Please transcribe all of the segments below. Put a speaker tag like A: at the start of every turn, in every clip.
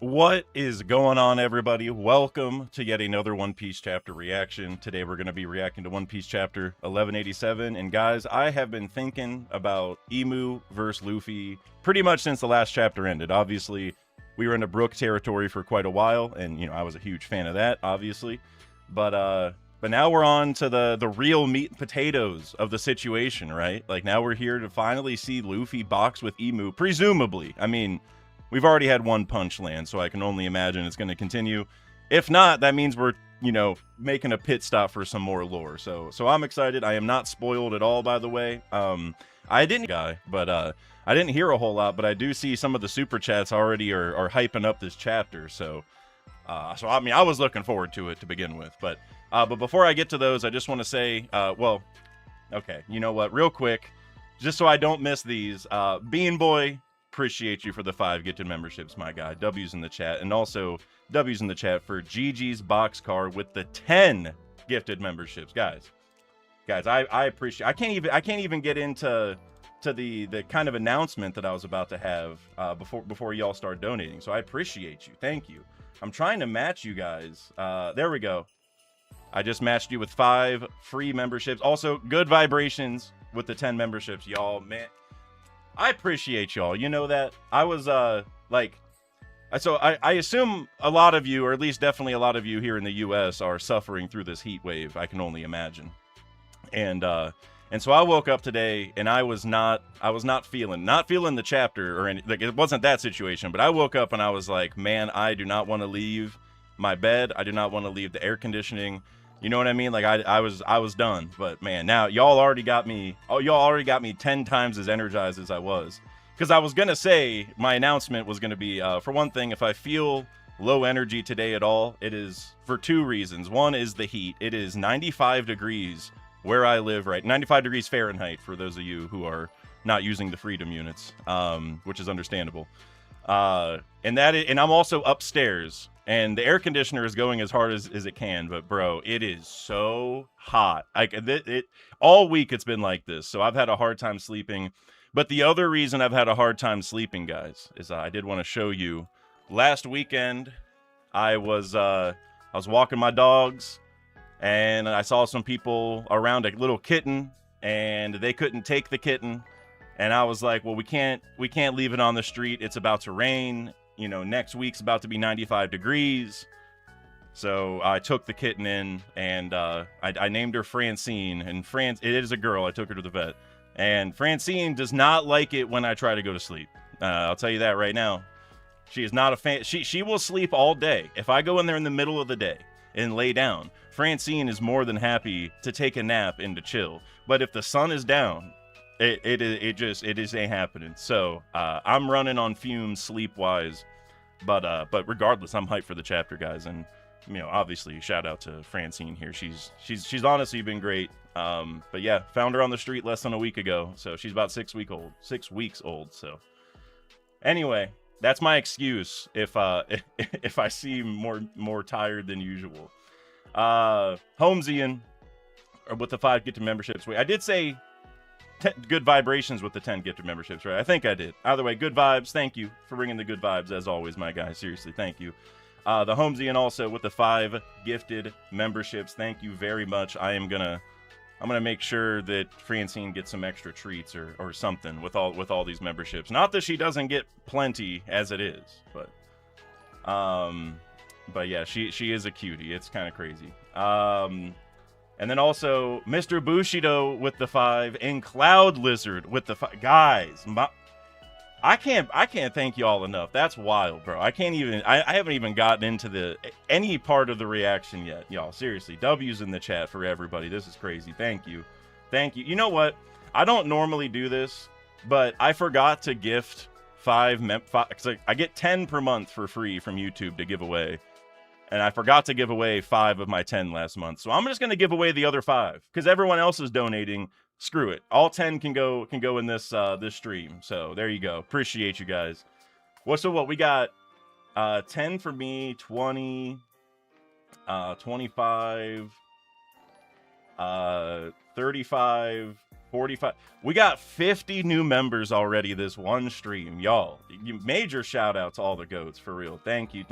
A: What is going on, everybody? Welcome to yet another One Piece chapter reaction. Today we're going to be reacting to One Piece chapter 1187. And guys, I have been thinking about Emu versus Luffy pretty much since the last chapter ended. Obviously, we were in a Brook territory for quite a while, and I was a huge fan of that, obviously. But now we're on to the real meat and potatoes of the situation, right? Like, now we're here to finally see Luffy box with Emu, presumably. I mean, we've already had one punch land, so I can only imagine it's going to continue. If not, that means we're, making a pit stop for some more lore. So I'm excited. I am not spoiled at all, by the way. I didn't but I didn't hear a whole lot, but I do see some of the super chats already are hyping up this chapter. So I mean, I was looking forward to it to begin with. But before I get to those, I just want to say, okay, you know what? Real quick, just so I don't miss these, Bean Boy, appreciate you for the 5 gifted memberships, my guy. W's in the chat, and also W's in the chat for GG's Boxcar with the 10 gifted memberships, guys. I appreciate. I can't even get into the kind of announcement that I was about to have before y'all start donating. So I appreciate you. Thank you. I'm trying to match you guys. There we go. I just matched you with 5 free memberships. Also, good vibrations with the 10 memberships, y'all. Man, I appreciate y'all. You know that? I was, so I assume a lot of you, or at least definitely a lot of you here in the U.S. are suffering through this heat wave, I can only imagine. And so I woke up today, and I was not feeling the chapter, or any, like, it wasn't that situation, but I woke up and I was like, man, I do not want to leave my bed. I do not want to leave the air conditioning. You know what I mean? Like, I was done. But man, now y'all already got me 10 times as energized as I was. Because I was gonna say my announcement was gonna be, for one thing, if I feel low energy today at all, it is for 2 reasons. One is the heat. It is 95 degrees where I live, right? 95 degrees Fahrenheit for those of you who are not using the freedom units, which is understandable. And I'm also upstairs. And the air conditioner is going as hard as it can, but bro, it is so hot. Like, it all week it's been like this, so I've had a hard time sleeping. But the other reason I've had a hard time sleeping, guys, is I did want to show you. Last weekend, I was walking my dogs, and I saw some people around a little kitten, and they couldn't take the kitten, and I was like, well, we can't leave it on the street. It's about to rain. Next week's about to be 95 degrees. So I took the kitten in, and I named her Francine. And it is a girl. I took her to the vet. And Francine does not like it when I try to go to sleep. I'll tell you that right now. She is not a fan. She will sleep all day. If I go in there in the middle of the day and lay down, Francine is more than happy to take a nap and to chill. But if the sun is down, it just ain't happening. So I'm running on fumes sleep wise, but regardless, I'm hyped for the chapter, guys. And obviously, shout out to Francine here. She's honestly been great. But yeah, found her on the street less than a week ago, so she's about 6 weeks old. So anyway, that's my excuse if if I seem more tired than usual. Holmesian with the 5 gifted memberships. Wait, I did say good vibrations with the 10 gifted memberships, right? I think I did. Either way, good vibes. Thank you for bringing the good vibes, as always, my guy. Seriously, thank you. The Holmesian also with the 5 gifted memberships. Thank you very much. I'm gonna make sure that Francine gets some extra treats or something with all these memberships. Not that she doesn't get plenty as it is, but yeah, she is a cutie. It's kind of crazy. And then also Mr. Bushido with the 5 and Cloud Lizard with the 5. Guys, I can't thank y'all enough. That's wild, bro. I haven't even gotten into any part of the reaction yet, y'all. Seriously, W's in the chat for everybody. This is crazy. Thank you. You know what? I don't normally do this, but I forgot to gift 5 because I get 10 per month for free from YouTube to give away. And I forgot to give away 5 of my 10 last month. So I'm just going to give away the other 5 because everyone else is donating. Screw it. All 10 can go in this this stream. So there you go. Appreciate you guys. What we got 10 for me, 20, 25, 35, 45. We got 50 new members already this one stream, y'all. Major shout out to all the goats, for real. Thank you.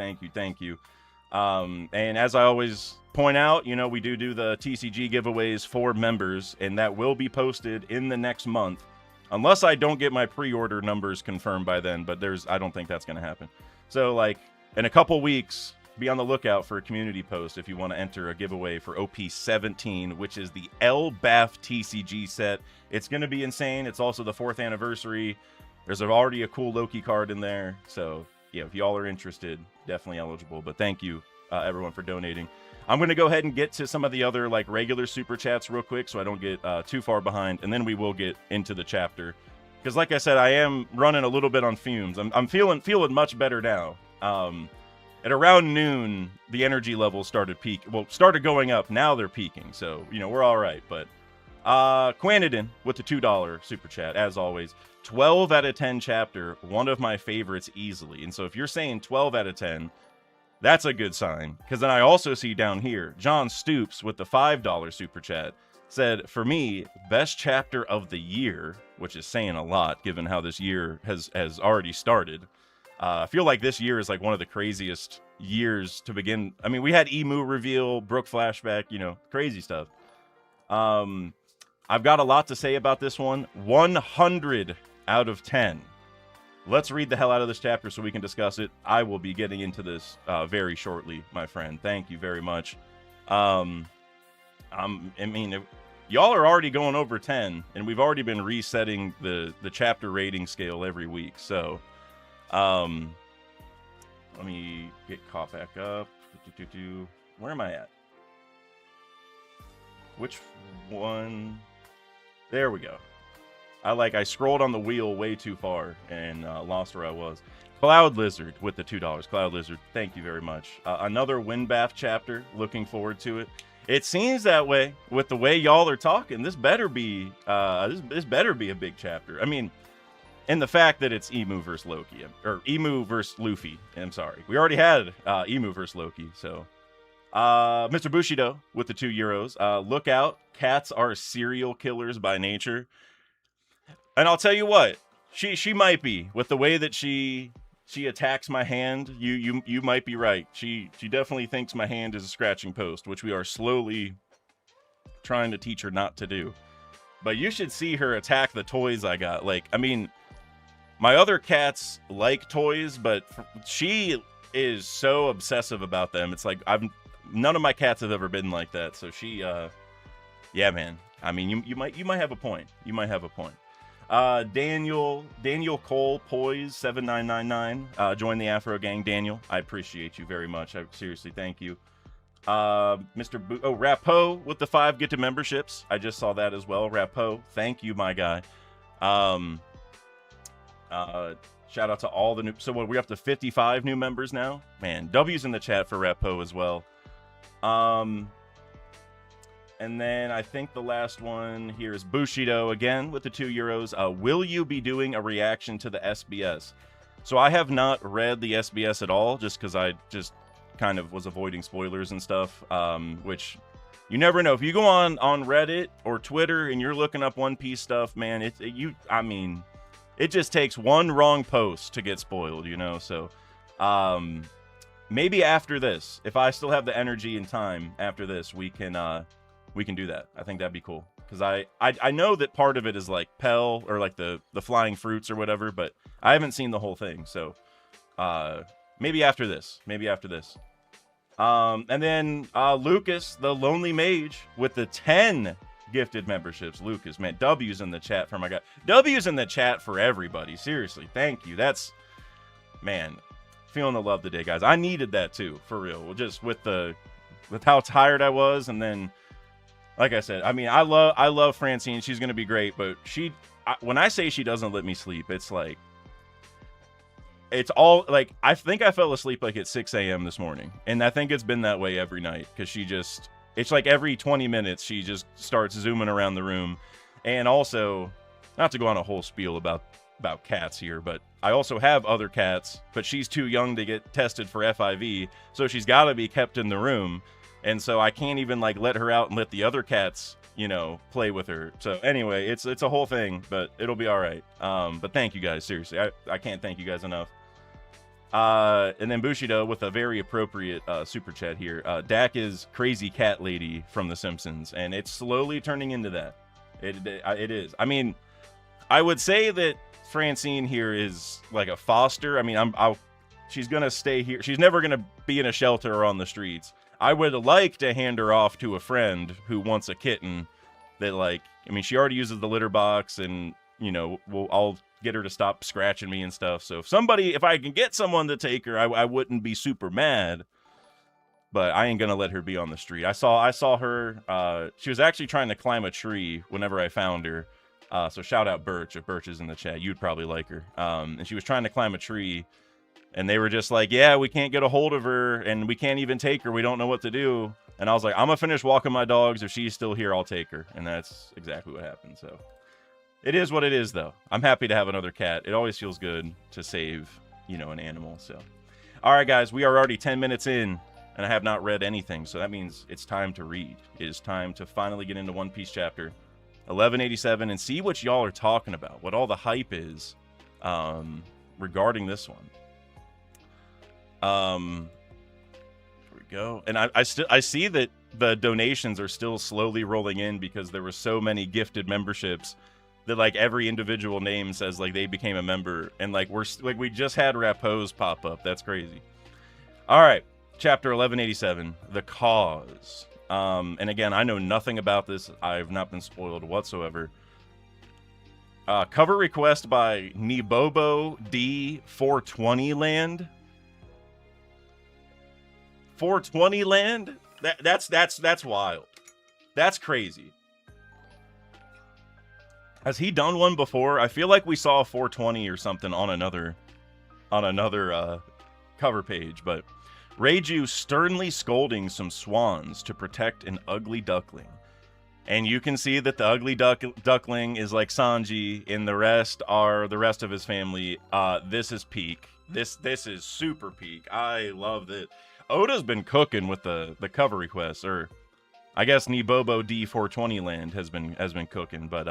A: And as I always point out, you know, we do the TCG giveaways for members, and that will be posted in the next month, unless I don't get my pre-order numbers confirmed by then. But I don't think that's going to happen. So, like, in a couple weeks, be on the lookout for a community post if you want to enter a giveaway for OP17, which is the Elbaf TCG set. It's going to be insane. It's also the 4th anniversary. There's already a cool Loki card in there. So, yeah, if y'all are interested, definitely eligible. But thank you, everyone, for donating. I'm going to go ahead and get to some of the other, like, regular super chats real quick so I don't get too far behind. And then we will get into the chapter. Because, like I said, I am running a little bit on fumes. I'm feeling much better now. At around noon, the energy levels started going up. Now they're peaking, so, you know, we're all right. But Quanidin with the $2 super chat, as always. 12 out of 10 chapter, one of my favorites easily. And so if you're saying 12 out of 10, that's a good sign. Because then I also see down here, John Stoops with the $5 super chat said, for me, best chapter of the year, which is saying a lot given how this year has already started. I feel like this year is like one of the craziest years to begin. I mean, we had Emu reveal, Brook flashback, you know, crazy stuff. I've got a lot to say about this one. 100 out of 10. Let's read the hell out of this chapter so we can discuss it. I will be getting into this very shortly, my friend. Thank you very much. I mean, y'all are already going over 10, and we've already been resetting the chapter rating scale every week, so... let me get caught back up. Where am I at? Which one? There we go. I scrolled on the wheel way too far and lost where I was. Cloud Lizard with the $2. Cloud Lizard, thank you very much. Another Windbath chapter. Looking forward to it. It seems that way with the way y'all are talking. This better be this better be a big chapter. I mean, and the fact that it's Emu versus Loki, or Emu versus Luffy. I'm sorry. We already had Emu versus Loki. So, Mr. Bushido with the €2. Look out. Cats are serial killers by nature. And I'll tell you what, she might be. With the way that she attacks my hand, you might be right. She definitely thinks my hand is a scratching post, which we are slowly trying to teach her not to do. But you should see her attack the toys I got. Like, I mean... My other cats like toys, but she is so obsessive about them. It's like none of my cats have ever been like that. So she, yeah, man. I mean, you might have a point. You might have a point. Daniel Cole Poise 7999 joined the Afro Gang. Daniel, I appreciate you very much. I seriously thank you. Mr. Rapo with the 5 gifted memberships. I just saw that as well. Rapo, thank you, my guy. Shout out to all the new. So we're up to 55 new members now. Man, W's in the chat for Repo as well. And then I think the last one here is Bushido again with the €2. Will you be doing a reaction to the SBS? So I have not read the SBS at all, just because I just kind of was avoiding spoilers and stuff. Which you never know. If you go on Reddit or Twitter and you're looking up One Piece stuff, man, it just takes one wrong post to get spoiled, you know? So, maybe after this, if I still have the energy and time after this, we can do that. I think that'd be cool. Because I know that part of it is like Pell or like the flying fruits or whatever, but I haven't seen the whole thing. So, maybe after this. And then Lucas, the Lonely Mage, with the 10 gifted memberships. Lucas, man, W's in the chat for my guy. W's in the chat for everybody. Seriously, thank you. That's, man, feeling the love today, guys. I needed that too, for real. Just with how tired I was, and then, like I said, I mean, I love Francine. She's gonna be great, but when I say she doesn't let me sleep, it's like, it's all like, I think I fell asleep like at 6 a.m. this morning, and I think it's been that way every night because it's like every 20 minutes she just starts zooming around the room. And also, not to go on a whole spiel about cats here, but I also have other cats, but she's too young to get tested for FIV, so she's got to be kept in the room. And so I can't even like let her out and let the other cats, you know, play with her. So anyway, it's a whole thing, but it'll be all right. But thank you guys, seriously. I can't thank you guys enough. And then Bushido with a very appropriate super chat here. Dak is crazy cat lady from The Simpsons, and it's slowly turning into that. It is. I mean, I would say that Francine here is like a foster. I mean, she's gonna stay here. She's never gonna be in a shelter or on the streets. I would like to hand her off to a friend who wants a kitten. That like, I mean, she already uses the litter box, and you know, I'll get her to stop scratching me and stuff. So if I can get someone to take her, I wouldn't be super mad. But I ain't gonna let her be on the street. I saw her. She was actually trying to climb a tree whenever I found her. So shout out Birch. If Birch is in the chat, you'd probably like her. And she was trying to climb a tree, and they were just like, yeah, we can't get a hold of her, and we can't even take her. We don't know what to do. And I was like, I'm gonna finish walking my dogs. If she's still here, I'll take her. And that's exactly what happened. So it is what it is, though. I'm happy to have another cat. It always feels good to save, you know, an animal. So, all right, guys, we are already 10 minutes in, and I have not read anything. So that means it's time to read. It is time to finally get into One Piece chapter 1187 and see what y'all are talking about, what all the hype is regarding this one. Here we go. And I see that the donations are still slowly rolling in because there were so many gifted memberships that like every individual name says like they became a member, and like we just had Rapose pop up. That's crazy. All right, chapter 1187, The Cause. And again, I know nothing about this. I've not been spoiled whatsoever. Cover request by Nibobo D 420 Land. 420 Land? That's wild. That's crazy. Has he done one before? I feel like we saw 420 or something on another cover page, but Reiju sternly scolding some swans to protect an ugly duckling. And you can see that the ugly duckling is like Sanji, and the rest are the rest of his family. This is peak. This is super peak. I love it. Oda's been cooking with the cover requests, or I guess Nibobo D 420 Land has been cooking, but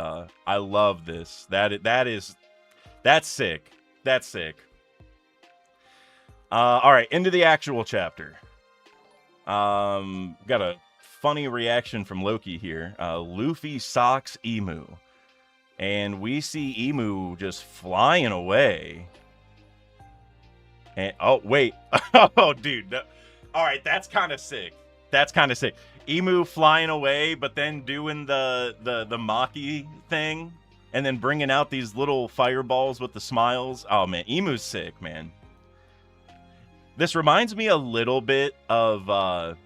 A: I love this. That's sick. That's sick. All right, into the actual chapter. Got a funny reaction from Loki here. Luffy socks Emu, and we see Emu just flying away. And oh wait, oh dude, no. All right, that's kind of sick. That's kind of sick. Emu flying away, but then doing the Maki thing, and then bringing out these little fireballs with the smiles. Oh man, Emu's sick, man. This reminds me a little bit of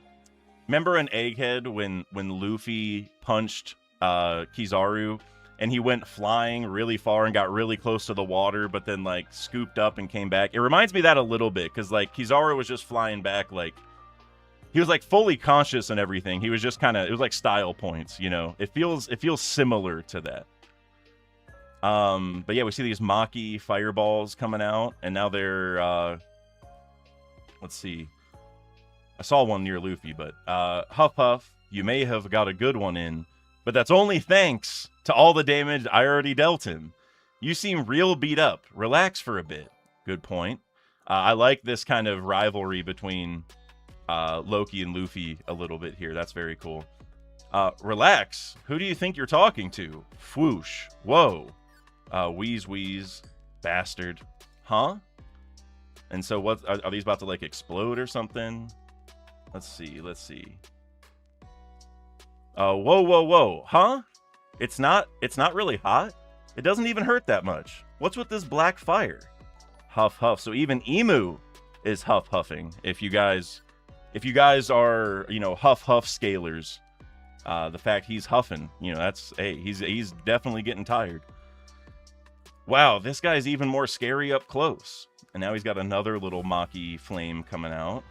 A: remember in Egghead when Luffy punched Kizaru, and he went flying really far and got really close to the water, but then like scooped up and came back. It reminds me of that a little bit, because like Kizaru was just flying back, like he was like fully conscious and everything. He was just kind of, it was like style points, you know. It feels similar to that. But yeah, we see these Maki fireballs coming out, and now they're let's see. I saw one near Luffy, but Huff Huff, you may have got a good one in, but that's only thanks to all the damage I already dealt him. You seem real beat up. Relax for a bit. Good point. I like this kind of rivalry between Loki and Luffy a little bit here. That's very cool. Relax. Who do you think you're talking to? Whoosh. Whoa. Wheeze wheeze. Bastard. Huh? And so what are these about to like explode or something? Let's see. Whoa. Huh? It's not really hot. It doesn't even hurt that much. What's with this black fire? Huff huff. So even Emu is huff huffing. If you guys are, you know, huff scalers, the fact he's huffing, you know, that's, hey, he's definitely getting tired. Wow, this guy's even more scary up close. And now he's got another little Maki flame coming out.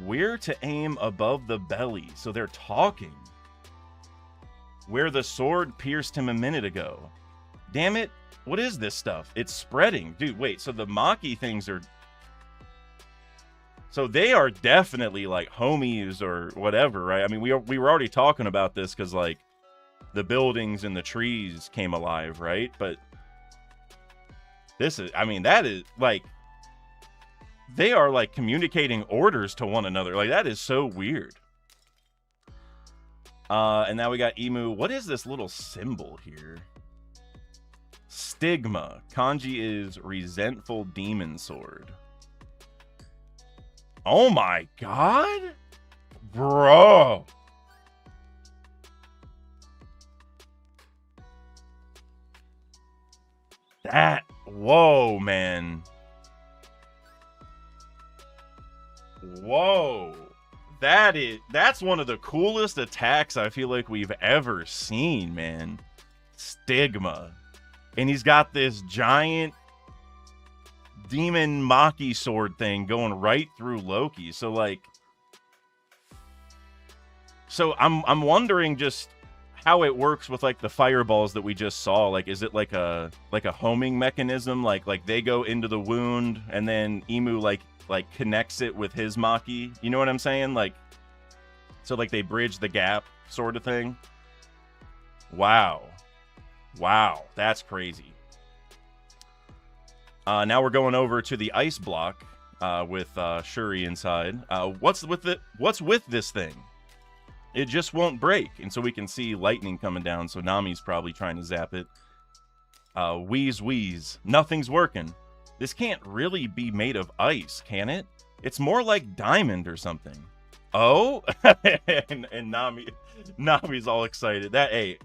A: Where to aim above the belly. So they're talking. Where the sword pierced him a minute ago. Damn it. What is this stuff? It's spreading. Dude, wait. So the Maki things are... So they are definitely like homies or whatever, right? I mean, we were already talking about this because like the buildings and the trees came alive, right? But this is, I mean, that is like, they are like communicating orders to one another. Like, that is so weird. And now we got Emu. What is this little symbol here? Stigma. Kanji is resentful demon sword. Oh my god? Bro. That, whoa, man. Whoa. That's one of the coolest attacks I feel like we've ever seen, man. Stigma. And he's got this giant demon Maki sword thing going right through Loki. So like, I'm wondering just how it works with like the fireballs that we just saw. Like, is it like a homing mechanism? Like they go into the wound and then Emu like connects it with his Maki. You know what I'm saying? Like, so like they bridge the gap sort of thing. Wow, that's crazy. Now we're going over to the ice block with Shuri inside. What's with this thing? It just won't break. And so we can see lightning coming down. So Nami's probably trying to zap it. Wheeze. Nothing's working. This can't really be made of ice, can it? It's more like diamond or something. Oh, and Nami's all excited. That, hey,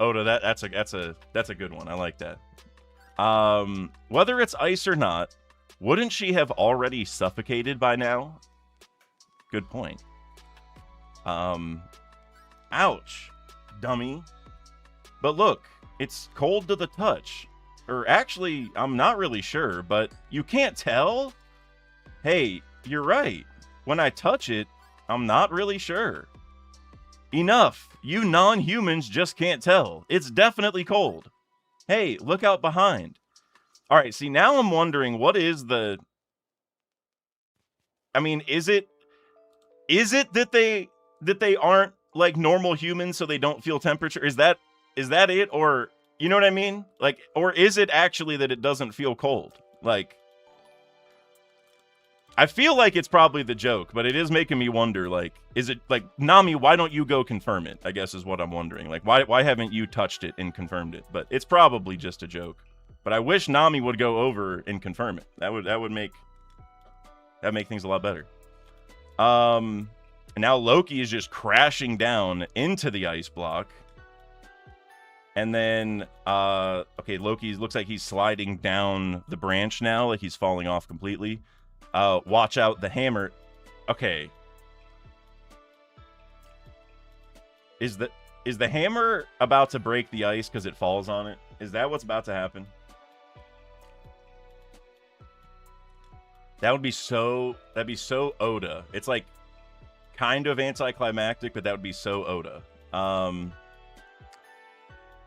A: Oda, that's a good one. I like that. Whether it's ice or not, wouldn't she have already suffocated by now? Good point. Ouch, dummy. But look, it's cold to the touch. Or actually, I'm not really sure, but you can't tell? Hey, you're right. When I touch it, I'm not really sure. Enough. You non-humans just can't tell. It's definitely cold. Hey, look out behind. All right, see, now I'm wondering, what is the... I mean, is it that they aren't like normal humans so they don't feel temperature? Is that it? Or, you know what I mean? Like, or is it actually that it doesn't feel cold? Like, I feel like it's probably the joke, but it is making me wonder, like, is it, like, Nami, why don't you go confirm it, I guess is what I'm wondering. Like, why haven't you touched it and confirmed it? But it's probably just a joke. But I wish Nami would go over and confirm it. That'd make things a lot better. And now Loki is just crashing down into the ice block. And then, okay, Loki looks like he's sliding down the branch now, like he's falling off completely. Watch out, the hammer. Okay. Is the hammer about to break the ice because it falls on it? Is that what's about to happen? That'd be so Oda. It's like kind of anticlimactic, but that would be so Oda.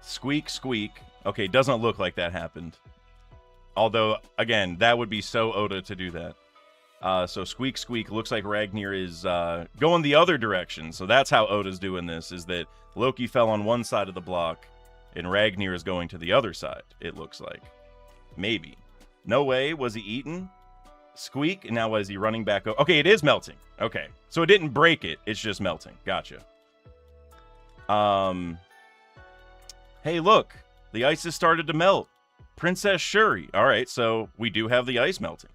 A: Squeak. Okay, doesn't look like that happened. Although, again, that would be so Oda to do that. So squeak. Looks like Ragnir is going the other direction. So that's how Oda's doing this, is that Loki fell on one side of the block, and Ragnir is going to the other side, it looks like. Maybe. No way. Was he eaten? Squeak. And now what, is he running back? Okay, it is melting. Okay. So it didn't break it. It's just melting. Gotcha. Hey, look. The ice has started to melt. Princess Shuri. All right, so we do have the ice melting.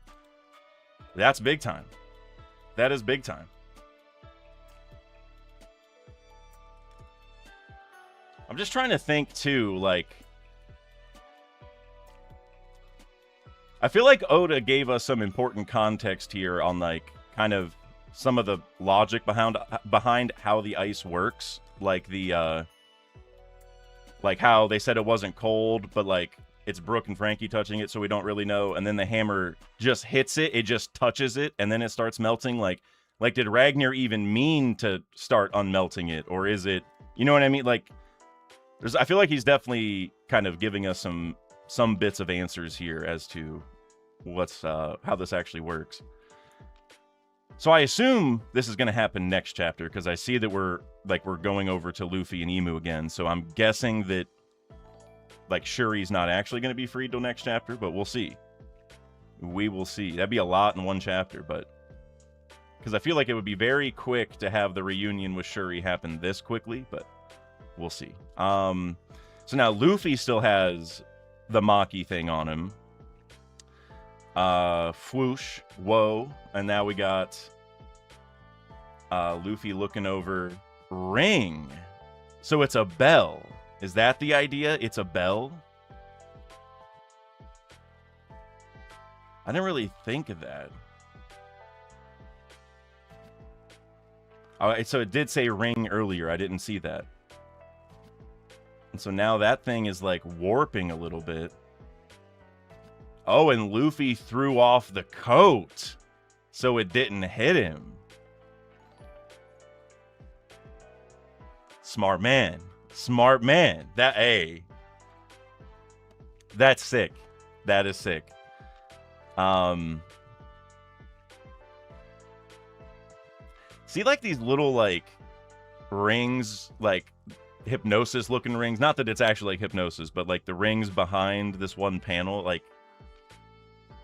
A: That's big time. That is big time. I'm just trying to think, too, like... I feel like Oda gave us some important context here on, like, kind of some of the logic behind how the ice works. Like the, like how they said it wasn't cold, but, like, it's Brooke and Frankie touching it, so we don't really know. And then the hammer just hits it. It just touches it, and then it starts melting. Like did Ragnir even mean to start unmelting it? Or is it... You know what I mean? Like, I feel like he's definitely kind of giving us some bits of answers here as to what's how this actually works. So I assume this is going to happen next chapter because I see that we're going over to Luffy and Imu again. So I'm guessing that like Shuri's not actually going to be freed till next chapter, but we'll see. We will see. That'd be a lot in one chapter, but because I feel like it would be very quick to have the reunion with Shuri happen this quickly, but we'll see. So now Luffy still has the Maki thing on him. Whoosh, whoa, and now we got Luffy looking over ring. So it's a bell. Is that the idea? It's a bell? I didn't really think of that. Oh, so it did say ring earlier. I didn't see that. And so now that thing is like warping a little bit. Oh, and Luffy threw off the coat so it didn't hit him. Smart man. Smart man. That's sick. That is sick. See, like these little like rings, like hypnosis looking rings. Not that it's actually like hypnosis, but like the rings behind this one panel, like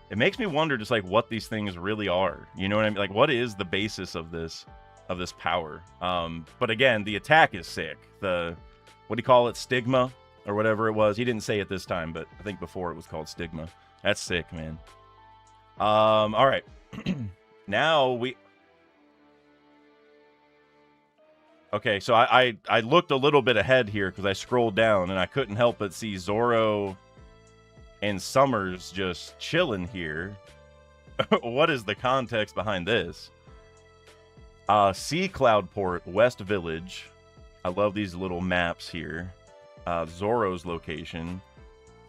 A: it makes me wonder just like what these things really are. You know what I mean? Like what is the basis of this power? But again, the attack is sick. The what do you call it? Stigma or whatever it was. He didn't say it this time, but I think before it was called Stigma. That's sick, man. All right. Now we... Okay, so I looked a little bit ahead here because I scrolled down and I couldn't help but see Zoro and Summers just chilling here. What is the context behind this? Sea Cloudport, West Village. I love these little maps here. Zoro's location.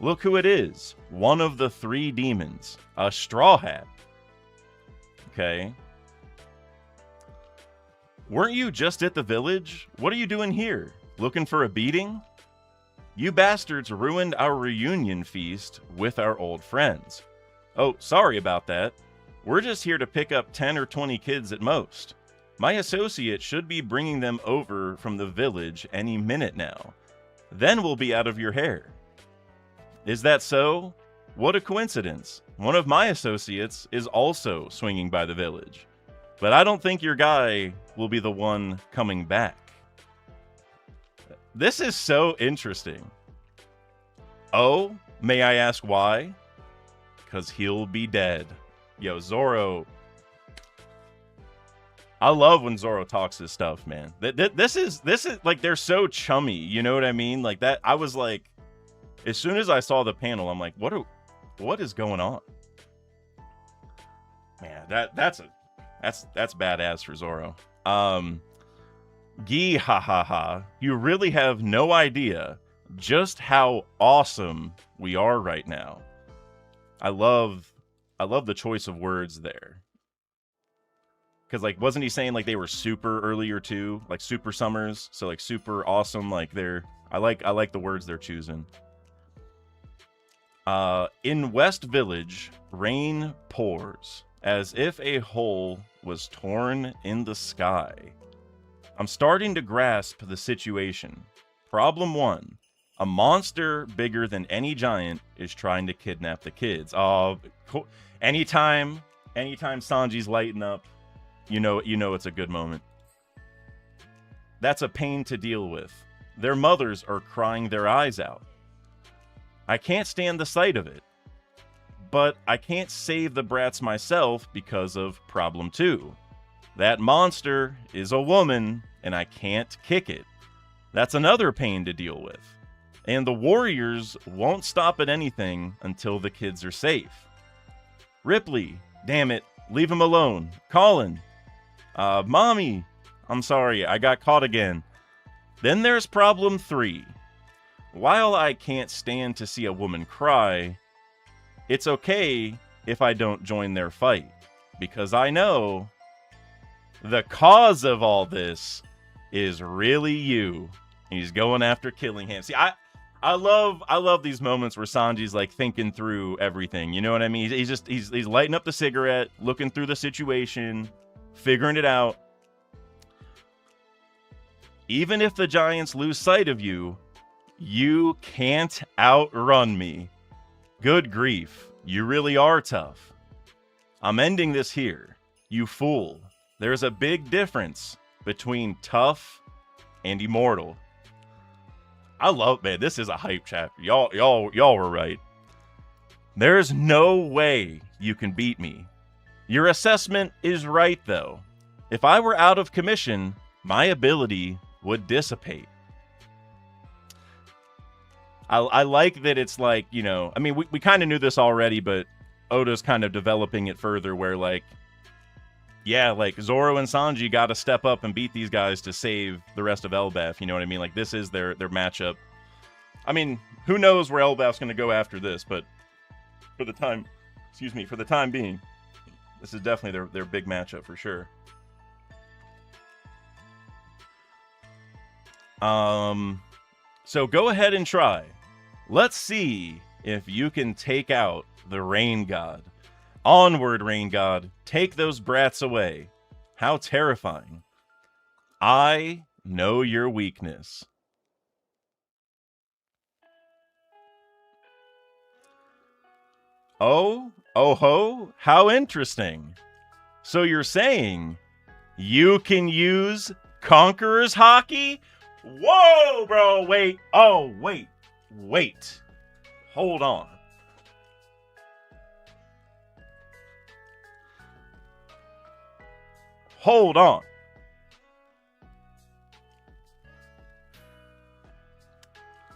A: Look who it is. One of the 3 demons. A Straw Hat. Okay. Weren't you just at the village? What are you doing here? Looking for a beating? You bastards ruined our reunion feast with our old friends. Oh, sorry about that. We're just here to pick up 10 or 20 kids at most. My associate should be bringing them over from the village any minute now. Then we'll be out of your hair. Is that so? What a coincidence. One of my associates is also swinging by the village. But I don't think your guy will be the one coming back. This is so interesting. Oh, may I ask why? Because he'll be dead. Yo, Zoro. I love when Zoro talks his stuff, man. This is like, they're so chummy. You know what I mean? Like that. I was like, as soon as I saw the panel, I'm like, what is going on? Man, that's badass for Zoro. Gee, ha ha ha. You really have no idea just how awesome we are right now. I love the choice of words there. Because, like, wasn't he saying, like, they were super earlier, too? Like, super summers? So, like, super awesome. Like, I like the words they're choosing. In West Village, rain pours, as if a hole was torn in the sky. I'm starting to grasp the situation. Problem 1. A monster bigger than any giant is trying to kidnap the kids. Anytime Sanji's lighting up, you know it's a good moment. That's a pain to deal with. Their mothers are crying their eyes out. I can't stand the sight of it. But I can't save the brats myself because of problem 2. That monster is a woman, and I can't kick it. That's another pain to deal with. And the warriors won't stop at anything until the kids are safe. Ripley, damn it, leave him alone. Colin, Mommy, I'm sorry, I got caught again. Then there's problem 3. While I can't stand to see a woman cry, it's okay if I don't join their fight, because I know the cause of all this is really you. He's going after Killingham. See, I love these moments where Sanji's like thinking through everything. You know what I mean? He's lighting up the cigarette, looking through the situation, figuring it out. Even if the Giants lose sight of you, you can't outrun me. Good grief, you really are tough. I'm ending this here, you fool. There's a big difference between tough and immortal. I love, man, this is a hype chapter. Y'all were right. There's no way you can beat me. Your assessment is right, though. If I were out of commission, my ability would dissipate. I like that it's like, you know, I mean, we kind of knew this already, but Oda's kind of developing it further where, like, yeah, like, Zoro and Sanji got to step up and beat these guys to save the rest of Elbaf, you know what I mean? Like, this is their matchup. I mean, who knows where Elbaf's going to go after this, but for the time being, this is definitely their big matchup for sure. So go ahead and try. Let's see if you can take out the Rain God. Onward, Rain God. Take those brats away. How terrifying. I know your weakness. Oh ho, how interesting. So you're saying you can use Conqueror's Haki? Whoa, bro, wait. Oh, wait. Hold on.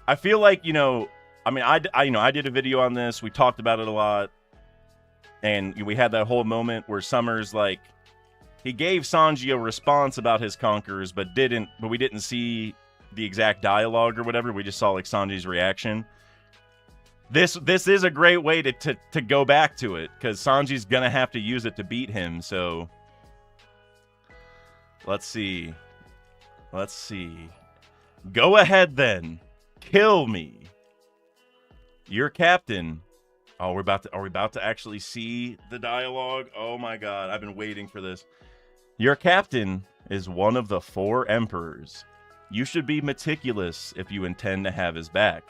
A: I feel like, you know, I mean, I did a video on this. We talked about it a lot. And we had that whole moment where Summers, like, he gave Sanji a response about his conquerors, but we didn't see the exact dialogue or whatever. We just saw, like, Sanji's reaction. This is a great way to go back to it, because Sanji's gonna have to use it to beat him, so let's see. Go ahead then. Kill me. Your captain. Oh, are we about to actually see the dialogue? Oh my god, I've been waiting for this. Your captain is one of the 4 emperors. You should be meticulous if you intend to have his back.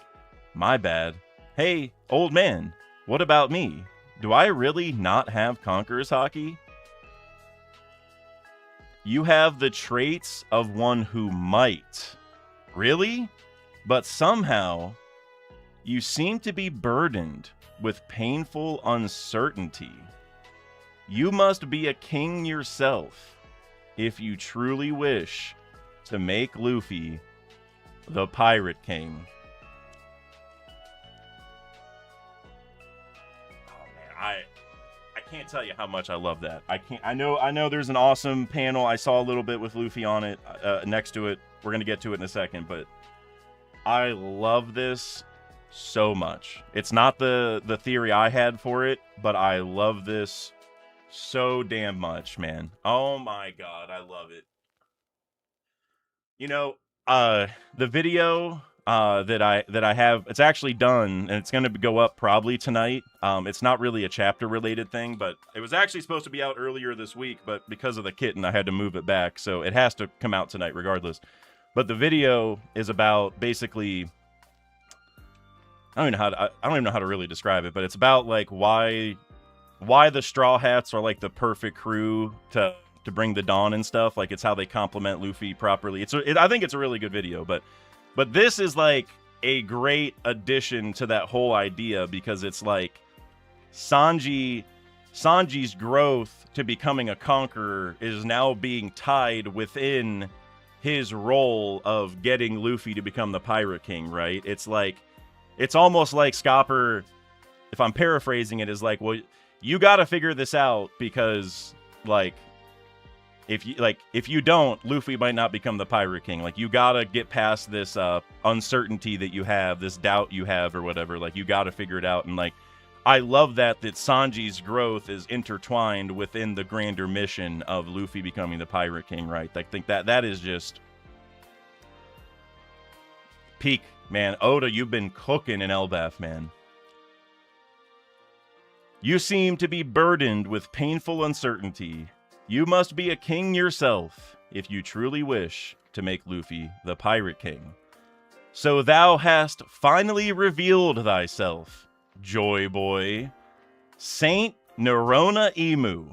A: My bad. Hey, old man, what about me? Do I really not have Conqueror's Haki? You have the traits of one who might. Really? But somehow, you seem to be burdened with painful uncertainty. You must be a king yourself if you truly wish to make Luffy the Pirate King. Oh man, I can't tell you how much I love that. I know there's an awesome panel. I saw a little bit with Luffy on it, next to it. We're gonna get to it in a second, but I love this so much. It's not the theory I had for it, but I love this so damn much, man. Oh my god, I love it. You know, the video that I have, it's actually done, and it's going to go up probably tonight. It's not really a chapter related thing, but it was actually supposed to be out earlier this week, but because of the kitten, I had to move it back, so it has to come out tonight regardless. But the video is about basically, I don't even know how to really describe it, but it's about like why the Straw Hats are like the perfect crew to bring the dawn and stuff. Like, it's how they complement Luffy properly. I think it's a really good video, but this is like a great addition to that whole idea, because it's like Sanji's growth to becoming a conqueror is now being tied within his role of getting Luffy to become the Pirate King, right? It's like, it's almost like Scopper, if I'm paraphrasing it, is like, well, you got to figure this out, because like if you don't, Luffy might not become the Pirate King. Like, you got to get past this uncertainty that you have, this doubt you have or whatever. Like, you got to figure it out. And like, I love that Sanji's growth is intertwined within the grander mission of Luffy becoming the Pirate King, right? I think that is just peak, man. Oda, you've been cooking in Elbaf, man. You seem to be burdened with painful uncertainty. You must be a king yourself if you truly wish to make Luffy the Pirate King. So thou hast finally revealed thyself, Joy Boy. Saint Nerona Emu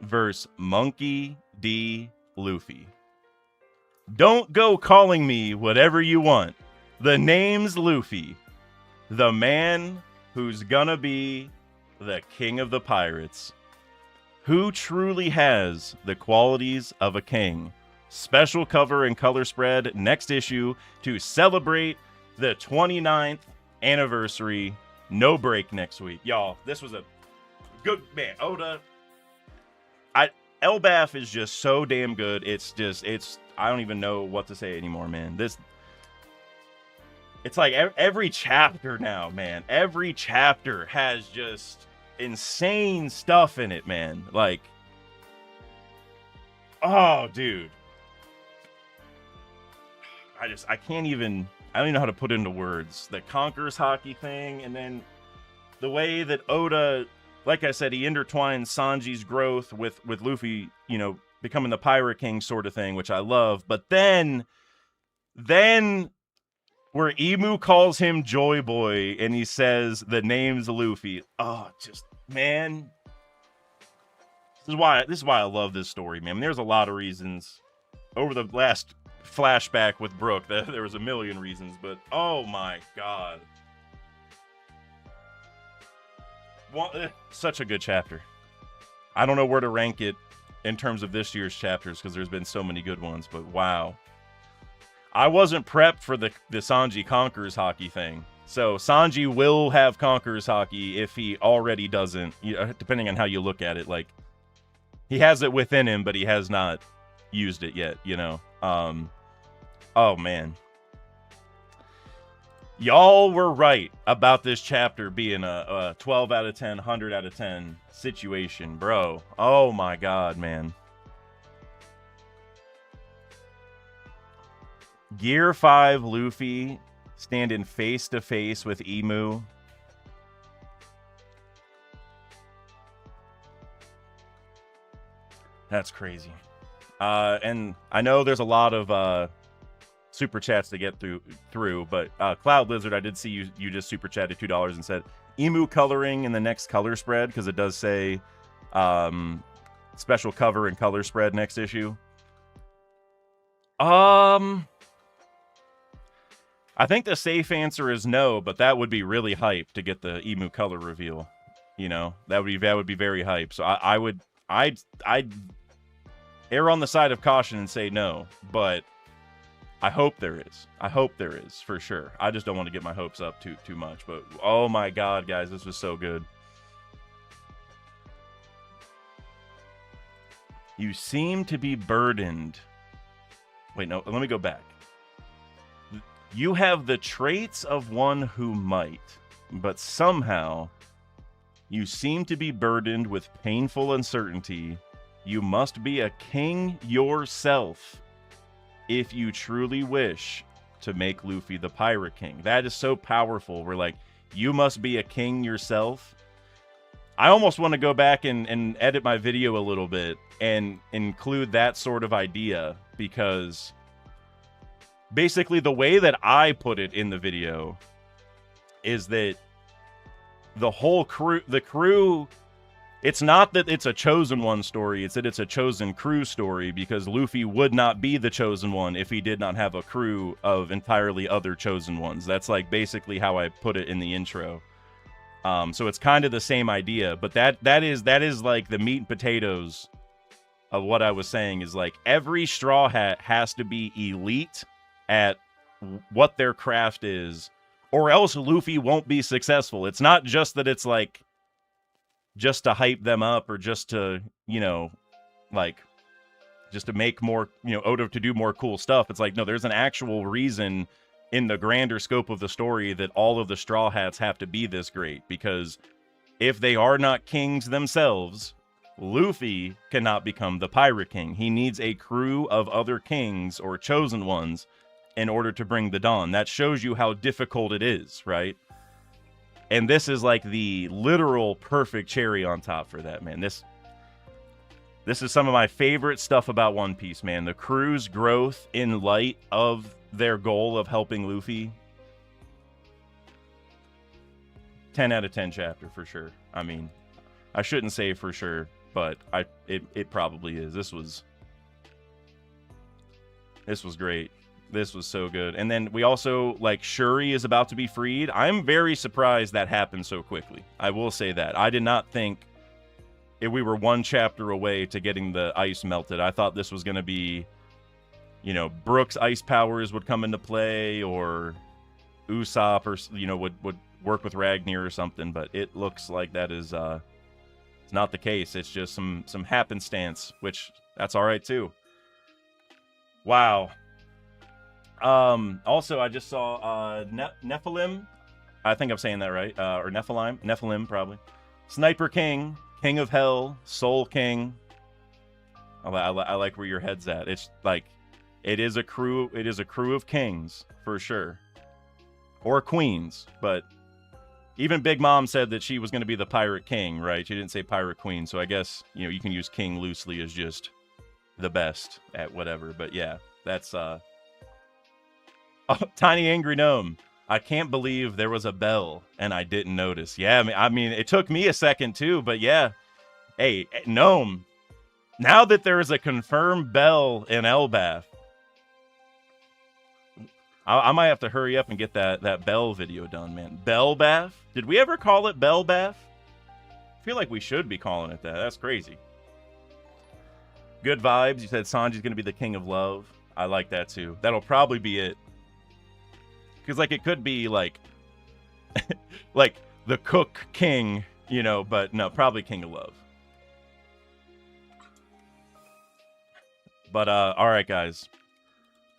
A: versus Monkey D. Luffy. Don't go calling me whatever you want. The name's Luffy, the man who's gonna be the king of the pirates. Who truly has the qualities of a king? Special cover and color spread next issue to celebrate the 29th anniversary. No break next week. Y'all, this was a good, man, Oda. Elbaf is just so damn good. It's I don't even know what to say anymore, man. It's like every chapter now, man. Every chapter has just insane stuff in it, man. Like, oh, dude. I don't even know how to put into words. The Conqueror's Haki thing, and then the way that Oda, like I said, he intertwines Sanji's growth with Luffy, you know, becoming the Pirate King sort of thing, which I love. But then where Emu calls him Joy Boy and he says the name's Luffy. Oh, just, man. This is why I love this story, man. There's a lot of reasons. Over the last flashback with Brook, there was a million reasons, but oh my god. Such a good chapter. I don't know where to rank it in terms of this year's chapters because there's been so many good ones, but wow. I wasn't prepped for the Sanji Conqueror's Haki thing. So Sanji will have Conqueror's Haki if he already doesn't, depending on how you look at it. Like, he has it within him, but he has not used it yet, you know? Oh, man. Y'all were right about this chapter being a 12 out of 10, 100 out of 10 situation, bro. Oh, my God, man. Gear 5 Luffy standing face to face with Emu. That's crazy. And I know there's a lot of super chats to get through, but Cloud Lizard, I did see you just super chatted $2 and said Emu coloring in the next color spread, because it does say special cover and color spread next issue. I think the safe answer is no, but that would be really hype to get the Emu color reveal. You know, that would be very hype. So I'd err on the side of caution and say no, but I hope there is. I hope there is, for sure. I just don't want to get my hopes up too much, but oh my god, guys, this was so good. You seem to be burdened. Wait, no, let me go back. You have the traits of one who might, but somehow you seem to be burdened with painful uncertainty. You must be a king yourself if you truly wish to make Luffy the Pirate King. That is so powerful. We're like, you must be a king yourself. I almost want to go back and edit my video a little bit and include that sort of idea, because basically the way that I put it in the video is that the whole crew, it's not that it's a chosen one story, it's that it's a chosen crew story, because Luffy would not be the chosen one if he did not have a crew of entirely other chosen ones. That's like basically how I put it in the intro. So it's kind of the same idea, but that is like the meat and potatoes of what I was saying, is like every Straw Hat has to be elite at what their craft is, or else Luffy won't be successful. It's not just that it's like just to hype them up, or just to, you know, like just to make more, you know, Oda to do more cool stuff. It's like, no, there's an actual reason in the grander scope of the story that all of the Straw Hats have to be this great, because if they are not kings themselves, Luffy cannot become the Pirate King. He needs a crew of other kings or chosen ones in order to bring the dawn. That shows you how difficult it is, right? And this is like the literal perfect cherry on top for that, man. This This is some of my favorite stuff about One Piece, man. The crew's growth in light of their goal of helping Luffy. 10 out of 10 chapter for sure. I mean, I shouldn't say for sure, but it probably is. This was great. This was so good. And then we also, like, Shuri is about to be freed. I'm very surprised that happened so quickly. I will say that. I did not think if we were one chapter away to getting the ice melted. I thought this was going to be, you know, Brook's ice powers would come into play, or Usopp, or, you know, would work with Ragnar or something, but it looks like that is it's not the case. It's just some happenstance, which that's all right too. Wow. Also, I just saw Nephilim. I think I'm saying that right. Or Nephilim, probably. Sniper King, King of Hell, Soul King. I like where your head's at. It's like, it is a crew of kings for sure, or queens. But even Big Mom said that she was going to be the Pirate King, right? She didn't say Pirate Queen. So I guess, you know, you can use King loosely as just the best at whatever. But yeah, that's oh, Tiny Angry Gnome. I can't believe there was a bell and I didn't notice. Yeah, I mean, it took me a second too, but yeah. Hey, Gnome, now that there is a confirmed bell in Elbaf, I might have to hurry up and get that bell video done, man. Bellbath? Did we ever call it Bellbath? I feel like we should be calling it that. That's crazy. Good vibes. You said Sanji's going to be the king of love. I like that too. That'll probably be it. Because, like, it could be, like, like, the cook king, you know, but no, probably king of love. But, all right, guys.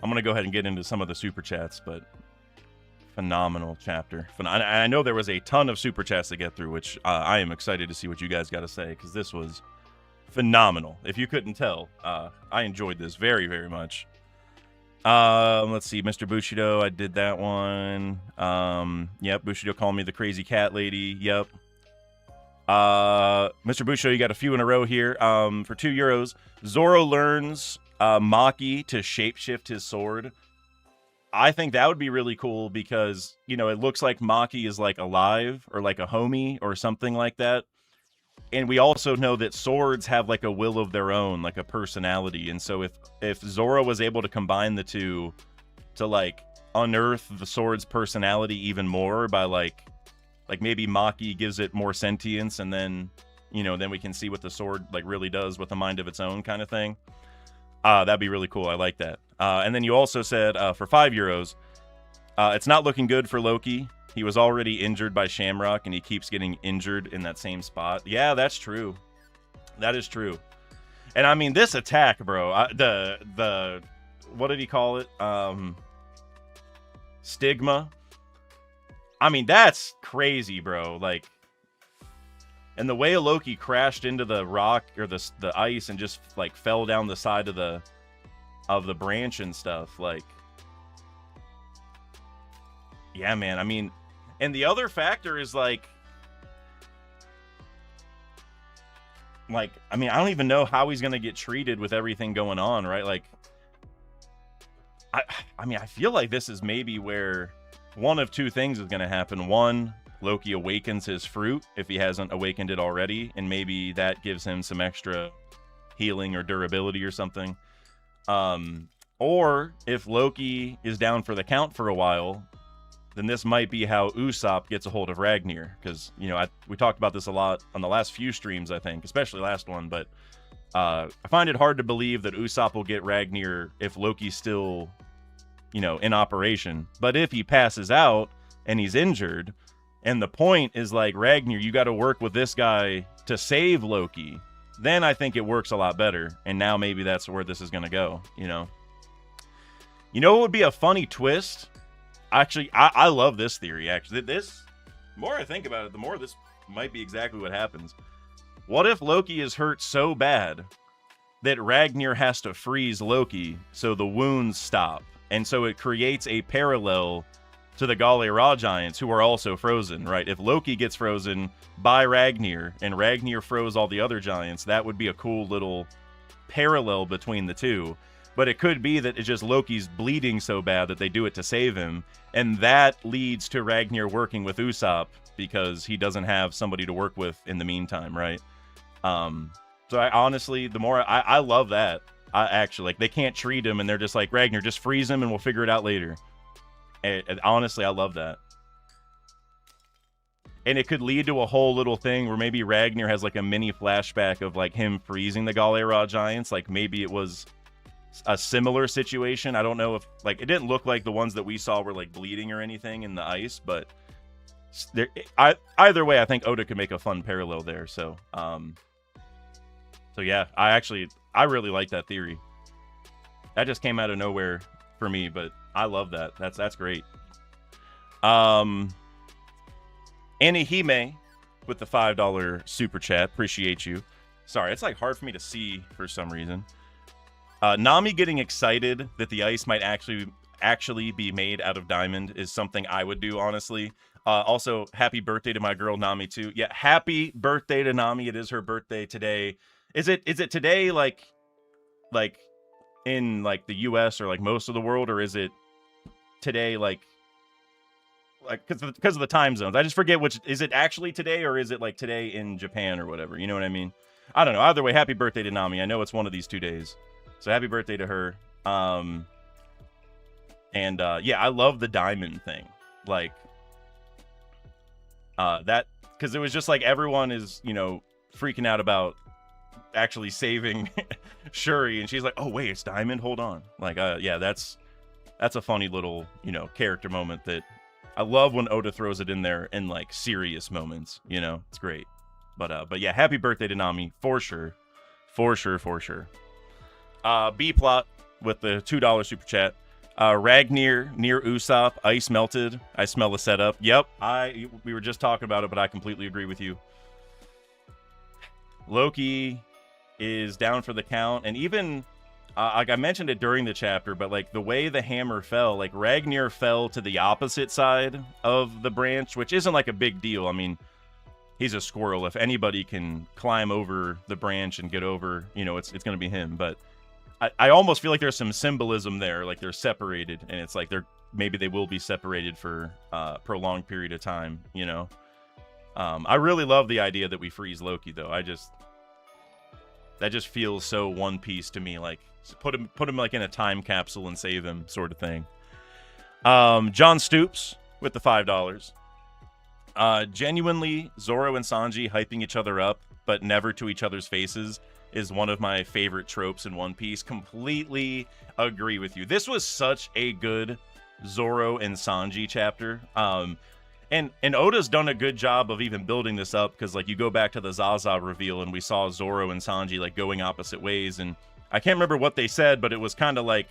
A: I'm going to go ahead and get into some of the super chats, but phenomenal chapter. I know there was a ton of super chats to get through, which I am excited to see what you guys got to say, because this was phenomenal. If you couldn't tell, I enjoyed this very, very much. Let's see, Mr. Bushido, I did that one. Yep, Bushido called me the crazy cat lady. Yep. Mr. Bushido, you got a few in a row here. For €2, Zoro learns Maki to shapeshift his sword. I think that would be really cool because, you know, it looks like Maki is like alive or like a homie or something like that. And we also know that swords have like a will of their own, like a personality. And so if Zoro was able to combine the two to like unearth the sword's personality even more by like maybe Maki gives it more sentience, and then, you know, then we can see what the sword like really does with a mind of its own kind of thing. That'd be really cool. I like that. And then you also said for €5, it's not looking good for Loki. He was already injured by Shamrock, and he keeps getting injured in that same spot. Yeah, that's true. That is true. And I mean, this attack, bro, the what did he call it? Stigma. I mean, that's crazy, bro. Like, and the way Loki crashed into the rock or the ice and just like fell down the side of the branch and stuff, like, yeah, man. I mean, and the other factor is like, I mean, I don't even know how he's gonna get treated with everything going on, right? Like, I mean, I feel like this is maybe where one of two things is gonna happen. One, Loki awakens his fruit if he hasn't awakened it already, and maybe that gives him some extra healing or durability or something. Or if Loki is down for the count for a while, then this might be how Usopp gets a hold of Ragnar. Because, you know, we talked about this a lot on the last few streams, I think, especially last one, but I find it hard to believe that Usopp will get Ragnar if Loki's still, you know, in operation. But if he passes out and he's injured, and the point is like, Ragnar, you got to work with this guy to save Loki, then I think it works a lot better. And now maybe that's where this is going to go, you know? You know what would be a funny twist? Actually, I love this theory, actually. The more I think about it, the more this might be exactly what happens. What if Loki is hurt so bad that Ragnar has to freeze Loki so the wounds stop? And so it creates a parallel to the Gale Ra giants, who are also frozen, right? If Loki gets frozen by Ragnir, and Ragnir froze all the other giants, that would be a cool little parallel between the two. But it could be that it's just Loki's bleeding so bad that they do it to save him, and that leads to Ragnir working with Usopp because he doesn't have somebody to work with in the meantime, right? So I honestly, the more I love that. I actually, like, they can't treat him, and they're just like, Ragnir, just freeze him, and we'll figure it out later. And honestly, I love that. And it could lead to a whole little thing where maybe Ragnir has like a mini flashback of like him freezing the Gale Ra giants. Like maybe it was a similar situation. I don't know if, like, it didn't look like the ones that we saw were like bleeding or anything in the ice, but there, either way, I think Oda could make a fun parallel there. So yeah, I really like that theory. That just came out of nowhere for me, but I love that. That's great. Anihime with the $5 super chat. Appreciate you. Sorry, it's like hard for me to see for some reason. Nami getting excited that the ice might actually be made out of diamond is something I would do, honestly. Also, happy birthday to my girl Nami too. Yeah, happy birthday to Nami. It is her birthday today. Is it today like in like the US or like most of the world, or is it today like because of the time zones? I just forget which. Is it actually today, or is it like today in Japan or whatever? You know what I mean? I don't know. Either way, happy birthday to Nami. I know it's one of these 2 days. So happy birthday to her. Yeah, I love the diamond thing. Like that, because it was just like everyone is, you know, freaking out about actually saving Shuri, and she's like, oh wait, it's diamond, hold on. Like yeah, that's a funny little, you know, character moment that I love when Oda throws it in there in like serious moments, you know. It's great. But yeah, happy birthday to Nami for sure. B plot with the $2 super chat. Ragnir near Usopp, ice melted. I smell the setup. Yep, we were just talking about it, but I completely agree with you. Loki is down for the count, and even like I mentioned it during the chapter, but like the way the hammer fell, like Ragnir fell to the opposite side of the branch, which isn't like a big deal. I mean, he's a squirrel. If anybody can climb over the branch and get over, you know, it's going to be him. But I almost feel like there's some symbolism there, like they're separated, and it's like maybe they will be separated for a prolonged period of time, you know. I really love the idea that we freeze Loki, though. That just feels so One Piece to me, like put him like in a time capsule and save him, sort of thing. John Stoops with the $5. Genuinely, Zoro and Sanji hyping each other up, but never to each other's faces, is one of my favorite tropes in One Piece. Completely agree with you. This was such a good Zoro and Sanji chapter. And Oda's done a good job of even building this up, because like you go back to the Zaza reveal and we saw Zoro and Sanji like going opposite ways, and I can't remember what they said, but it was kind of like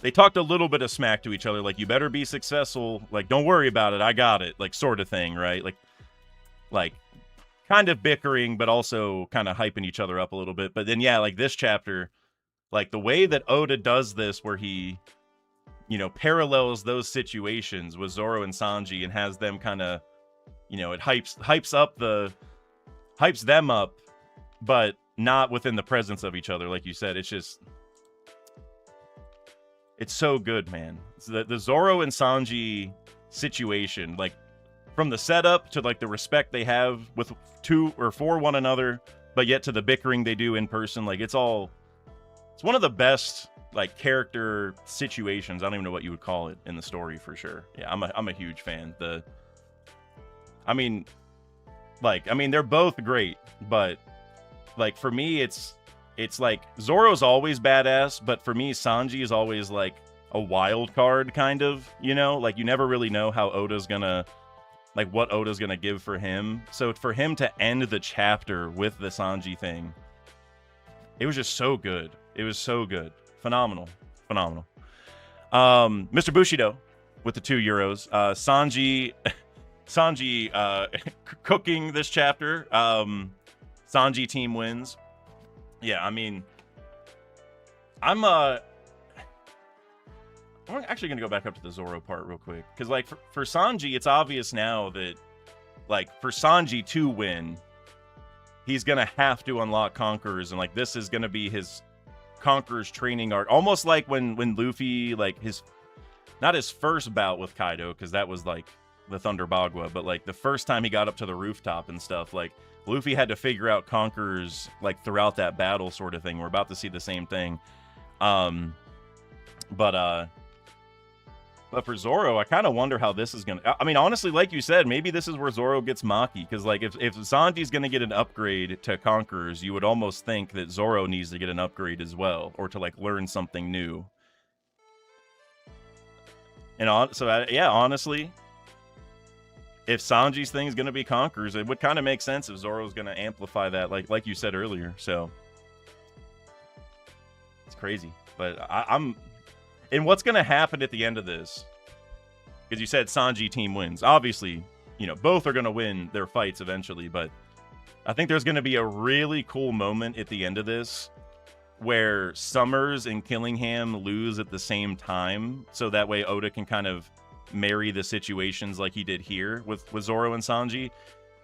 A: they talked a little bit of smack to each other, like, you better be successful, like, don't worry about it, I got it, like, sort of thing, right? Like kind of bickering, but also kind of hyping each other up a little bit. But then yeah, like this chapter, like the way that Oda does this, where he, you know, parallels those situations with Zoro and Sanji and has them kind of, you know, it hypes them up, but not within the presence of each other, like you said. It's so good, man. So the Zoro and Sanji situation, like from the setup to like the respect they have with for one another, but yet to the bickering they do in person, like it's one of the best like character situations. I don't even know what you would call it in the story, for sure. Yeah, I'm a huge fan. I mean, they're both great, but like for me, it's like Zoro's always badass, but for me, Sanji is always like a wild card, kind of, you know? Like you never really know how Oda's gonna, like what Oda's gonna give for him. So for him to end the chapter with the Sanji thing, it was just so good. It was so good. Phenomenal. Mr. Bushido with the €2. Sanji cooking this chapter. Sanji team wins. Yeah, I mean, I'm actually gonna go back up to the Zoro part real quick, because like for Sanji, it's obvious now that like for Sanji to win, he's gonna have to unlock Conquerors, and like this is gonna be his Conquerors training arc, almost like when Luffy, like his, not his first bout with Kaido, because that was like the Thunder Bagua, but like the first time he got up to the rooftop and stuff, like Luffy had to figure out Conquerors like throughout that battle sort of thing. We're about to see the same thing. But for Zoro, I kind of wonder how this is going to... I mean, honestly, like you said, maybe this is where Zoro gets Maki. Because, like, if Sanji's going to get an upgrade to Conquerors, you would almost think that Zoro needs to get an upgrade as well. Or to, like, learn something new. And yeah, honestly, if Sanji's thing is going to be Conquerors, it would kind of make sense if Zoro's going to amplify that, like you said earlier. So, it's crazy. But I'm... And what's going to happen at the end of this? Because you said Sanji team wins. Obviously, you know, both are going to win their fights eventually, but I think there's going to be a really cool moment at the end of this where Summers and Killingham lose at the same time, so that way Oda can kind of marry the situations like he did here with Zoro and Sanji.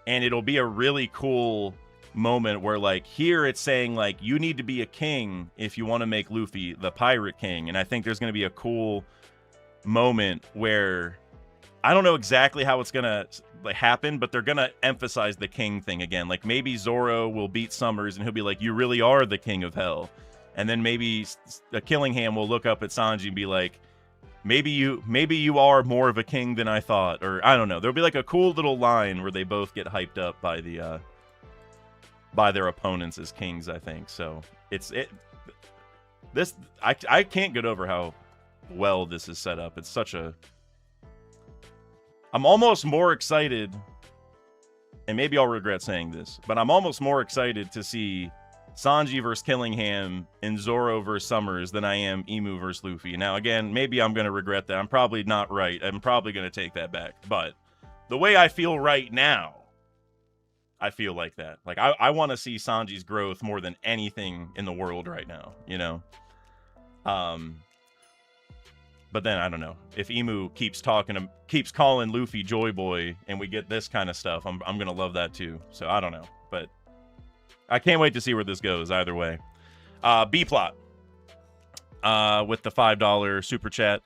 A: And it'll be a really cool moment where, like, here it's saying, like, you need to be a king if you want to make Luffy the pirate king. And I think there's going to be a cool moment where I don't know exactly how it's going to like happen, but they're going to emphasize the king thing again. Like, maybe Zoro will beat Summers and he'll be like, you really are the king of hell. And then maybe Killingham will look up at Sanji and be like, maybe you are more of a king than I thought. Or I don't know, there'll be like a cool little line where they both get hyped up by the by their opponents as kings, I think. So I can't get over how well this is set up. It's such a... I'm almost more excited, and maybe I'll regret saying this, but I'm almost more excited to see Sanji versus Killingham and Zoro versus Summers than I am Imu versus Luffy. Now, again, maybe I'm going to regret that. I'm probably not right. I'm probably going to take that back. But the way I feel right now, I feel like that. Like, I want to see Sanji's growth more than anything in the world right now, you know? But then, I don't know. If Imu keeps calling Luffy Joy Boy, and we get this kind of stuff, I'm going to love that too. So, I don't know. But I can't wait to see where this goes, either way. B-plot. With the $5 super chat.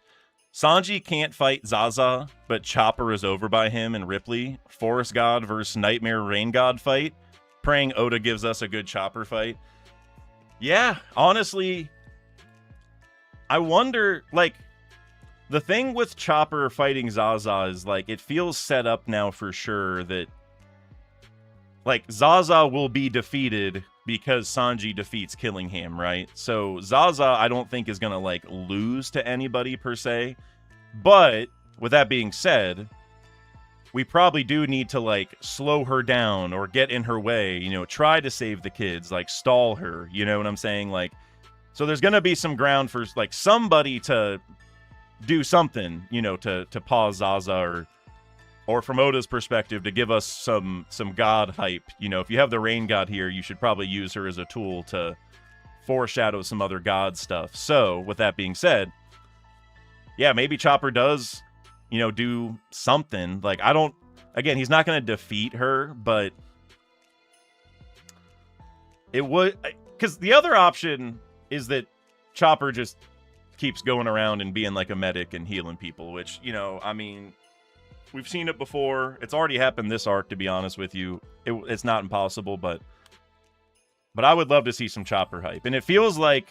A: Sanji can't fight Zaza, but Chopper is over by him and Ripley. Forest God versus Nightmare Rain God fight. Praying Oda gives us a good Chopper fight. Yeah, honestly, I wonder, like, the thing with Chopper fighting Zaza is, like, it feels set up now for sure that, like, Zaza will be defeated because Sanji defeats Killingham, right? So Zaza, I don't think is going to, like, lose to anybody per se. But with that being said, we probably do need to, like, slow her down or get in her way, you know, try to save the kids, like, stall her, you know what I'm saying? Like, so there's going to be some ground for, like, somebody to do something, you know, to pause Zaza, or from Oda's perspective, to give us some god hype. You know, if you have the Rain God here, you should probably use her as a tool to foreshadow some other god stuff. So, with that being said, yeah, maybe Chopper does, you know, do something. Like, again, he's not going to defeat her, but it would, because the other option is that Chopper just keeps going around and being like a medic and healing people, which, you know, I mean, we've seen it before. It's already happened this arc, to be honest with you. It's not impossible, but I would love to see some Chopper hype. And it feels like,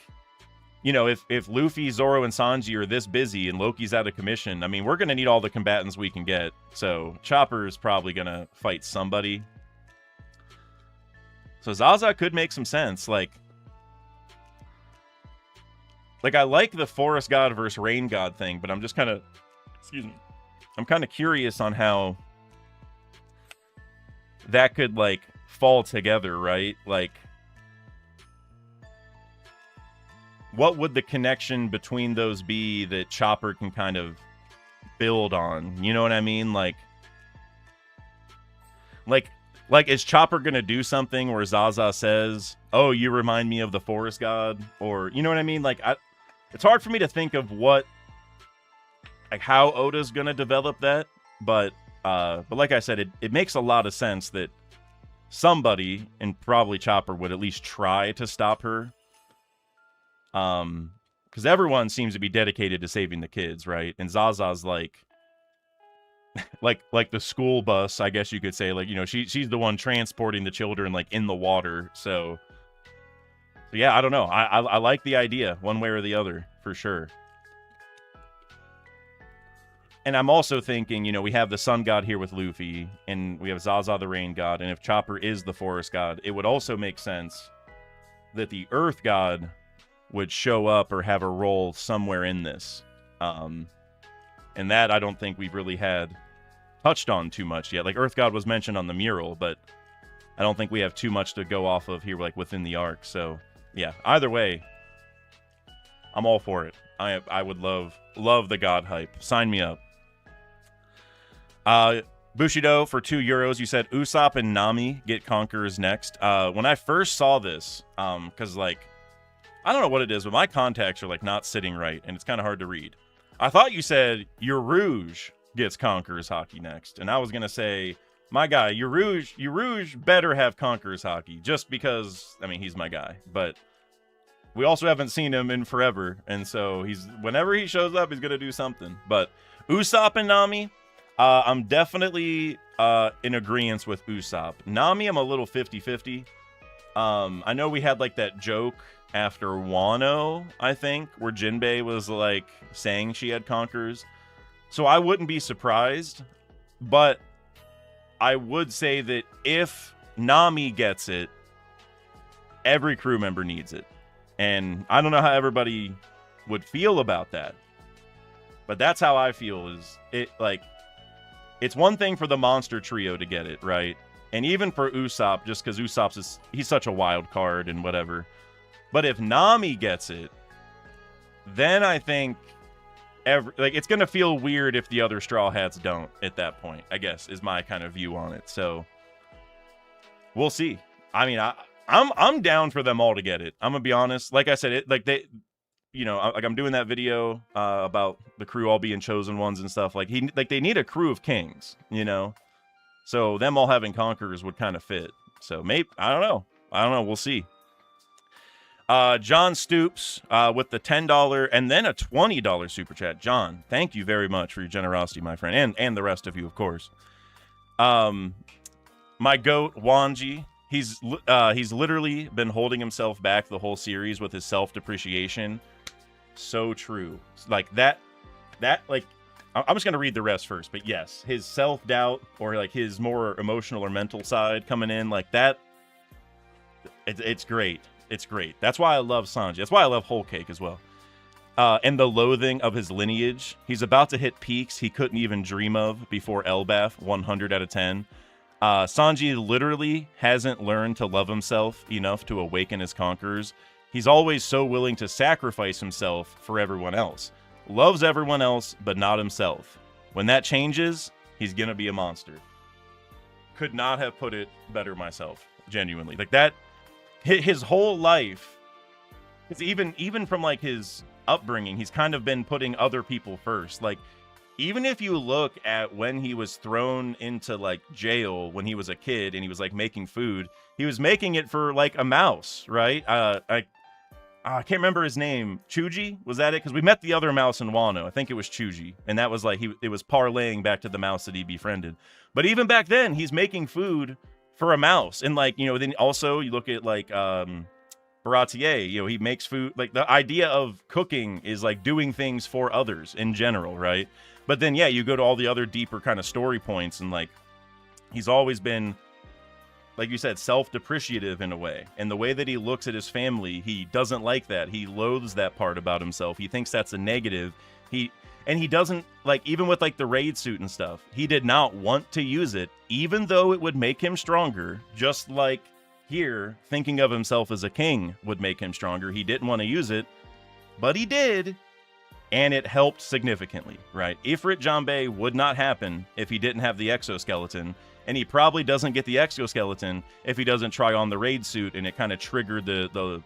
A: you know, if Luffy, Zoro, and Sanji are this busy and Loki's out of commission, I mean, we're going to need all the combatants we can get. So Chopper is probably going to fight somebody. So Zaza could make some sense. Like, I like the Forest God versus Rain God thing, but I'm just kind of... Excuse me. I'm kind of curious on how that could, like, fall together, right? Like, what would the connection between those be that Chopper can kind of build on? You know what I mean? Like, is Chopper gonna do something where Zaza says, "Oh, you remind me of the Forest God," or, you know what I mean? Like, it's hard for me to think of what like how Oda's gonna develop that, but like I said, it makes a lot of sense that somebody, and probably Chopper, would at least try to stop her. Because everyone seems to be dedicated to saving the kids, right? And Zaza's like the school bus, I guess you could say. Like, you know, she's the one transporting the children like in the water. So yeah, I don't know. I like the idea one way or the other for sure. And I'm also thinking, you know, we have the sun god here with Luffy, and we have Zaza the rain god, and if Chopper is the forest god, it would also make sense that the earth god would show up or have a role somewhere in this. And that I don't think we've really had touched on too much yet. Like, earth god was mentioned on the mural, but I don't think we have too much to go off of here, like, within the arc. So, yeah, either way, I'm all for it. I would love the god hype. Sign me up. Bushido, for €2, you said Usopp and Nami get conquerors next. When I first saw this, because, like, I don't know what it is, but my contacts are, like, not sitting right, and it's kind of hard to read. I thought you said Urouge gets conquerors Haki next, and I was going to say, my guy, Urouge better have conquerors Haki, just because, I mean, he's my guy, but we also haven't seen him in forever, and so whenever he shows up, he's going to do something. But Usopp and Nami, I'm definitely in agreement with Usopp. Nami, I'm a little 50-50. I know we had, like, that joke after Wano, I think, where Jinbei was, like, saying she had conquerors. So I wouldn't be surprised, but I would say that if Nami gets it, every crew member needs it. And I don't know how everybody would feel about that, but that's how I feel. Is it, like, it's one thing for the monster trio to get it, right? And even for Usopp, just because Usopp's he's such a wild card and whatever. But if Nami gets it, then I think it's going to feel weird if the other Straw Hats don't at that point, I guess, is my kind of view on it. So we'll see. I mean, I'm down for them all to get it. I'm going to be honest. Like I said, you know, like, I'm doing that video about the crew all being chosen ones and stuff. Like, they need a crew of kings, you know? So them all having conquerors would kind of fit. So maybe, I don't know. We'll see. John Stoops with the $10 and then a $20 super chat. John, thank you very much for your generosity, my friend, and the rest of you, of course. My goat, Wanji, he's literally been holding himself back the whole series with his self-depreciation. So true. Like that, like, I'm just going to read the rest first, but yes, his self-doubt, or like his more emotional or mental side coming in like that, it's great. It's great. That's why I love Sanji. That's why I love Whole Cake as well. And the loathing of his lineage. He's about to hit peaks he couldn't even dream of before Elbaf, 100 out of 10. Sanji literally hasn't learned to love himself enough to awaken his conquerors. He's always so willing to sacrifice himself for everyone else. Loves everyone else, but not himself. When that changes, he's gonna be a monster. Could not have put it better myself, genuinely. Like that, his whole life, it's even from like his upbringing, he's kind of been putting other people first. Like, even if you look at when he was thrown into like jail when he was a kid and he was like making food, he was making it for like a mouse, right? I can't remember his name. Chuji? Was that it? Because we met the other mouse in Wano. I think it was Chuji. And that was like, it was parlaying back to the mouse that he befriended. But even back then, he's making food for a mouse. And like, you know, then also you look at like Baratier, you know, he makes food. Like, the idea of cooking is like doing things for others in general, right? But then, yeah, you go to all the other deeper kind of story points, and like, he's always been, like you said, self-depreciative in a way. And the way that he looks at his family, he doesn't like that. He loathes that part about himself. He thinks that's a negative. He doesn't, like, even with like the raid suit and stuff, he did not want to use it, even though it would make him stronger. Just like here, thinking of himself as a king would make him stronger. He didn't want to use it, but he did. And it helped significantly, right? Ifrit Janbei would not happen if he didn't have the exoskeleton. And he probably doesn't get the exoskeleton if he doesn't try on the raid suit and it kind of triggered the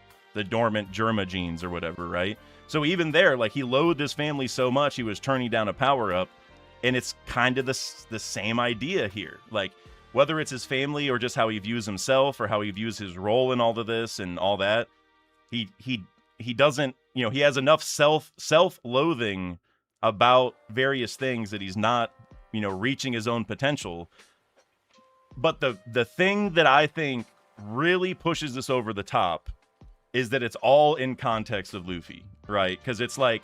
A: dormant Germa genes or whatever, right? So even there, like, he loathed his family so much, he was turning down a power-up, and it's kind of the same idea here. Like, whether it's his family or just how he views himself or how he views his role in all of this and all that, he doesn't, you know, he has enough self-loathing about various things that he's not, you know, reaching his own potential. But the thing that I think really pushes this over the top is that it's all in context of Luffy, right? Because it's like,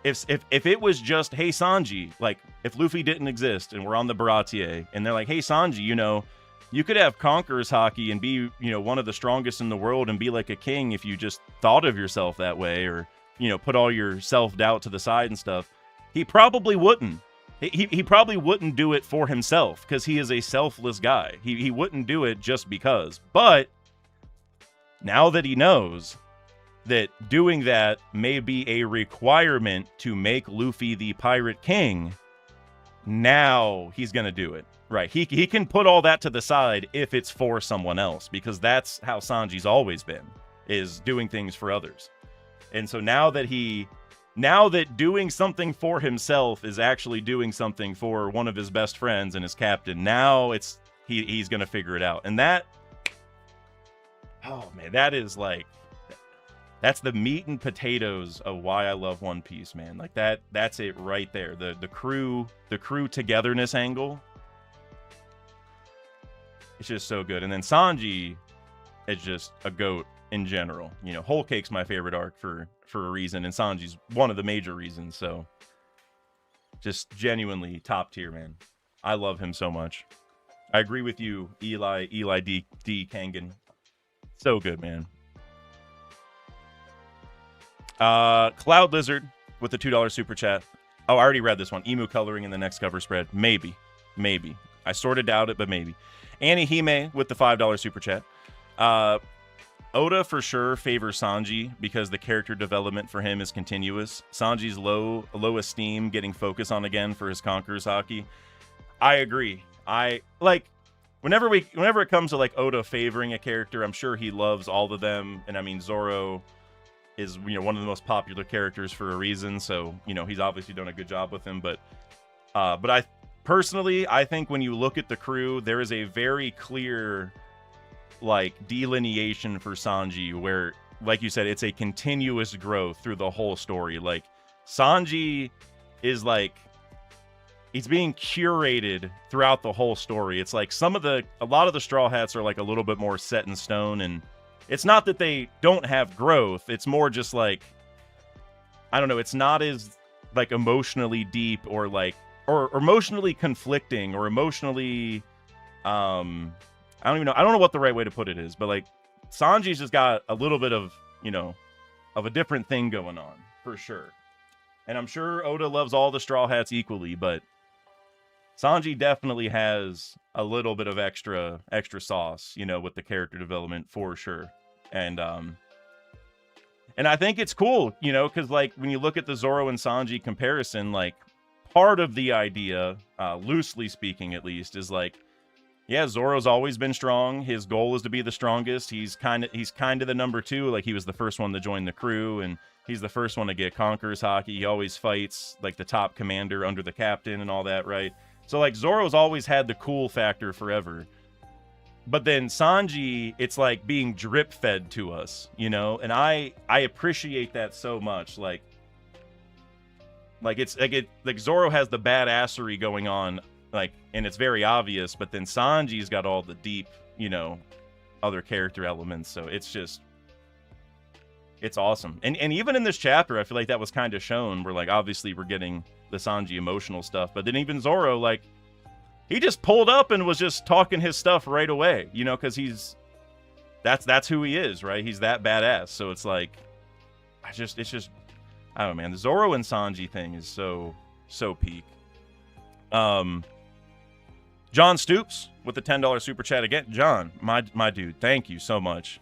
A: if it was just, hey, Sanji, like, if Luffy didn't exist and we're on the Baratie, and they're like, hey, Sanji, you know, you could have Conqueror's Haki and be, you know, one of the strongest in the world and be like a king if you just thought of yourself that way, or, you know, put all your self-doubt to the side and stuff. He probably wouldn't. He probably wouldn't do it for himself, because he is a selfless guy. He wouldn't do it just because. But now that he knows that doing that may be a requirement to make Luffy the Pirate King, now he's going to do it. Right. He can put all that to the side if it's for someone else, because that's how Sanji's always been, is doing things for others. And so now that doing something for himself is actually doing something for one of his best friends and his captain, now it's he's going to figure it out. And that, oh man, that is like, that's the meat and potatoes of why I love One Piece, man. Like, that's it right there. The crew togetherness angle. It's just so good. And then Sanji is just a goat in general. You know, Whole Cake's my favorite arc for a reason, and Sanji's one of the major reasons. So just genuinely top tier, man. I love him so much. I agree with you, Eli D Kangen. So good, man. Cloud Lizard with the $2 super chat. Oh, I already read this one. Emu coloring in the next cover spread. Maybe. I sort of doubt it, but maybe. Annie Hime with the $5 super chat. Oda for sure favors Sanji because the character development for him is continuous. Sanji's low esteem getting focus on again for his Conqueror's Haki. I agree. I like whenever it comes to like Oda favoring a character, I'm sure he loves all of them. And I mean, Zoro is, you know, one of the most popular characters for a reason. So, you know, he's obviously done a good job with him. But I personally, I think when you look at the crew, there is a very clear like delineation for Sanji where, like you said, it's a continuous growth through the whole story. Like, Sanji is like, he's being curated throughout the whole story. It's like a lot of the Straw Hats are like a little bit more set in stone, and it's not that they don't have growth. It's more just like, I don't know, it's not as like emotionally deep or like, or emotionally conflicting or emotionally, I don't know what the right way to put it is, but like Sanji's just got a little bit of, you know, of a different thing going on for sure. And I'm sure Oda loves all the Straw Hats equally, but Sanji definitely has a little bit of extra sauce, you know, with the character development for sure. And I think it's cool, you know, because like when you look at the Zoro and Sanji comparison, like part of the idea, loosely speaking at least, is like, yeah, Zoro's always been strong. His goal is to be the strongest. He's kind of the number two. Like, he was the first one to join the crew, and he's the first one to get Conqueror's Haki. He always fights like the top commander under the captain and all that, right? So like Zoro's always had the cool factor forever. But then Sanji, it's like being drip fed to us, you know? And I appreciate that so much. Like it's like Zoro has the badassery going on, like, and it's very obvious, but then Sanji's got all the deep, you know, other character elements. So it's awesome. And even in this chapter, I feel like that was kind of shown. We're like, obviously we're getting the Sanji emotional stuff, but then even Zoro, like, he just pulled up and was just talking his stuff right away, you know, because that's who he is, right? He's that badass. So it's like, it's just, I don't know, man. The Zoro and Sanji thing is so peak. John Stoops with the $10 super chat again. John, my dude, thank you so much.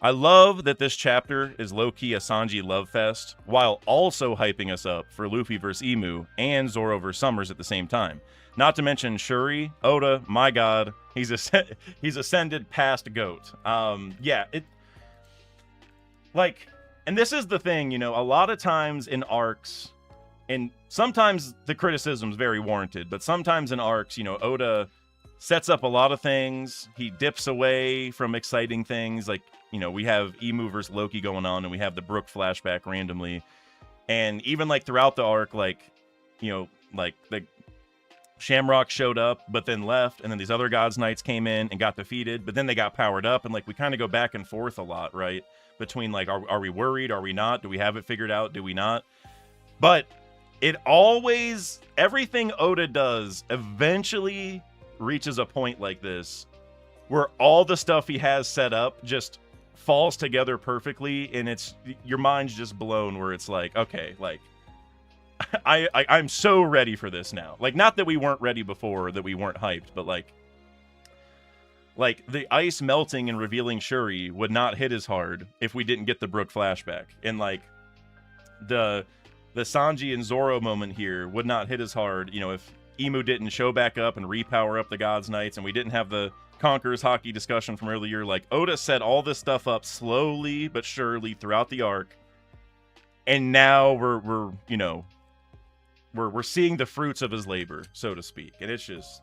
A: I love that this chapter is low-key a Sanji love fest, while also hyping us up for Luffy vs. Emu and Zoro vs. Summers at the same time. Not to mention Shuri, Oda, my god, he's ascended past GOAT. Yeah, it, like, And this is the thing, you know, a lot of times in arcs, and sometimes the criticism's very warranted, but sometimes in arcs, you know, Oda sets up a lot of things. He dips away from exciting things. Like, you know, we have Emu versus Loki going on, and we have the Brook flashback randomly. And even like throughout the arc, like, you know, like the Shamrock showed up, but then left, and then these other Gods Knights came in and got defeated, but then they got powered up, and like we kind of go back and forth a lot, right? Between like, are we worried? Are we not? Do we have it figured out? Do we not? But it always, everything Oda does eventually reaches a point like this where all the stuff he has set up just falls together perfectly, and it's, your mind's just blown, where it's like, okay, like I'm so ready for this now. Like, not that we weren't ready before, that we weren't hyped, but like the ice melting and revealing Shuri would not hit as hard if we didn't get the Brook flashback. And like the Sanji and Zoro moment here would not hit as hard, you know, if Emu didn't show back up and repower up the Gods Knights, and we didn't have the Conquerors hockey discussion from earlier. Like, Oda set all this stuff up slowly but surely throughout the arc, and now we're you know, we're seeing the fruits of his labor, so to speak. And it's just,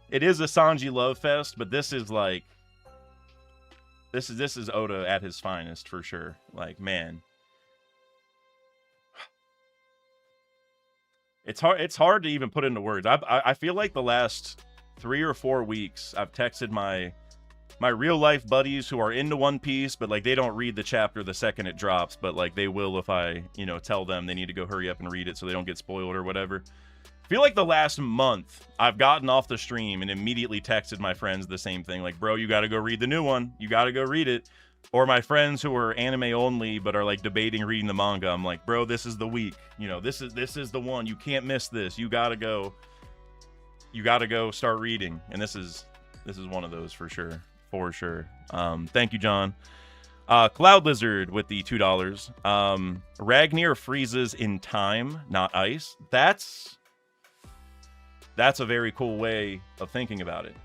A: it is a Sanji love fest, but this is like, this is Oda at his finest for sure. Like, man, it's hard to even put into words. I feel like the last 3 or 4 weeks I've texted my real life buddies who are into One Piece, but like they don't read the chapter the second it drops, but like they will if I, you know, tell them they need to go hurry up and read it so they don't get spoiled or whatever. I feel like the last month I've gotten off the stream and immediately texted my friends the same thing, like, bro, you got to go read the new one, you got to go read it. Or my friends who are anime only but are like debating reading the manga, I'm like, bro, this is the week, you know, this is the one, you can't miss this, you gotta go start reading. And this is one of those for sure. Thank you, John. Cloud Lizard with the $2. Ragnar freezes in time, not ice. That's a very cool way of thinking about it,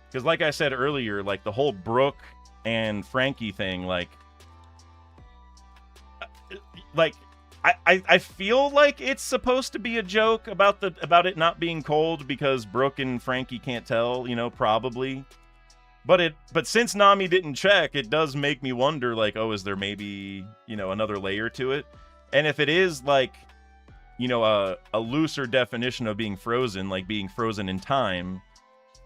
A: because like I said earlier, like the whole Brook and Frankie thing, like I feel like it's supposed to be a joke about it not being cold because Brook and Frankie can't tell, you know, probably. But since Nami didn't check, it does make me wonder, like, oh, is there maybe, you know, another layer to it? And if it is like, you know, a looser definition of being frozen, like being frozen in time,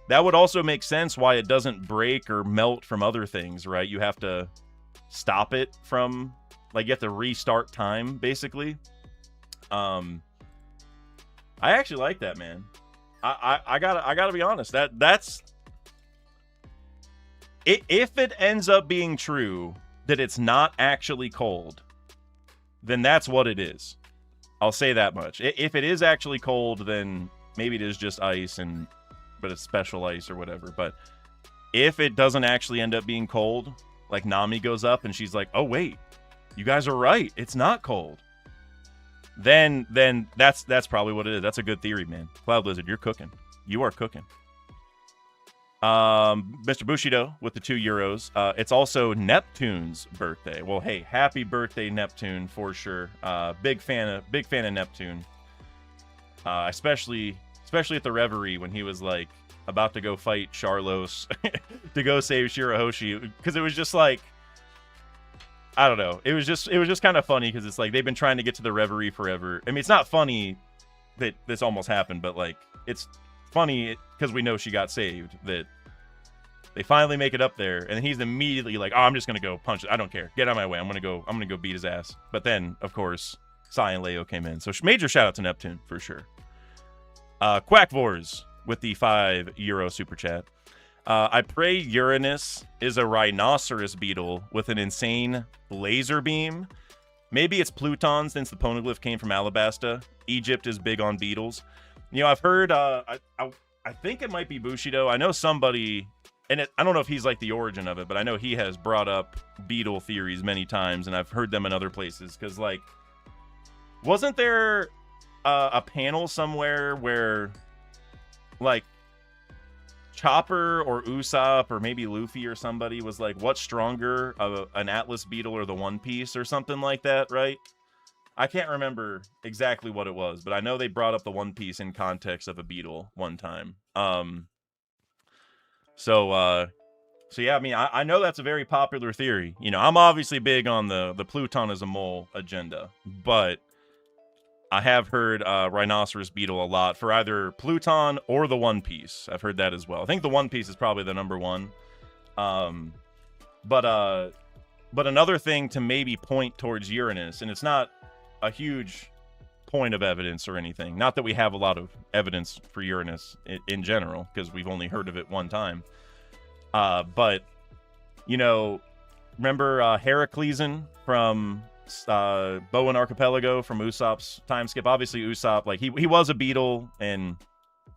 A: that would also make sense why it doesn't break or melt from other things, right? You have to stop it from, like, you have to restart time, basically. I actually like that, man. I gotta be honest. That's it. If it ends up being true that it's not actually cold, then that's what it is. I'll say that much. If it is actually cold, then maybe it is just ice, but it's special ice or whatever. But if it doesn't actually end up being cold, like Nami goes up and she's like, oh wait, you guys are right, it's not cold, then that's probably what it is. That's a good theory, man. Cloud Lizard, you're cooking. You are cooking. Mr. Bushido with the €2. It's also Neptune's birthday. Well, hey, happy birthday, Neptune, for sure. Big fan of Neptune. Especially at the Reverie when he was like about to go fight Sharlos to go save Shirahoshi, because it was just like, I don't know. It was just kind of funny because it's like they've been trying to get to the Reverie forever. I mean, it's not funny that this almost happened, but like it's funny because we know she got saved, that they finally make it up there, and then he's immediately like, oh, I'm just gonna go punch it. I don't care. Get out of my way. I'm gonna go beat his ass. But then, of course, Sai and Leo came in. So major shout out to Neptune for sure. Quackvors with the €5 super chat. I pray Uranus is a rhinoceros beetle with an insane laser beam. Maybe it's Pluton, since the poneglyph came from Alabasta. Egypt is big on beetles. You know, I've heard, I think it might be Bushido. I know somebody, and I don't know if he's like the origin of it, but I know he has brought up beetle theories many times, and I've heard them in other places. Because, like, wasn't there a panel somewhere where, like, Chopper or Usopp or maybe Luffy or somebody was like, what's stronger, an Atlas beetle or the One Piece or something like that, right? I can't remember exactly what it was, but I know they brought up the One Piece in context of a beetle one time. So yeah, I mean, I know that's a very popular theory. You know, I'm obviously big on the Pluton is a mole agenda, but I have heard Rhinoceros Beetle a lot for either Pluton or the One Piece. I've heard that as well. I think the One Piece is probably the number one. But another thing to maybe point towards Uranus, and it's not a huge point of evidence or anything. Not that we have a lot of evidence for Uranus in general, because we've only heard of it one time. But, you know, remember Heraclean from Bowen Archipelago from Usopp's time skip? Obviously, Usopp, like, he was a beetle, and,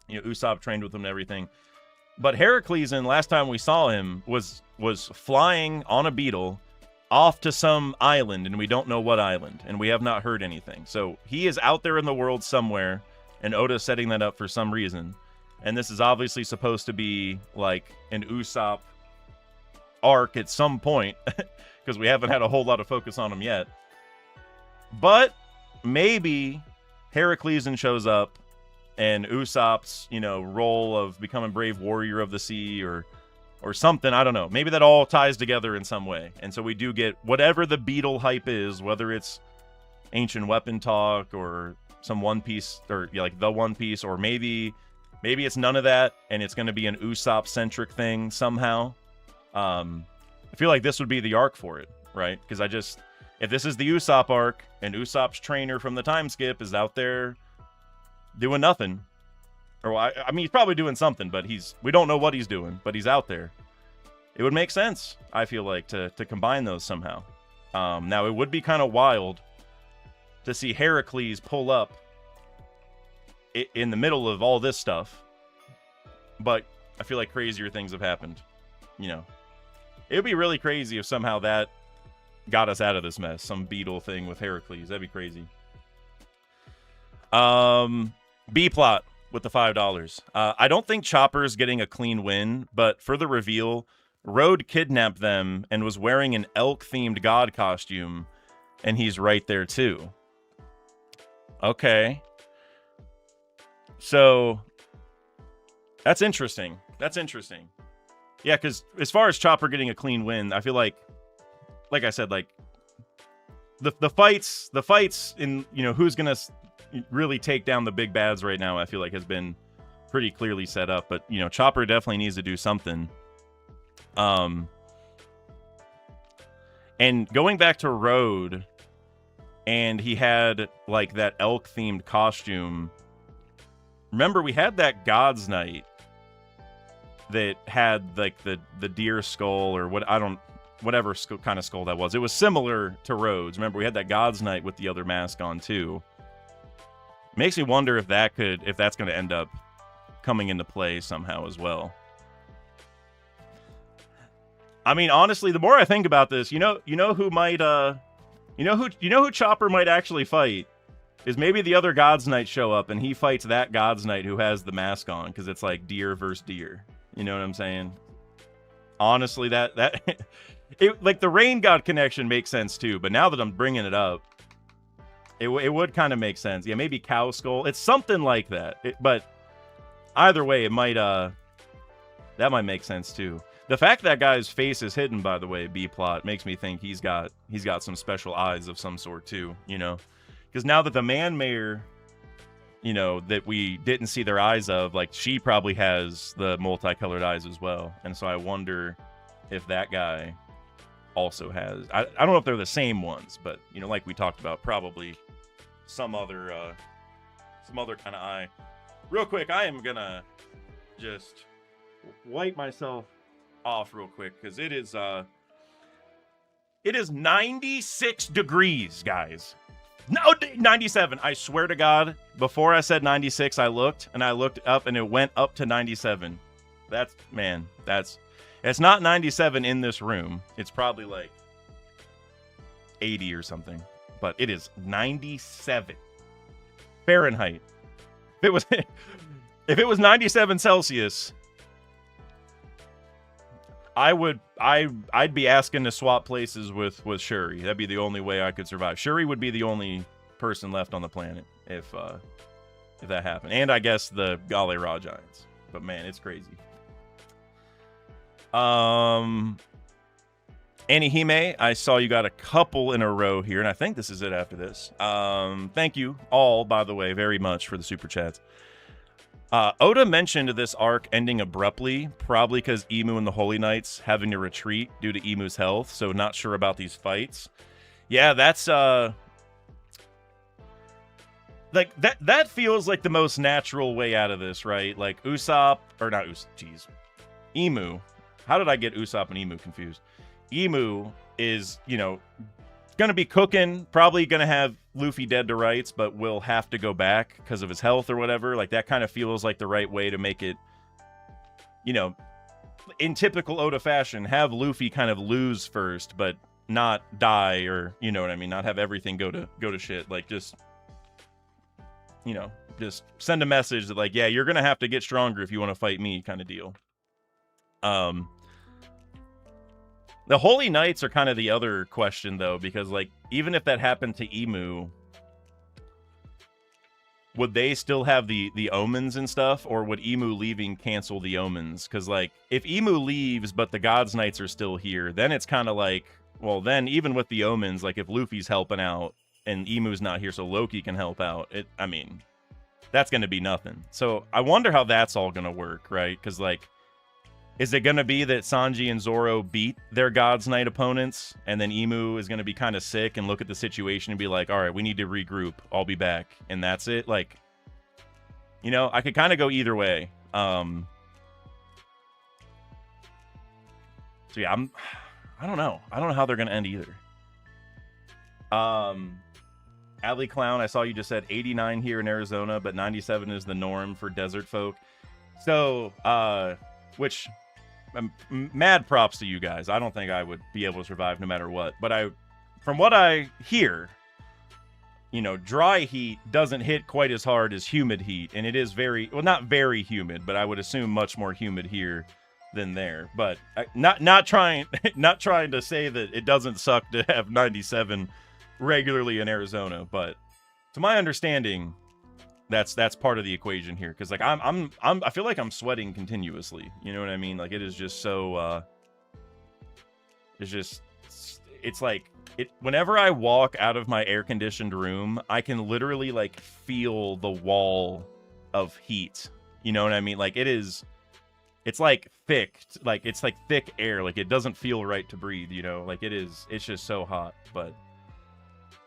A: you know, Usopp trained with him and everything. But Heraclean, last time we saw him, was flying on a beetle off to some island, and we don't know what island, and we have not heard anything. So he is out there in the world somewhere, and Oda's setting that up for some reason. And this is obviously supposed to be like an Usopp arc at some point, because we haven't had a whole lot of focus on him yet. But maybe Heraclean shows up, and Usopp's, you know, role of becoming brave warrior of the sea or something, I don't know. Maybe that all ties together in some way. And so we do get whatever the beetle hype is, whether it's ancient weapon talk or some One Piece, or yeah, like the One Piece, or maybe it's none of that and it's going to be an Usopp-centric thing somehow. I feel like this would be the arc for it, right? Because if this is the Usopp arc and Usopp's trainer from the time skip is out there doing nothing, or I mean, he's probably doing something, but we don't know what he's doing, but he's out there. It would make sense, I feel like, to combine those somehow. Now, it would be kind of wild to see Heracles pull up in the middle of all this stuff, but I feel like crazier things have happened. You know, it would be really crazy if somehow that got us out of this mess. Some beetle thing with Heracles. That'd be crazy. B-plot with the $5. I don't think Chopper's getting a clean win, but for the reveal, Road kidnapped them and was wearing an elk-themed god costume, and he's right there too. Okay. So, that's interesting. That's interesting. Yeah, because as far as Chopper getting a clean win, I feel like I said, like, the fights in, you know, who's gonna really take down the big bads right now, I feel like has been pretty clearly set up. But, you know, Chopper definitely needs to do something. And going back to Road, and he had like that elk themed costume. Remember, we had that God's Night that had like the deer skull or whatever kind of skull that was. It was similar to Road's. Remember, we had that God's Night with the other mask on too. Makes me wonder if that's going to end up coming into play somehow as well. I mean, honestly, the more I think about this, you know who might who Chopper might actually fight is maybe the other God's Knight show up and he fights that God's Knight who has the mask on, because it's like deer versus deer. You know what I'm saying? Honestly, that like the Rain God connection makes sense too, but now that I'm bringing it up, it would kind of make sense. Yeah, maybe Cow Skull. It's something like that. But either way, it might that might make sense too. The fact that guy's face is hidden, by the way, B-plot, makes me think he's got some special eyes of some sort too, you know? Because now that the Man-Mayor, you know, that we didn't see their eyes of, like, she probably has the multicolored eyes as well. And so I wonder if that guy also has... I don't know if they're the same ones, but, you know, like we talked about, probably some other kind of eye. Real quick, I am gonna just wipe myself off real quick, because it is 96 degrees, guys. No, 97. I swear to God, before I said 96, I looked up and it went up to 97. It's not 97 in this room. It's probably like 80 or something, but it is 97 Fahrenheit. If it was 97 Celsius, I'd be asking to swap places with Shuri. That'd be the only way I could survive. Shuri would be the only person left on the planet if that happened. And I guess the Gale Raw Giants. But man, it's crazy. Anihime, I saw you got a couple in a row here, and I think this is it after this. Thank you all, by the way, very much for the super chats. Oda mentioned this arc ending abruptly, probably because Imu and the Holy Knights having to retreat due to Imu's health, so not sure about these fights. Yeah, that's like that feels like the most natural way out of this, right? Like Usopp, or not Usopp, jeez. Imu. How did I get Usopp and Imu confused? Imu is, you know, gonna be cooking, probably gonna have Luffy dead to rights, but will have to go back because of his health or whatever. Like, that kind of feels like the right way to make it, you know, in typical Oda fashion, have Luffy kind of lose first, but not die, or, you know what I mean, not have everything go to shit. Like, just, you know, just send a message that, like, yeah, you're gonna have to get stronger if you want to fight me, kind of deal. The Holy Knights are kind of the other question, though, because, like, even if that happened to Imu, would they still have the omens and stuff, or would Imu leaving cancel the omens? Because, like, if Imu leaves, but the God's Knights are still here, then it's kind of like, well, then, even with the omens, like, if Luffy's helping out, and Imu's not here so Loki can help out, I mean, that's going to be nothing. So, I wonder how that's all going to work, right? Because, like, is it going to be that Sanji and Zoro beat their God's Knight opponents, and then Imu is going to be kind of sick and look at the situation and be like, all right, we need to regroup. I'll be back. And that's it? Like, you know, I could kind of go either way. So, yeah, I don't know. I don't know how they're going to end either. Alley Clown, I saw you just said 89 here in Arizona, but 97 is the norm for desert folk. So, which... mad props to you guys. I don't think I would be able to survive no matter what. But from what I hear, you know, dry heat doesn't hit quite as hard as humid heat. And it is very, well, not very humid, but I would assume much more humid here than there. But not trying to say that it doesn't suck to have 97 regularly in Arizona. But to my understanding, that's part of the equation here, because, like, I feel like I'm sweating continuously. You know what I mean? Like, it is just so it's like whenever I walk out of my air conditioned room, I can literally, like, feel the wall of heat. You know what I mean? Like, it's like thick, like, it's like thick air. Like, it doesn't feel right to breathe, you know? Like, it's just so hot. But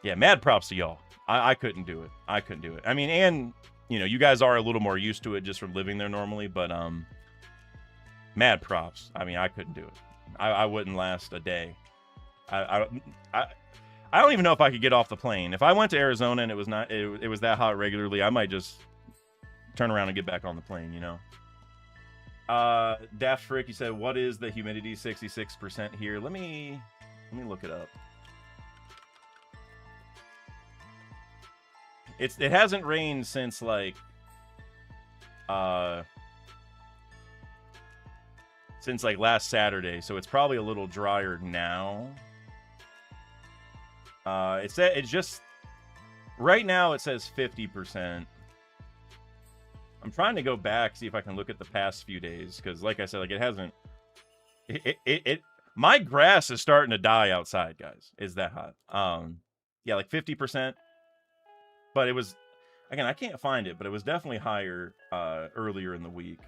A: yeah, mad props to y'all. I couldn't do it. I couldn't do it. I mean, and, you know, you guys are a little more used to it just from living there normally, but mad props. I mean, I couldn't do it. I wouldn't last a day. I don't even know if I could get off the plane. If I went to Arizona and it was that hot regularly, I might just turn around and get back on the plane, you know. Daft Frick, you said, what is the humidity? 66% here. Let me look it up. It hasn't rained since, like, last Saturday, so it's probably a little drier now. It's just right now it says 50%. I'm trying to go back, see if I can look at the past few days, because, like I said, like, it hasn't. My grass is starting to die outside, guys. It's that hot. Yeah, like 50%. But it was, again, I can't find it, but it was definitely higher earlier in the week.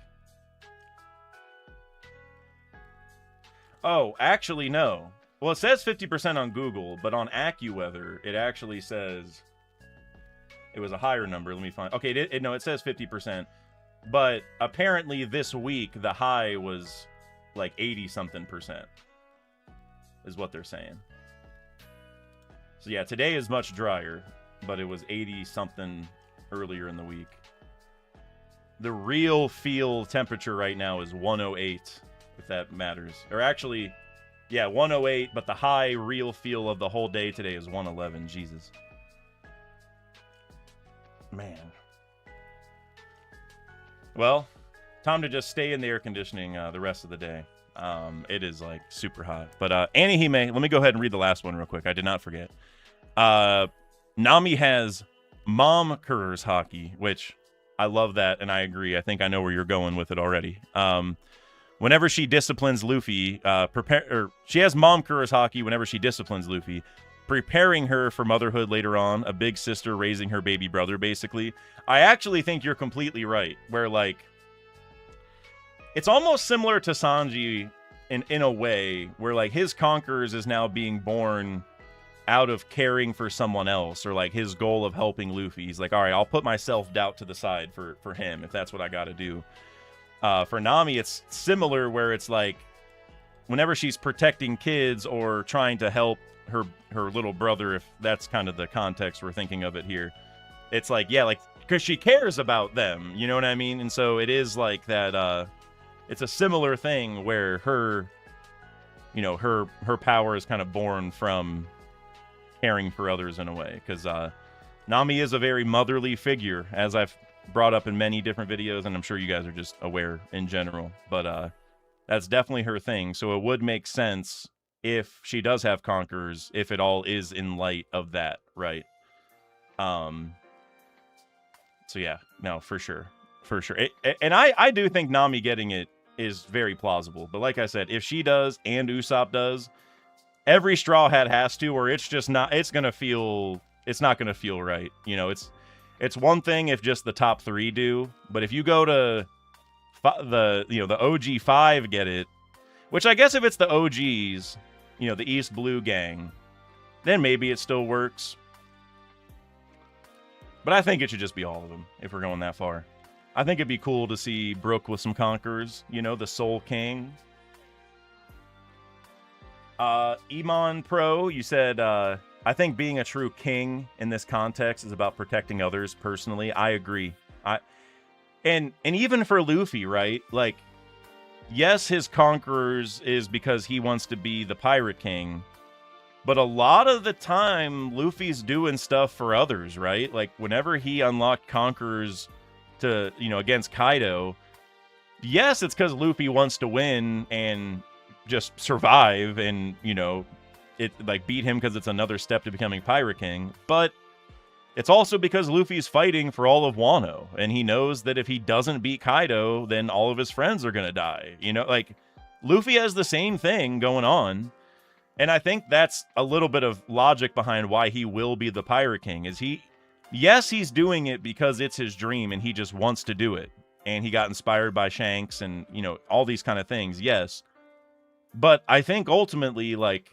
A: Oh, actually, no. Well, it says 50% on Google, but on AccuWeather, it actually says it was a higher number. Let me find. Okay, it says 50%. But apparently this week, the high was like 80-something%, is what they're saying. So yeah, today is much drier, but it was 80-something earlier in the week. The real feel temperature right now is 108, if that matters. Or actually, yeah, 108, but the high real feel of the whole day today is 111. Jesus. Man. Well, Time to just stay in the air conditioning the rest of the day. It is like super hot. But Anihime, let me go ahead and read the last one real quick. I did not forget. Nami has mom Kur's haki, which I love that, and I agree. I think I know where you're going with it already. Whenever she disciplines Luffy, she has mom Kur's haki whenever she disciplines Luffy, preparing her for motherhood later on, a big sister raising her baby brother, basically. I actually think you're completely right, where, like, it's almost similar to Sanji in a way, where, like, his conquerors is now being born out of caring for someone else, or, like, his goal of helping Luffy. He's like, all right, I'll put my self-doubt to the side for him, if that's what I gotta do. For Nami, it's similar, where it's like, whenever she's protecting kids or trying to help her little brother, if that's kind of the context we're thinking of it here, it's like, yeah, like, because she cares about them, you know what I mean? And so it is like that, it's a similar thing where her, you know, her power is kind of born from caring for others in a way, because Nami is a very motherly figure, as I've brought up in many different videos, and I'm sure you guys are just aware in general, but that's definitely her thing. So it would make sense if she does have conquerors, if it all is in light of that, right? So yeah, no, for sure. And I do think Nami getting it is very plausible, but like I said, if she does and Usopp does, every Straw Hat has to, or it's just not, it's not gonna feel right. You know, it's one thing if just the top 3 do, but if you go to the OG 5 get it, which I guess if it's the OGs, you know, the East Blue Gang, then maybe it still works. But I think it should just be all of them if we're going that far. I think it'd be cool to see Brook with some conquerors, you know, the Soul King. Iman Pro, you said, I think being a true king in this context is about protecting others. Personally, I agree. And even for Luffy, right? Like, yes, his conquerors is because he wants to be the Pirate King, but a lot of the time, Luffy's doing stuff for others, right? Like, whenever he unlocked conquerors to, you know, against Kaido, yes, it's because Luffy wants to win and just survive and, you know, it like beat him because it's another step to becoming Pirate King, but it's also because Luffy's fighting for all of Wano, and he knows that if he doesn't beat Kaido, then all of his friends are gonna die. You know, like, Luffy has the same thing going on, and I think that's a little bit of logic behind why he will be the Pirate King, is yes, he's doing it because it's his dream, and he just wants to do it, and he got inspired by Shanks, and, you know, all these kind of things, yes, but I think ultimately, like,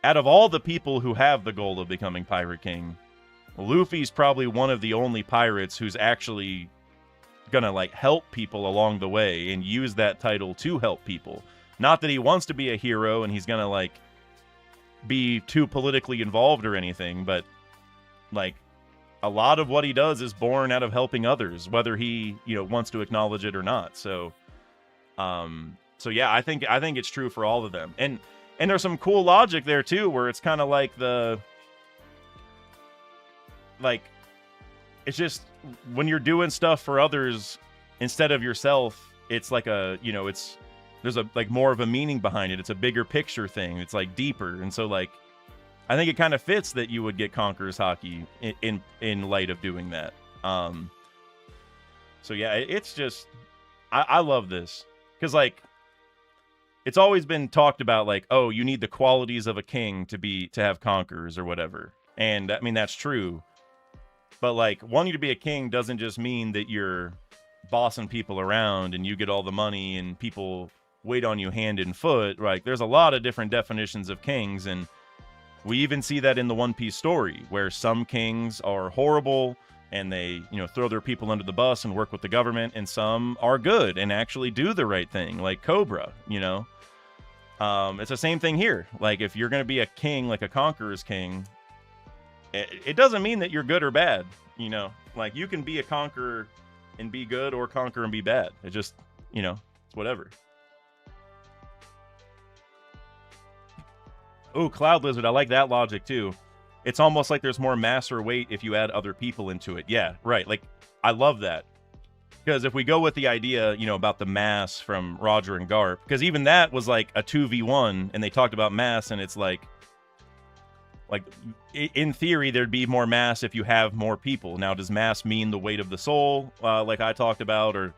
A: out of all the people who have the goal of becoming Pirate King, Luffy's probably one of the only pirates who's actually gonna, like, help people along the way and use that title to help people. Not that he wants to be a hero and he's gonna, like, be too politically involved or anything, but, like, a lot of what he does is born out of helping others, whether he, you know, wants to acknowledge it or not. So yeah, I think it's true for all of them. And there's some cool logic there too, where it's kind of like it's just when you're doing stuff for others instead of yourself, it's like there's a like more of a meaning behind it. It's a bigger picture thing. It's like deeper. And so, like, I think it kind of fits that you would get Conqueror's haki in light of doing that. So yeah, it's just, I love this, because, like, it's always been talked about, like, oh, you need the qualities of a king to have conquerors or whatever. And I mean, that's true. But, like, wanting to be a king doesn't just mean that you're bossing people around and you get all the money and people wait on you hand and foot. Right? There's a lot of different definitions of kings, and we even see that in the One Piece story, where some kings are horrible and they, you know, throw their people under the bus and work with the government, and some are good and actually do the right thing, like Cobra, you know? It's the same thing here. Like, if you're going to be a king, like a conqueror's king, it doesn't mean that you're good or bad, you know? Like, you can be a conqueror and be good, or conquer and be bad. It just, you know, it's whatever. Ooh, Cloud Lizard, I like that logic too. It's almost like there's more mass or weight if you add other people into it. Yeah, right. Like, I love that. Because if we go with the idea, about the mass from Roger and Garp, because even that was like a 2v1, and they talked about mass, and it's like in theory, there'd be more mass if you have more people. Now, does mass mean the weight of the soul, like I talked about, or,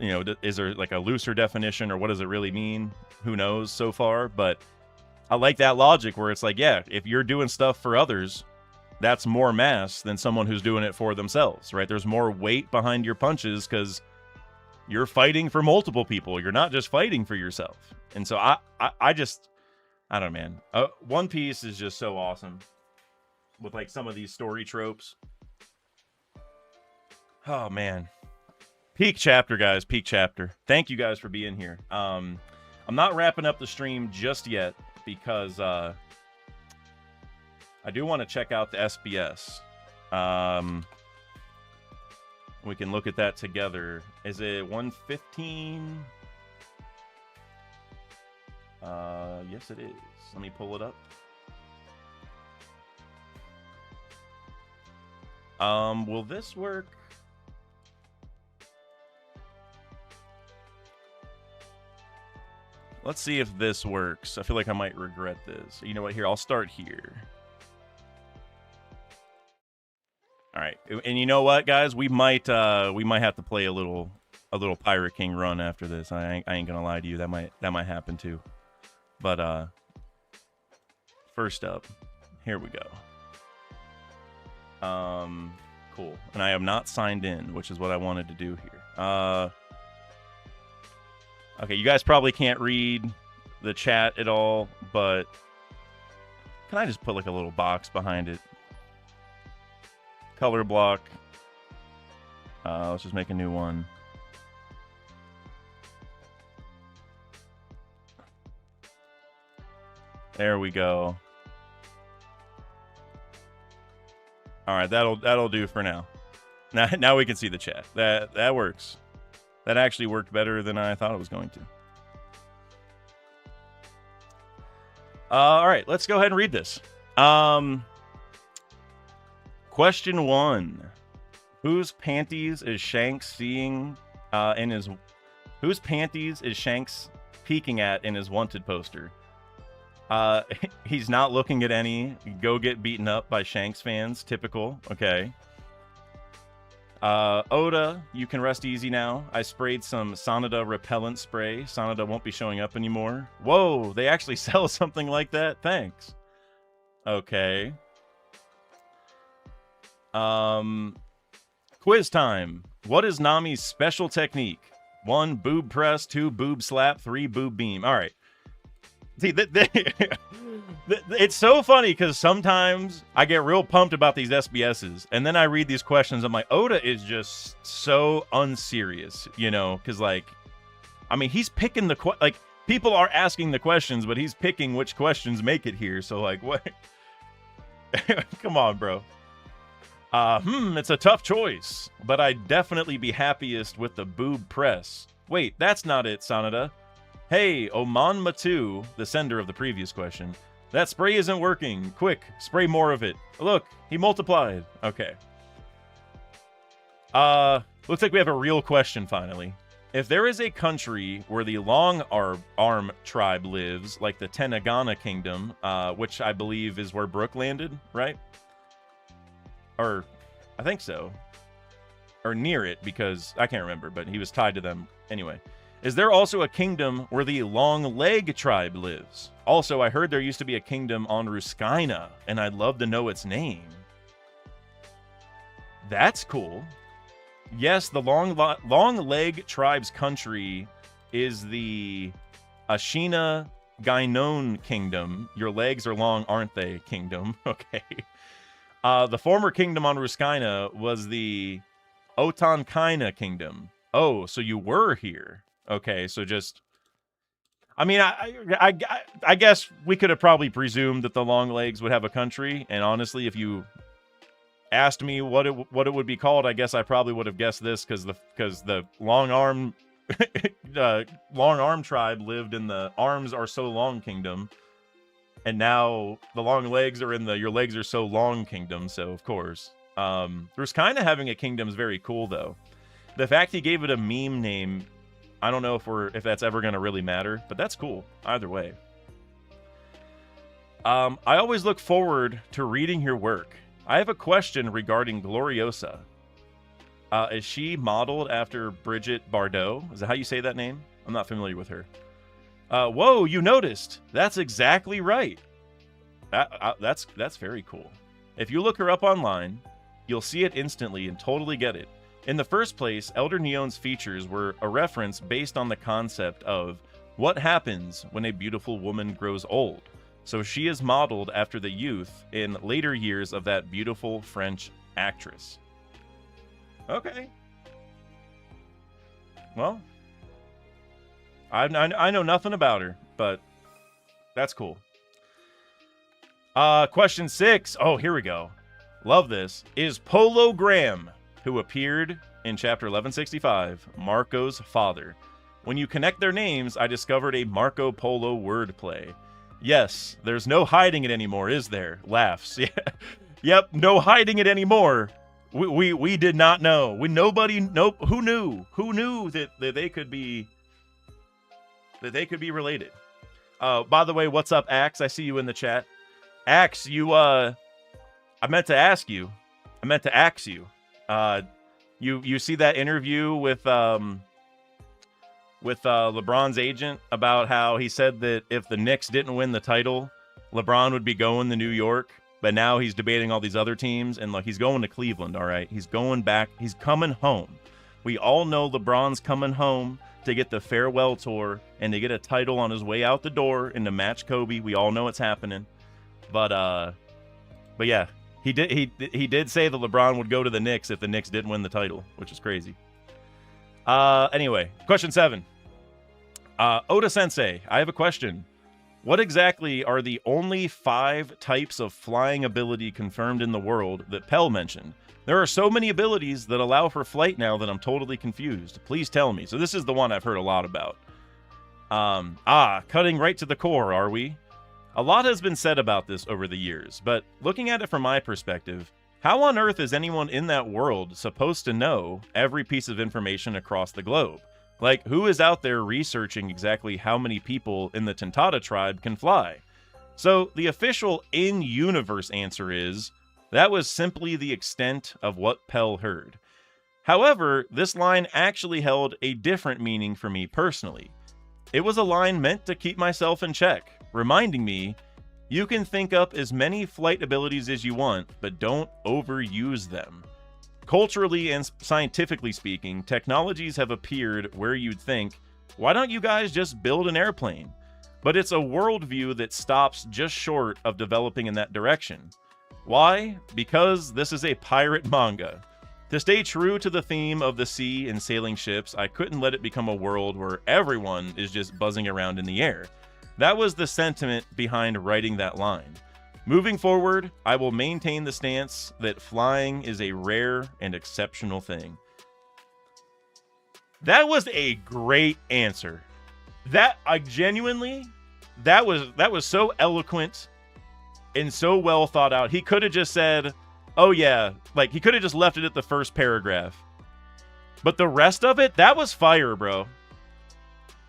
A: is there like a looser definition, or what does it really mean? Who knows so far? But I like that logic where it's like, yeah, if you're doing stuff for others, that's more mass than someone who's doing it for themselves, right? There's more weight behind your punches because you're fighting for multiple people. You're not just fighting for yourself. And so I don't know, man. One Piece is just so awesome with like some of these story tropes. Oh, man. Peak chapter, guys. Peak chapter. Thank you guys for being here. I'm not wrapping up the stream just yet because I do want to check out the SBS. We can look at that together. Is it 1:15? Yes, it is. Let me pull it up. Will this work? Let's see if this works. I feel like I might regret this. You know what? Here, I'll start here. All right, and you know what, guys? We might have to play a little Pirate King run after this. I ain't gonna lie to you. That might happen too. But first up, here we go. Cool. And I am not signed in, which is what I wanted to do here. Okay, you guys probably can't read the chat at all, but can I just put like a little box behind it? Color block. Let's just make a new one. There we go. All right, that'll do for now. Now we can see the chat. That works. That actually worked better than I thought it was going to. All right, let's go ahead and read this. Question 1. Whose panties is Shanks seeing in his... Whose panties is Shanks peeking at in his wanted poster? He's not looking at any. Go get beaten up by Shanks fans. Typical. Okay. Oda, you can rest easy now. I sprayed some Sanada repellent spray. Sanada won't be showing up anymore. Whoa, they actually sell something like that? Thanks. Okay. Quiz time. What is Nami's special technique? 1, boob press. 2, boob slap. 3, boob beam. All right. See, it's so funny because sometimes I get real pumped about these SBSs, and then I read these questions. I'm like, Oda is just so unserious, because he's picking the people are asking the questions, but he's picking which questions make it here. So what? Come on, bro. It's a tough choice, but I'd definitely be happiest with the boob press. Wait, that's not it, Sanada. Hey, Oman Matu, the sender of the previous question. That spray isn't working. Quick, spray more of it. Look, he multiplied. Okay. Looks like we have a real question finally. If there is a country where the Long Arm tribe lives, like the Tenagana Kingdom, which I believe is where Brook landed, right? Or, I think so. Or near it, because I can't remember, but he was tied to them anyway. Is there also a kingdom where the Long Leg tribe lives? Also, I heard there used to be a kingdom on Ruskaina, and I'd love to know its name. That's cool. Yes, the Long Leg tribe's country is the Ashina Gainon kingdom. Your legs are long, aren't they, kingdom? Okay. The former kingdom on Ruskaina was the Otankaina kingdom. Oh, so you were here. Okay, so just... I guess we could have probably presumed that the Long Legs would have a country, and honestly, if you asked me what it would be called, I guess I probably would have guessed this, because the Long Arm Long Arm tribe lived in the Arms Are So Long kingdom, and now the Long Legs are in the Your Legs Are So Long kingdom, so of course. There's kind of having a kingdom is very cool, though. The fact he gave it a meme name, I don't know if that's ever going to really matter, but that's cool. Either way. I always look forward to reading your work. I have a question regarding Gloriosa. Is she modeled after Brigitte Bardot? Is that how you say that name? I'm not familiar with her. Whoa, you noticed. That's exactly right. That's very cool. If you look her up online, you'll see it instantly and totally get it. In the first place, Elder Neon's features were a reference based on the concept of what happens when a beautiful woman grows old. So she is modeled after the youth in later years of that beautiful French actress. Okay. Well, I know nothing about her, but that's cool. Question 6. Oh, here we go. Love this. Is Polo Graham, who appeared in chapter 1165, Marco's father? When you connect their names, I discovered a Marco Polo wordplay. Yes, there's no hiding it anymore, is there? Laughs. Yeah. Yep, no hiding it anymore. We did not know. Who knew? Who knew that they could be related? By the way, what's up, Axe? I see you in the chat. Axe, I meant to ask you. I meant to ask you. You see that interview with LeBron's agent about how he said that if the Knicks didn't win the title, LeBron would be going to New York, but now he's debating all these other teams, and look, he's going to Cleveland, all right? He's going back. He's coming home. We all know LeBron's coming home to get the farewell tour and to get a title on his way out the door and to match Kobe. We all know it's happening. But yeah, he did say that LeBron would go to the Knicks if the Knicks didn't win the title, which is crazy. Anyway, question 7. Oda Sensei, I have a question. What exactly are the only 5 types of flying ability confirmed in the world that Pell mentioned? There are so many abilities that allow for flight now that I'm totally confused. Please tell me. So this is the one I've heard a lot about. Cutting right to the core, are we? A lot has been said about this over the years, but looking at it from my perspective, how on earth is anyone in that world supposed to know every piece of information across the globe? Like, who is out there researching exactly how many people in the Tentata tribe can fly? So the official in-universe answer is, that was simply the extent of what Pell heard. However, this line actually held a different meaning for me personally. It was a line meant to keep myself in check, reminding me, you can think up as many flight abilities as you want, but don't overuse them. Culturally and scientifically speaking, technologies have appeared where you'd think, why don't you guys just build an airplane? But it's a worldview that stops just short of developing in that direction. Why? Because this is a pirate manga. To stay true to the theme of the sea and sailing ships, I couldn't let it become a world where everyone is just buzzing around in the air. That was the sentiment behind writing that line. Moving forward, I will maintain the stance that flying is a rare and exceptional thing. That was a great answer. That was so eloquent and so well thought out. He could have just said, oh yeah, like he could have just left it at the first paragraph. But the rest of it, that was fire, bro.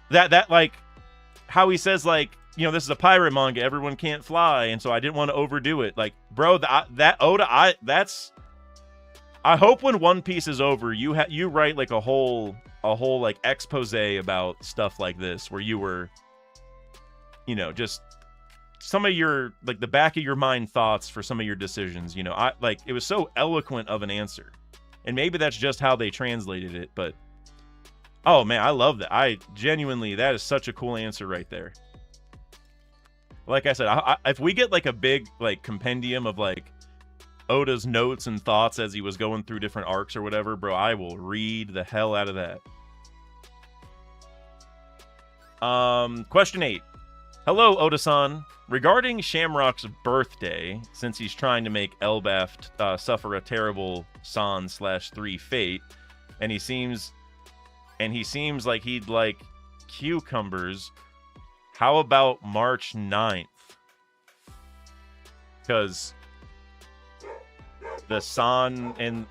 A: That like how he says, like, you know, this is a pirate manga, everyone can't fly, and so I didn't want to overdo it. Like, bro, that Oda, I hope when One Piece is over, you write like a whole like expose about stuff like this, where you were, you know, just some of your, like, the back of your mind thoughts for some of your decisions. You know, it was so eloquent of an answer, and maybe that's just how they translated it, but oh man, I love that. That is such a cool answer right there. Like I said, if we get like a big like compendium of like Oda's notes and thoughts as he was going through different arcs or whatever, bro, I will read the hell out of that. Question 8. Hello, Oda-san. Regarding Shamrock's birthday, since he's trying to make Elbaf suffer a terrible San/3 fate, and he seems like he'd like cucumbers, how about March 9th? Because the San and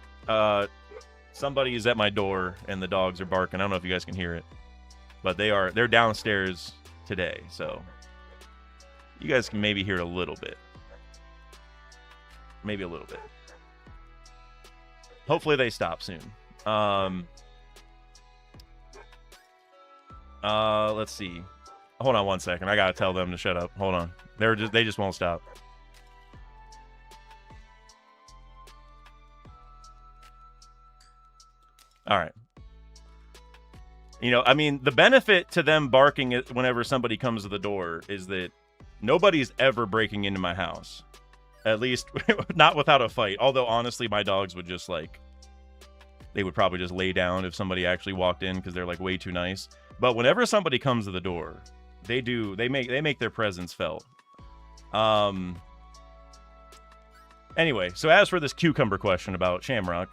A: Somebody is at my door and the dogs are barking. I don't know if you guys can hear it, but they're downstairs today, so you guys can maybe hear a little bit. Maybe a little bit. Hopefully they stop soon. Let's see. Hold on one second. I gotta tell them to shut up. Hold on. They just won't stop. All right. You know, I mean, the benefit to them barking whenever somebody comes to the door is that nobody's ever breaking into my house. At least not without a fight. Although, honestly, my dogs would just, like, they would probably just lay down if somebody actually walked in because they're, like, way too nice. But whenever somebody comes to the door, they make their presence felt. Anyway, so as for this cucumber question about Shamrock,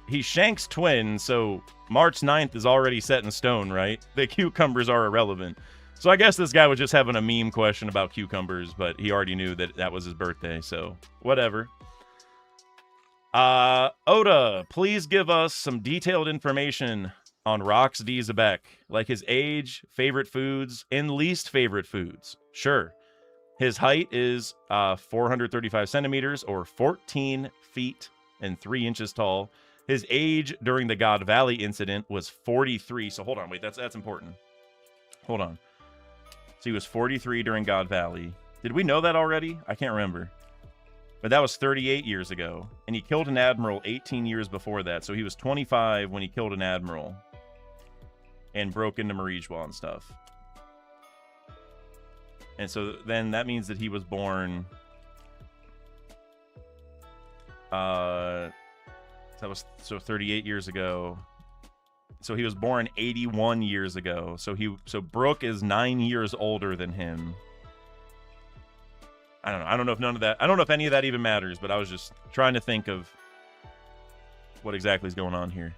A: he's Shank's twin, so March 9th is already set in stone, right? The cucumbers are irrelevant. So I guess this guy was just having a meme question about cucumbers, but he already knew that that was his birthday, so whatever. Oda, please give us some detailed information on Rox D. Zebek, like his age, favorite foods, and least favorite foods. Sure. His height is 435 centimeters, or 14 feet and 3 inches tall. His age during the God Valley incident was 43. So hold on, wait, that's important. Hold on. So he was 43 during God Valley. Did we know that already? I can't remember. But that was 38 years ago. And he killed an admiral 18 years before that. So he was 25 when he killed an admiral. And broke into Marigewa and stuff. And so then that means that he was born... that was 38 years ago. So he was born 81 years ago. So Brooke is 9 years older than him. I don't know. I don't know if any of that even matters, but I was just trying to think of what exactly is going on here.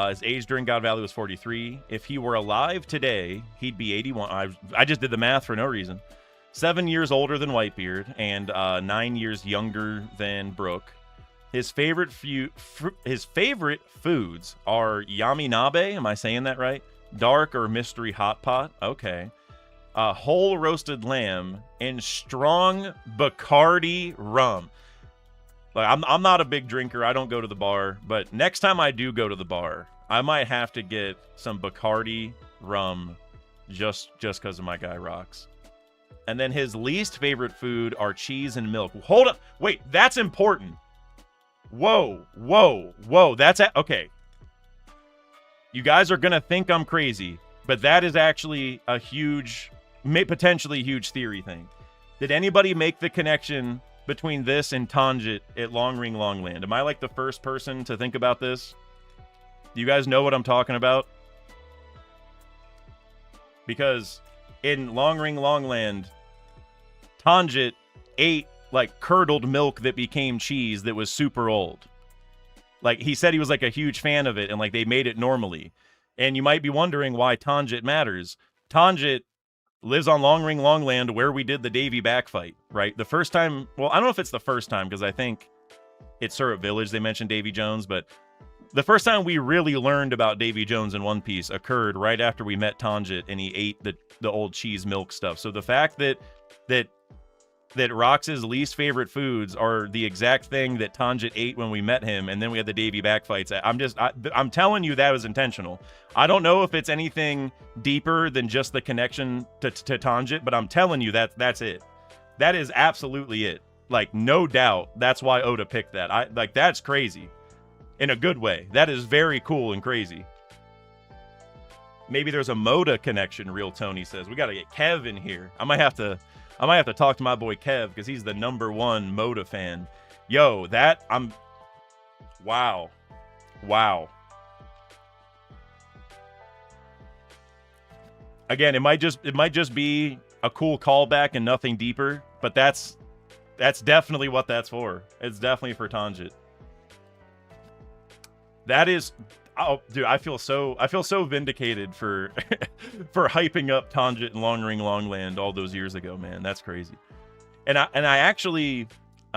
A: His age during God Valley was 43. If he were alive today, he'd be 81. I just did the math for no reason. 7 years older than Whitebeard and 9 years younger than Brooke. His favorite foods are yami nabe. Am I saying that right? Dark or mystery hot pot. Okay. Whole roasted lamb and strong Bacardi rum. Like, I'm not a big drinker. I don't go to the bar, but next time I do go to the bar, I might have to get some Bacardi rum just because of my guy Rox. And then his least favorite food are cheese and milk. Hold up. Wait, that's important. Whoa. That's okay. You guys are going to think I'm crazy, but that is actually a huge, potentially huge theory thing. Did anybody make the connection between this and Tanjit at Long Ring Longland? Am I like the first person to think about this? Do you guys know what I'm talking about? Because in Long Ring Longland, Tanjit ate like curdled milk that became cheese that was super old. Like, he said he was like a huge fan of it, and like they made it normally. And you might be wondering why Tanjit matters. Tanjit lives on Long Ring Longland, where we did the Davy back fight, right? The first time, well, I don't know if it's the first time, because I think it's Syrup Village they mentioned Davy Jones, but the first time we really learned about Davy Jones in One Piece occurred right after we met Tanjit and he ate the old cheese milk stuff. So the fact that Rox's least favorite foods are the exact thing that Tanjit ate when we met him, and then we had the Davy back fights. I'm telling you that was intentional. I don't know if it's anything deeper than just the connection to Tanjit, but I'm telling you that's it. That is absolutely it. Like, no doubt, that's why Oda picked that. That's crazy. In a good way. That is very cool and crazy. Maybe there's a Moda connection, Real Tony says. We got to get Kev in here. I might have to talk to my boy Kev, because he's the #1 Moda fan. Yo, wow. Again, it might just be a cool callback and nothing deeper, but that's definitely what that's for. It's definitely for Tanjit. That is, oh, dude, I feel so vindicated for for hyping up Tanjit and Long Ring Longland all those years ago, man. That's crazy. And I actually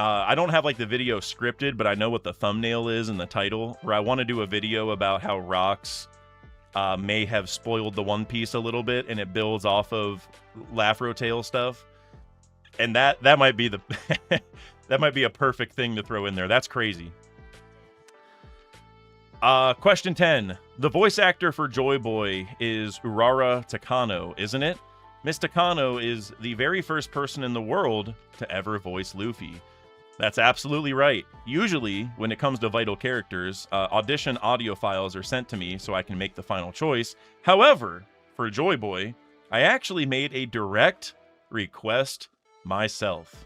A: I don't have like the video scripted, but I know what the thumbnail is and the title, where I want to do a video about how Rox may have spoiled the One Piece a little bit, and it builds off of Lafro Tail stuff. And that might be the that might be a perfect thing to throw in there. That's crazy. Question 10. The voice actor for Joy Boy is Urara Takano, isn't it? Miss Takano is the very first person in the world to ever voice Luffy. That's absolutely right. Usually, when it comes to vital characters, audition audio files are sent to me so I can make the final choice. However, for Joy Boy, I actually made a direct request myself.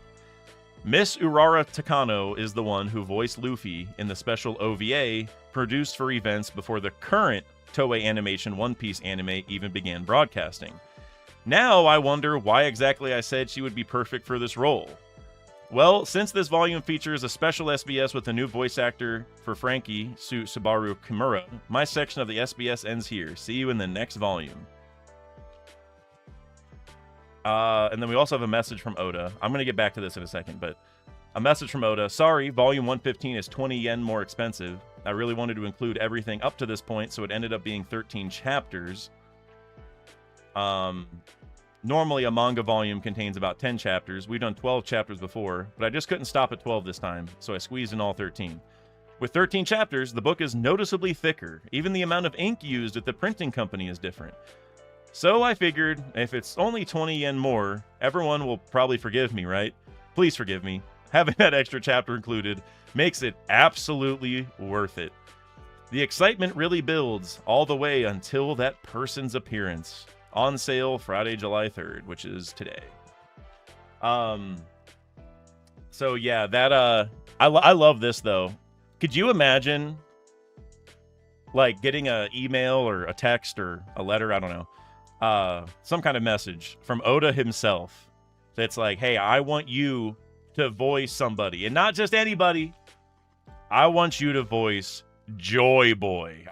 A: Miss Urara Takano is the one who voiced Luffy in the special OVA produced for events before the current Toei Animation One Piece anime even began broadcasting. Now I wonder why exactly I said she would be perfect for this role. Well, since this volume features a special SBS with a new voice actor for Frankie, Subaru Kimura, my section of the SBS ends here. See you in the next volume. And then we also have a message from Oda. I'm going to get back to this in a second, but a message from Oda. Sorry, volume 115 is 20 yen more expensive. I really wanted to include everything up to this point, so it ended up being 13 chapters. Normally a manga volume contains about 10 chapters. We've done 12 chapters before, but I just couldn't stop at 12 this time, so I squeezed in all 13. With 13 chapters, the book is noticeably thicker. Even the amount of ink used at the printing company is different. So I figured, if it's only 20 yen more, everyone will probably forgive me, right? Please forgive me. Having that extra chapter included makes it absolutely worth it. The excitement really builds all the way until that person's appearance. On sale Friday, July 3rd, which is today. So yeah, that I love this though. Could you imagine like getting an email or a text or a letter, I don't know, some kind of message from Oda himself that's like, hey, I want you to voice somebody, and not just anybody. I want you to voice Joy Boy.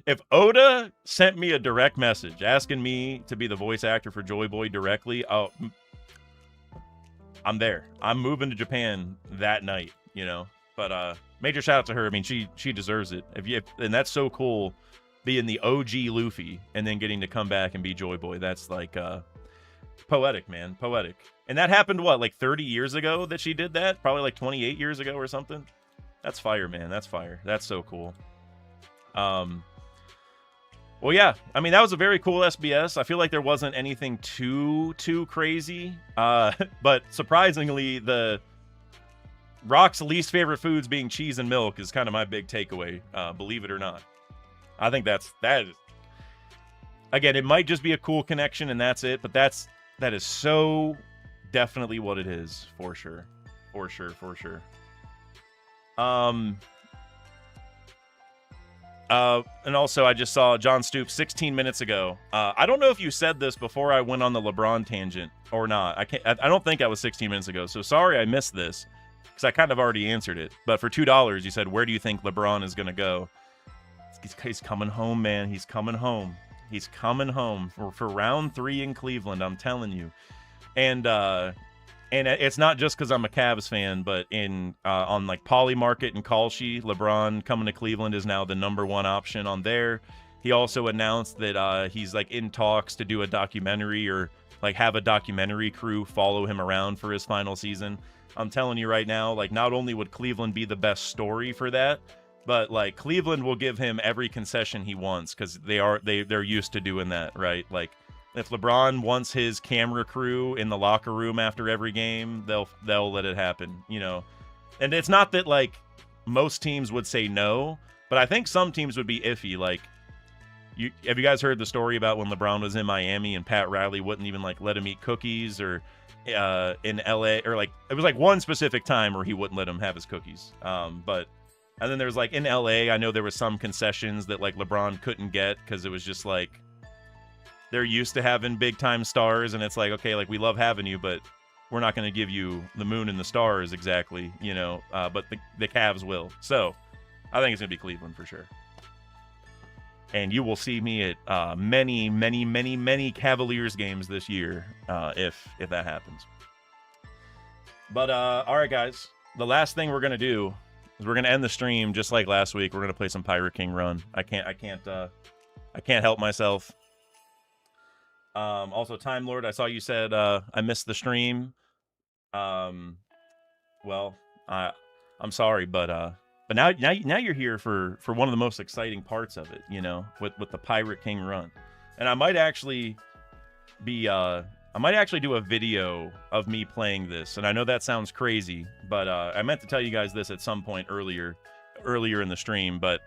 A: If Oda sent me a direct message asking me to be the voice actor for Joy Boy directly, I'm there. I'm moving to Japan that night, you know. But major shout out to her. I mean, she deserves it. And that's so cool, being the OG Luffy and then getting to come back and be Joy Boy. That's like poetic, man, poetic. And that happened what, like 30 years ago that she did that? Probably like 28 years ago or something. That's fire, man. That's fire. That's so cool. Well, yeah, I mean, that was a very cool SBS. I feel like there wasn't anything too crazy. But surprisingly, the Rock's least favorite foods being cheese and milk is kind of my big takeaway, believe it or not. I think that is, again, it might just be a cool connection and that's it, but that is so definitely what it is, for sure. For sure. And also, I just saw John Stoops 16 minutes ago. I don't know if you said this before I went on the LeBron tangent or not. I don't think I was 16 minutes ago. So sorry I missed this because I kind of already answered it. But for $2, you said, where do you think LeBron is going to go? He's coming home, man. He's coming home. He's coming home for round 3 in Cleveland. I'm telling you. And it's not just because I'm a Cavs fan, but on like Polymarket and Kalshi, LeBron coming to Cleveland is now the #1 option on there. He also announced that he's like in talks to do a documentary or like have a documentary crew follow him around for his final season. I'm telling you right now, like not only would Cleveland be the best story for that, but like Cleveland will give him every concession he wants because they're used to doing that, right? Like, if LeBron wants his camera crew in the locker room after every game, they'll let it happen, you know. And it's not that like most teams would say no, but I think some teams would be iffy. Like, have you guys heard the story about when LeBron was in Miami and Pat Riley wouldn't even like let him eat cookies, or in LA, or like it was like one specific time where he wouldn't let him have his cookies. And then there's like in LA, I know there was some concessions that like LeBron couldn't get because it was just like, they're used to having big time stars, and it's like, okay, like we love having you, but we're not going to give you the moon and the stars exactly, you know. But the Cavs will. So I think it's going to be Cleveland for sure. And you will see me at many Cavaliers games this year if that happens. But all right, guys. The last thing we're gonna do is we're gonna end the stream just like last week. We're gonna play some Pirate King Run. I can't help myself. Also, Time Lord, I saw you said I missed the stream. Well, I'm sorry, but now you're here for one of the most exciting parts of it, you know, with the Pirate King Run. And I might actually be I might actually do a video of me playing this. And I know that sounds crazy, but I meant to tell you guys this at some point earlier in the stream, but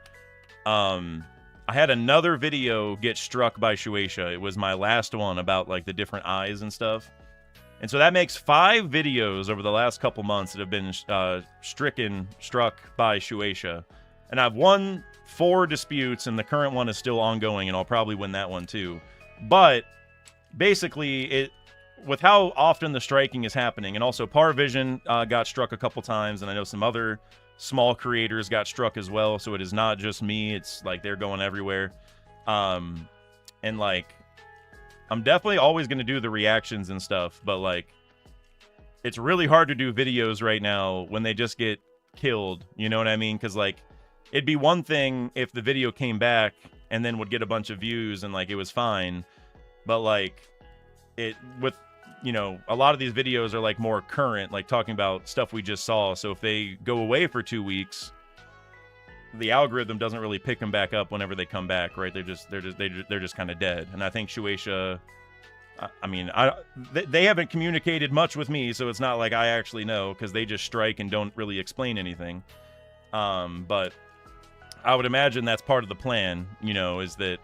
A: I had another video get struck by Shueisha. It was my last one about like the different eyes and stuff. And so that makes 5 videos over the last couple months that have been struck by Shueisha. And I've won 4 disputes, and the current one is still ongoing, and I'll probably win that one too. But basically, with how often the striking is happening, and also Parvision got struck a couple times, and I know some other small creators got struck as well, so it is not just me. It's like they're going everywhere. And like, I'm definitely always going to do the reactions and stuff, but like, it's really hard to do videos right now when they just get killed, you know what I mean? Because like, it'd be one thing if the video came back and then would get a bunch of views and like it was fine, but like, with, you know, a lot of these videos are like more current, like talking about stuff we just saw. So if they go away for 2 weeks, the algorithm doesn't really pick them back up whenever they come back, right? They're just kind of dead. And I think Shueisha, I mean, they haven't communicated much with me, so it's not like I actually know, because they just strike and don't really explain anything. But I would imagine that's part of the plan, you know, is that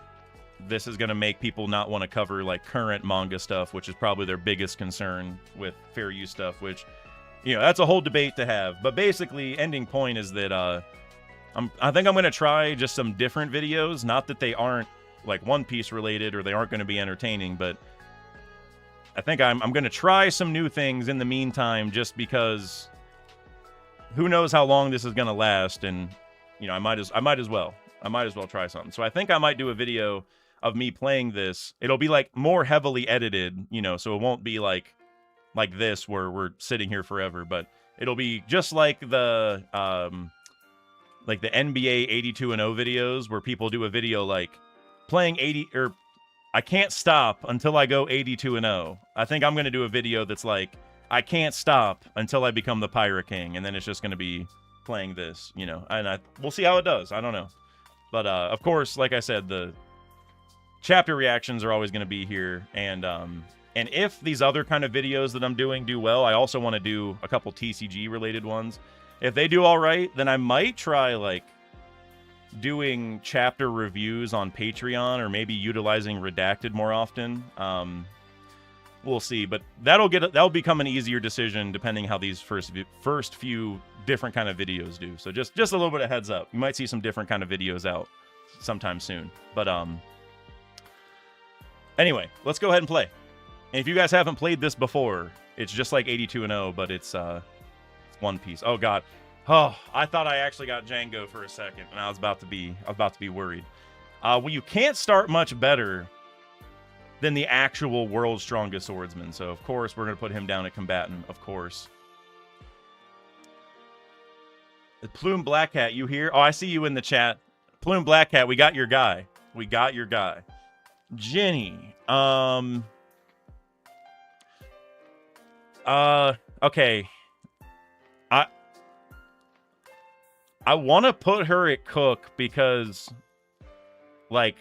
A: this is going to make people not want to cover like current manga stuff, which is probably their biggest concern with fair use stuff, which, you know, that's a whole debate to have. But basically, ending point is that I think I'm going to try just some different videos. Not that they aren't like One Piece related or they aren't going to be entertaining, but I think I'm going to try some new things in the meantime, just because who knows how long this is going to last. And, you know, I might as well try something. So I think I might do a video of me playing this. It'll be like more heavily edited, you know, so it won't be like this where we're sitting here forever, but it'll be just like the NBA 82 and 0 videos where people do a video like playing 80 or I can't stop until I go 82 and 0. I think I'm going to do a video that's like I can't stop until I become the Pirate King, and then it's just going to be playing this, you know. And we'll see how it does. I don't know. But of course, like I said, the chapter reactions are always going to be here, and if these other kind of videos that I'm doing do well, I also want to do a couple TCG related ones. If they do all right, then I might try like doing chapter reviews on Patreon, or maybe utilizing Redacted more often. We'll see, but that'll become an easier decision depending how these first few different kind of videos do. So just a little bit of heads up. You might see some different kind of videos out sometime soon. But anyway, let's go ahead and play. And if you guys haven't played this before, it's just like 82 and 0, but it's One Piece. Oh god. Oh, I thought I actually got Django for a second, and I was about to be worried. Well, you can't start much better than the actual world's strongest swordsman. So of course we're gonna put him down at combatant, of course. Plume Black Hat, you here? Oh, I see you in the chat. Plume Black Hat, we got your guy. We got your guy. Jenny. Okay. I want to put her at cook because, like,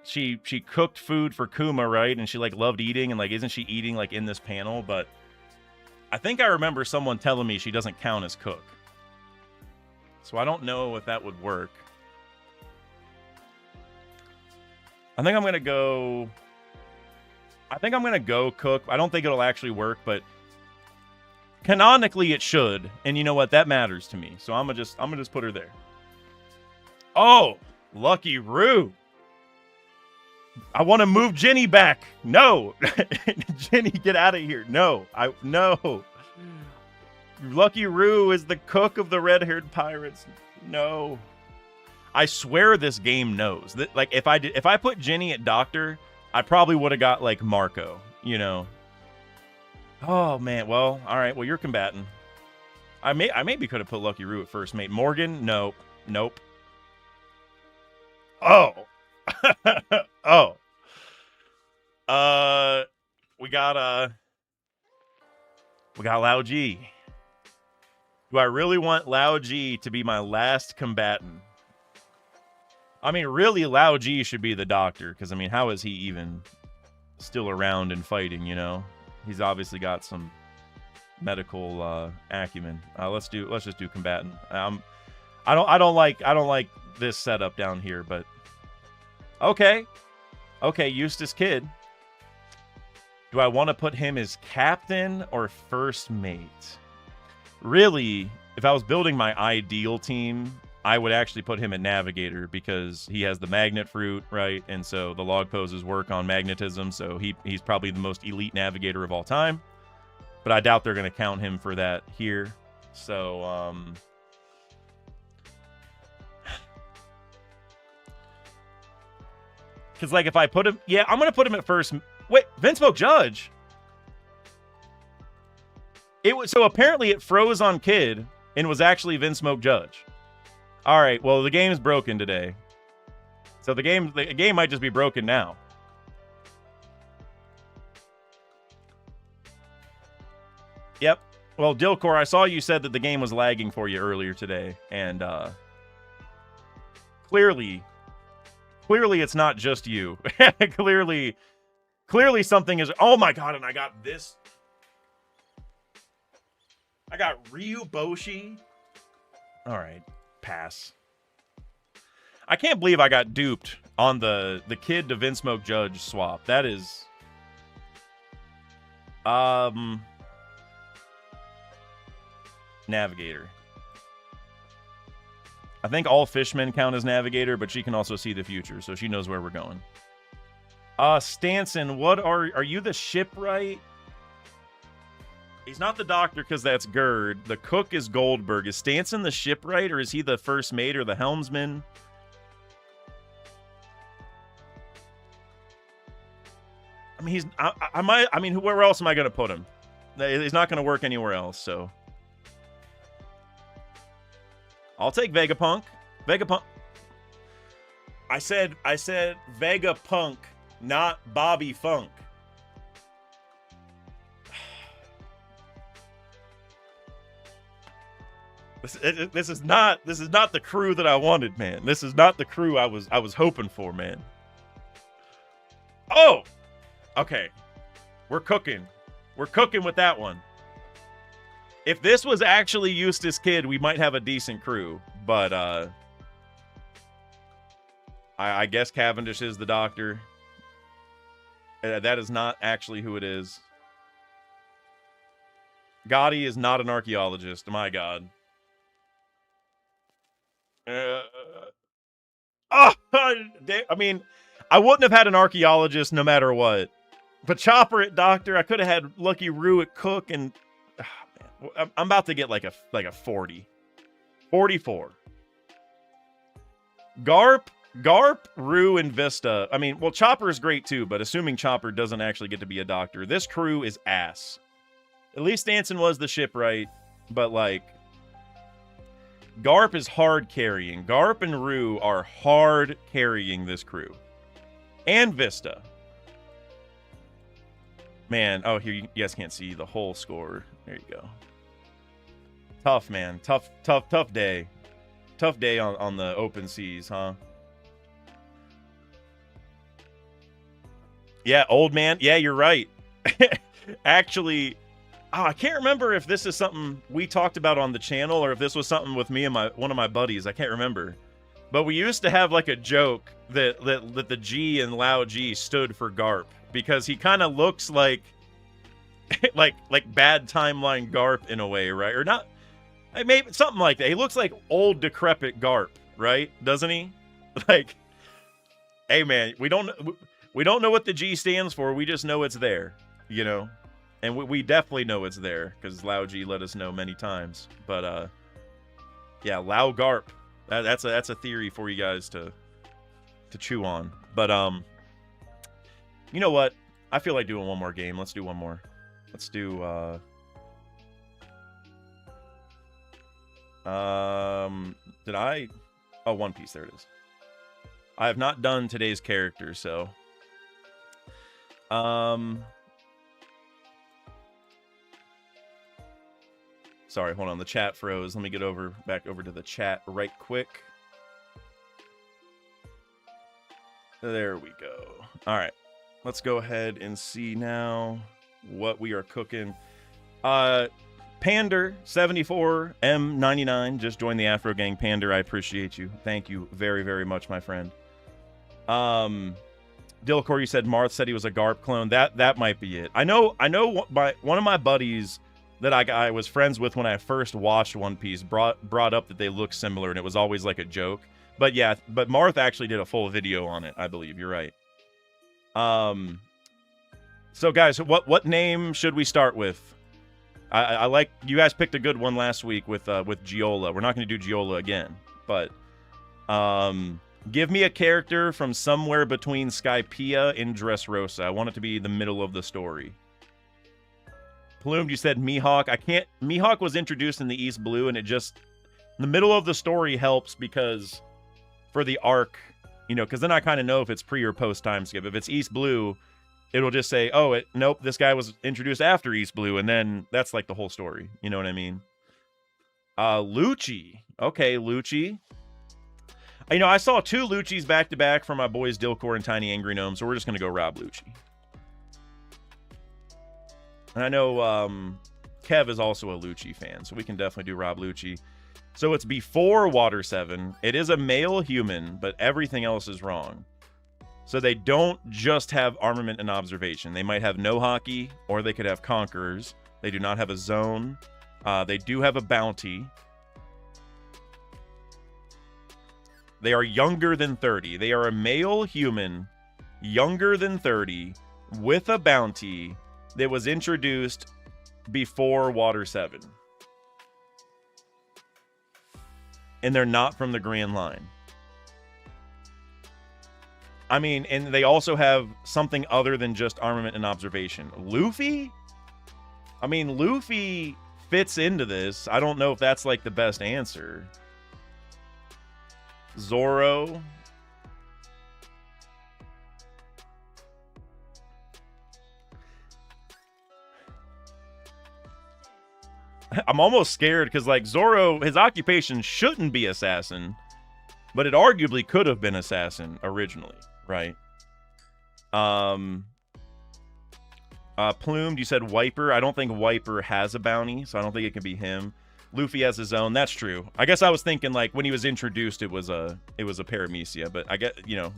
A: she cooked food for Kuma, right? And she, like, loved eating, and, like, isn't she eating, like, in this panel? But I think I remember someone telling me she doesn't count as cook. So I don't know if that would work. I think I'm going to go cook. I don't think it'll actually work, but canonically it should. And you know what? That matters to me. So I'm gonna just put her there. Oh, Lucky Roo. I want to move Jenny back. No. Jenny, get out of here. No. No. Lucky Roo is the cook of the red-haired pirates. No. I swear this game knows that, like, if I put Jenny at doctor, I probably would have got like Marco, you know. Oh man, well, all right. Well, you're combating. I maybe could have put Lucky Roo at first mate. Morgan, no, nope. Oh, oh. We got Lao G. Do I really want Lao G to be my last combatant? I mean, really, Lao G should be the doctor, because I mean, how is he even still around and fighting? You know, he's obviously got some medical acumen. Let's just do combatant. I don't like this setup down here, but okay, Eustace Kid. Do I want to put him as captain or first mate? Really, if I was building my ideal team, I would actually put him at navigator because he has the magnet fruit, right? And so the log poses work on magnetism, so he's probably the most elite navigator of all time. But I doubt they're going to count him for that here. So, because, like, if I put him... Yeah, I'm going to put him at first... Wait, Vince Smoke Judge? So apparently it froze on Kid and was actually Vince Smoke Judge. All right, well, the game's broken today. So the game might just be broken now. Yep. Well, Dilcor, I saw you said that the game was lagging for you earlier today, and clearly it's not just you. clearly something is... Oh my god, and I got this. I got Ryu Boshi. All right, pass. I can't believe I got duped on the Kid to Vince Smoke Judge swap. That is... Navigator. I think all fishmen count as navigator, but she can also see the future, so she knows where we're going. Stanson, what are you the shipwright? He's not the doctor because that's Gerd. The cook is Goldberg. Is Stanson the shipwright, or is he the first mate or the helmsman? I mean, where else am I going to put him? He's not going to work anywhere else, so... I'll take Vegapunk. Vegapunk. I said Vegapunk, not Bobby Funk. This is not the crew that I wanted, man. This is not the crew I was hoping for, man. Oh, okay. We're cooking. We're cooking with that one. If this was actually Eustace Kid, we might have a decent crew, but I guess Cavendish is the doctor. That is not actually who it is. Gotti is not an archaeologist. My God. I mean, I wouldn't have had an archaeologist no matter what. But Chopper at doctor, I could have had Lucky Roo at cook, and I'm about to get like a 40. 44. Garp, Roo, and Vista. I mean, well, Chopper is great too, but assuming Chopper doesn't actually get to be a doctor, this crew is ass. At least Stanson was the shipwright, but like, Garp is hard carrying. Garp and Roo are hard carrying this crew. And Vista. Man, oh, here you guys can't see the whole score. There you go. Tough, man. Tough day. Tough day on the open seas, huh? Yeah, old man. Yeah, you're right. Actually, I can't remember if this is something we talked about on the channel or if this was something with me and one of my buddies. I can't remember. But we used to have like a joke that the G in Lao G stood for Garp because he kind of looks like like bad timeline Garp in a way, right? Or not, maybe something like that. He looks like old decrepit Garp, right? Doesn't he? Like, hey man, we don't know what the G stands for. We just know it's there, you know. And we definitely know it's there because Lao G let us know many times. But yeah, Lao Garp. That's a theory for you guys to chew on. But you know what? I feel like doing one more game. Let's do one more. Let's do, did I? Oh, One Piece, there it is. I have not done today's character, so. Sorry, hold on, the chat froze. Let me get back over to the chat right quick. There we go. All right, let's go ahead and see now what we are cooking. Pander 74 M99 just joined the Afro Gang. Pander, I appreciate you. Thank you very, very much, my friend. Dilcor, you said Marth said he was a Garp clone. That might be it. I know one of my buddies that I was friends with when I first watched One Piece brought up that they look similar, and it was always like a joke. But yeah, but Marth actually did a full video on it, I believe. You're right. So guys, what name should we start with? I like, you guys picked a good one last week with Giola. We're not going to do Giola again, but give me a character from somewhere between Skypiea and Dressrosa. I want it to be the middle of the story. Plumed, you said Mihawk. Mihawk was introduced in the East Blue, and it just, the middle of the story helps because for the arc, you know, because then I kind of know if it's pre or post time skip. If it's East Blue, it'll just say, oh, nope, this guy was introduced after East Blue, and then that's like the whole story. You know what I mean? Lucci. Okay, Lucci. You know, I saw 2 Luccis back-to-back from my boys Dilcor and Tiny Angry Gnome, so we're just going to go Rob Lucci. And I know Kev is also a Lucci fan, so we can definitely do Rob Lucci. So it's before Water 7. It is a male human, but everything else is wrong. So they don't just have armament and observation. They might have no hockey, or they could have conquerors. They do not have a zone. They do have a bounty. They are younger than 30. They are a male human, younger than 30, with a bounty that was introduced before Water 7. And they're not from the Grand Line. I mean, and they also have something other than just armament and observation. Luffy? I mean, Luffy fits into this. I don't know if that's like the best answer. Zoro. I'm almost scared because, like, Zoro, his occupation shouldn't be assassin, but it arguably could have been assassin originally, right? Plumed, you said Wiper. I don't think Wiper has a bounty, so I don't think it can be him. Luffy has his own. That's true. I guess I was thinking, like, when he was introduced, it was a Paramecia, but I get, you know.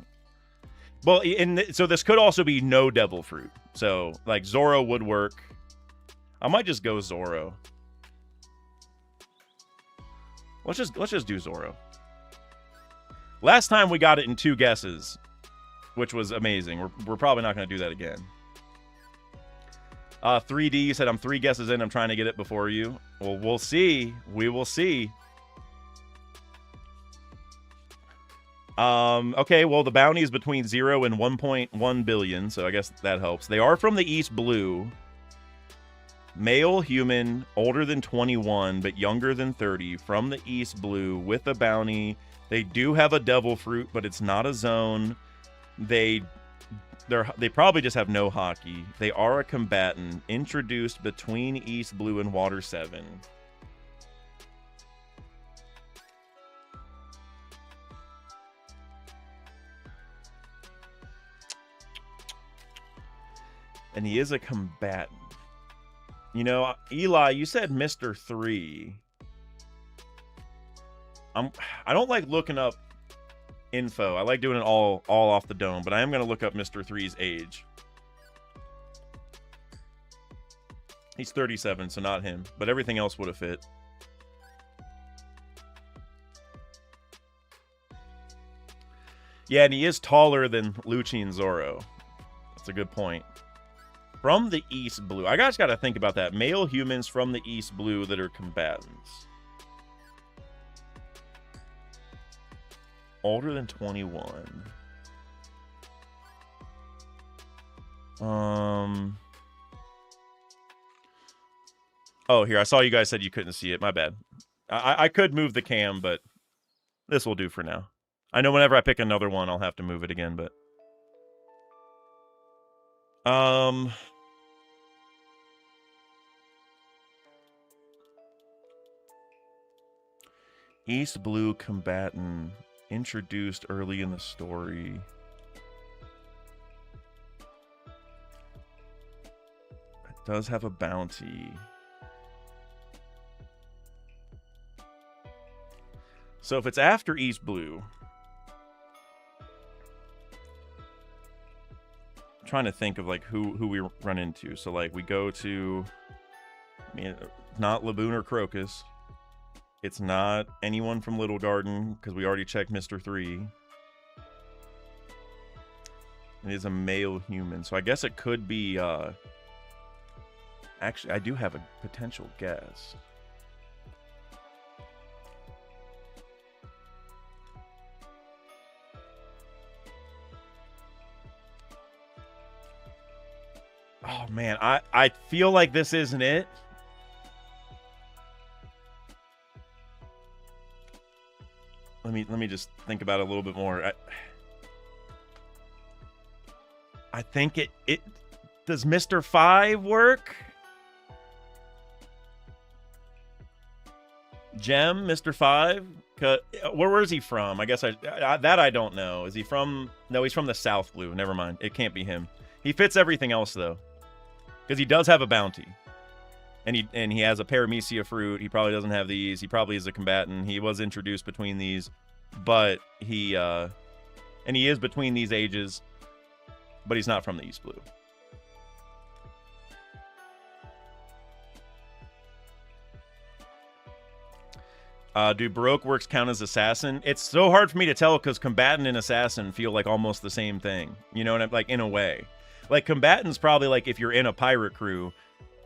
A: Well, so this could also be no Devil Fruit. So, like, Zoro would work. I might just go Zoro. Let's just do Zoro. Last time we got it in 2 guesses, which was amazing. We're probably not going to do that again. 3D said, I'm 3 guesses in. I'm trying to get it before you. Well, we'll see. We will see. Okay, well, the bounty is between 0 and 1.1 billion, so I guess that helps. They are from the East Blue. Male human, older than 21, but younger than 30, from the East Blue, with a bounty. They do have a Devil Fruit, but it's not a zone. They probably just have no hockey. They are a combatant, introduced between East Blue and Water 7. And he is a combatant. You know, Eli, you said Mr. 3. I don't like looking up info. I like doing it all off the dome, but I am going to look up Mr. 3's age. He's 37, so not him, but everything else would have fit. Yeah, and he is taller than Lucci and Zoro. That's a good point. From the East Blue. I just got to think about that. Male humans from the East Blue that are combatants. Older than 21. Oh, here, I saw you guys said you couldn't see it. My bad. I could move the cam, but this will do for now. I know whenever I pick another one, I'll have to move it again, but... East Blue combatant introduced early in the story. It does have a bounty. So if it's after East Blue, I'm trying to think of like who we run into. So like we go to, I mean, not Laboon or Crocus. It's not anyone from Little Garden because we already checked Mr. 3. It is a male human, so I guess it could be. Actually, I do have a potential guess. Oh man, I feel like this isn't it. Let me just think about it a little bit more. I think it does Mr. 5 work? Gem, Mr. 5? Where is he from? I guess that I don't know. Is he from... No, he's from the South Blue. Never mind. It can't be him. He fits everything else, though. Because he does have a bounty. And he has a paramecia fruit. He probably doesn't have these. He probably is a combatant. He was introduced between these. But he... and he is between these ages. But he's not from the East Blue. Do Baroque Works count as assassin? It's so hard for me to tell because combatant and assassin feel like almost the same thing. You know what I'm like, in a way. Like combatant's probably like if you're in a pirate crew,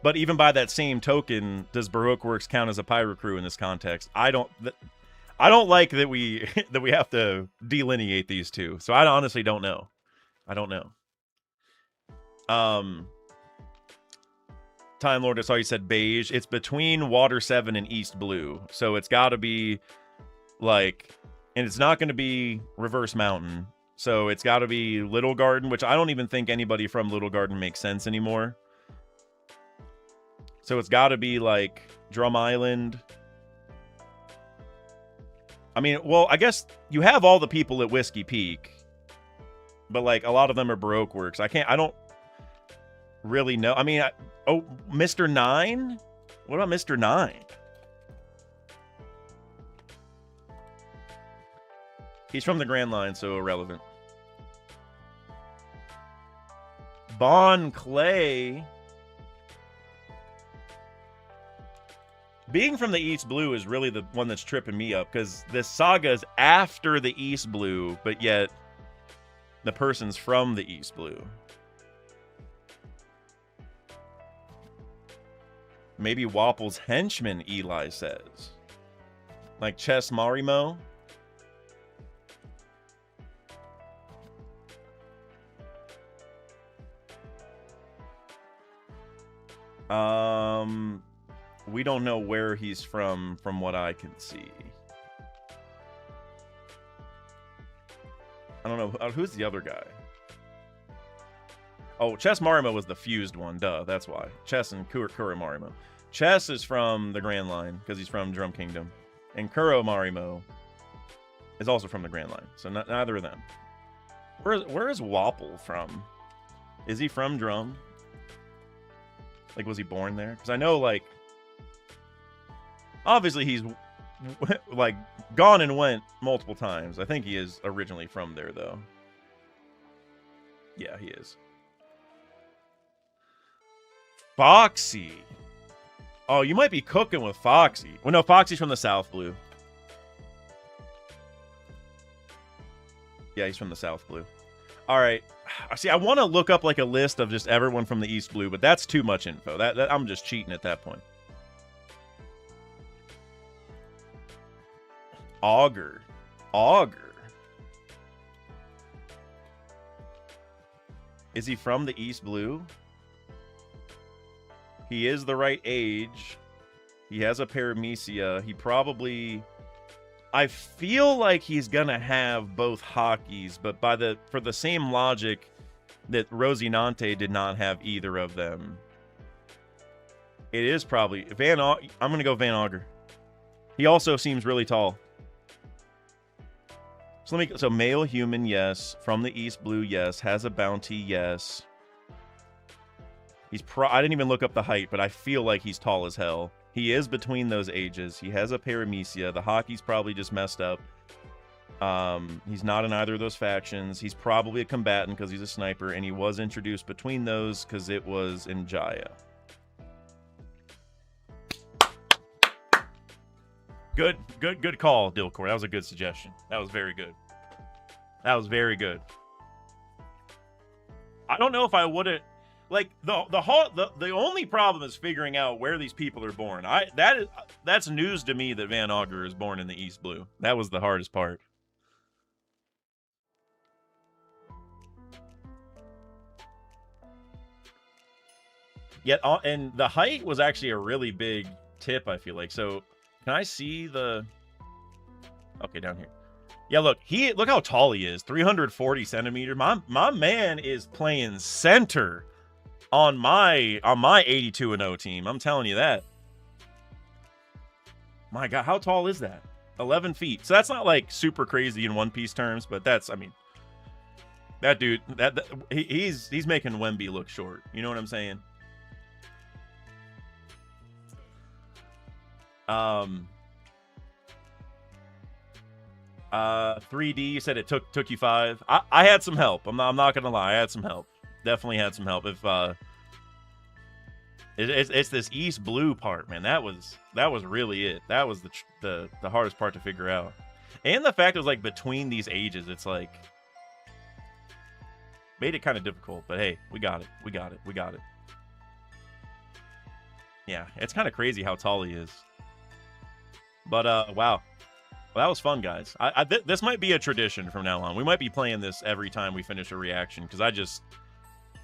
A: but even by that same token, does Baroque Works count as a pirate crew in this context? I don't like that we that we have to delineate these two. So I honestly don't know. I don't know. Time Lord, I saw you said beige. It's between Water 7 and East Blue. So it's got to be like, and it's not going to be Reverse Mountain. So it's got to be Little Garden, which I don't even think anybody from Little Garden makes sense anymore. So it's got to be like Drum Island. I mean, well, I guess you have all the people at Whiskey Peak, but like a lot of them are Baroque Works. I don't really know. I mean, oh, Mr. 9? What about Mr. 9? He's from the Grand Line, so irrelevant. Bon Clay. Being from the East Blue is really the one that's tripping me up, because this saga is after the East Blue, but yet the person's from the East Blue. Maybe Wapple's henchman, Eli says. Like Chess Marimo. We don't know where he's from what I can see. I don't know. Who's the other guy? Oh, Chess Marimo was the fused one. Duh, that's why. Chess and Kuro Marimo. Chess is from the Grand Line, because he's from Drum Kingdom. And Kuro Marimo is also from the Grand Line. So neither of them. Where is Wapple from? Is he from Drum? Like, was he born there? Because I know, like... Obviously, he's, like, gone and went multiple times. I think he is originally from there, though. Yeah, he is. Foxy. Oh, you might be cooking with Foxy. Well, no, Foxy's from the South Blue. Yeah, he's from the South Blue. All right. See, I want to look up like a list of just everyone from the East Blue, but that's too much info. That I'm just cheating at that point. Augur. Is he from the East Blue? He is the right age. He has a Paramecia. He probably... I feel like he's going to have both Hakis, but for the same logic that Rosinante did not have either of them, it is probably... I'm going to go Van Auger. He also seems really tall. So male human, yes. From the East Blue, yes. Has a bounty, yes. I didn't even look up the height, but I feel like he's tall as hell. He is between those ages. He has a Paramecia. The hockey's probably just messed up. He's not in either of those factions. He's probably a combatant because he's a sniper, and he was introduced between those because it was in Jaya. Good call, Dilcor. That was a good suggestion. That was very good. That was very good. I don't know if I would have... Like, the only problem is figuring out where these people are born. That's news to me that Van Auger is born in the East Blue. That was the hardest part. Yet, and the height was actually a really big tip, I feel like. So, can I see the... Okay, down here. Yeah, look how tall he is. 340 centimeters. My man is playing center on my 82-0 team. I'm telling you that. My God, how tall is that? 11 feet. So that's not like super crazy in One Piece terms, but that's, I mean, that dude, he's making Wemby look short. You know what I'm saying? 3D, you said it took you 5. I had some help. I'm not gonna lie, I had some help. Definitely had some help. If it's this East Blue part, man, that was really it. That was the hardest part to figure out. And the fact it was like between these ages, it's like made it kind of difficult. But hey, we got it. Yeah, it's kind of crazy how tall he is. But wow. Well, that was fun, guys. This might be a tradition from now on. We might be playing this every time we finish a reaction, because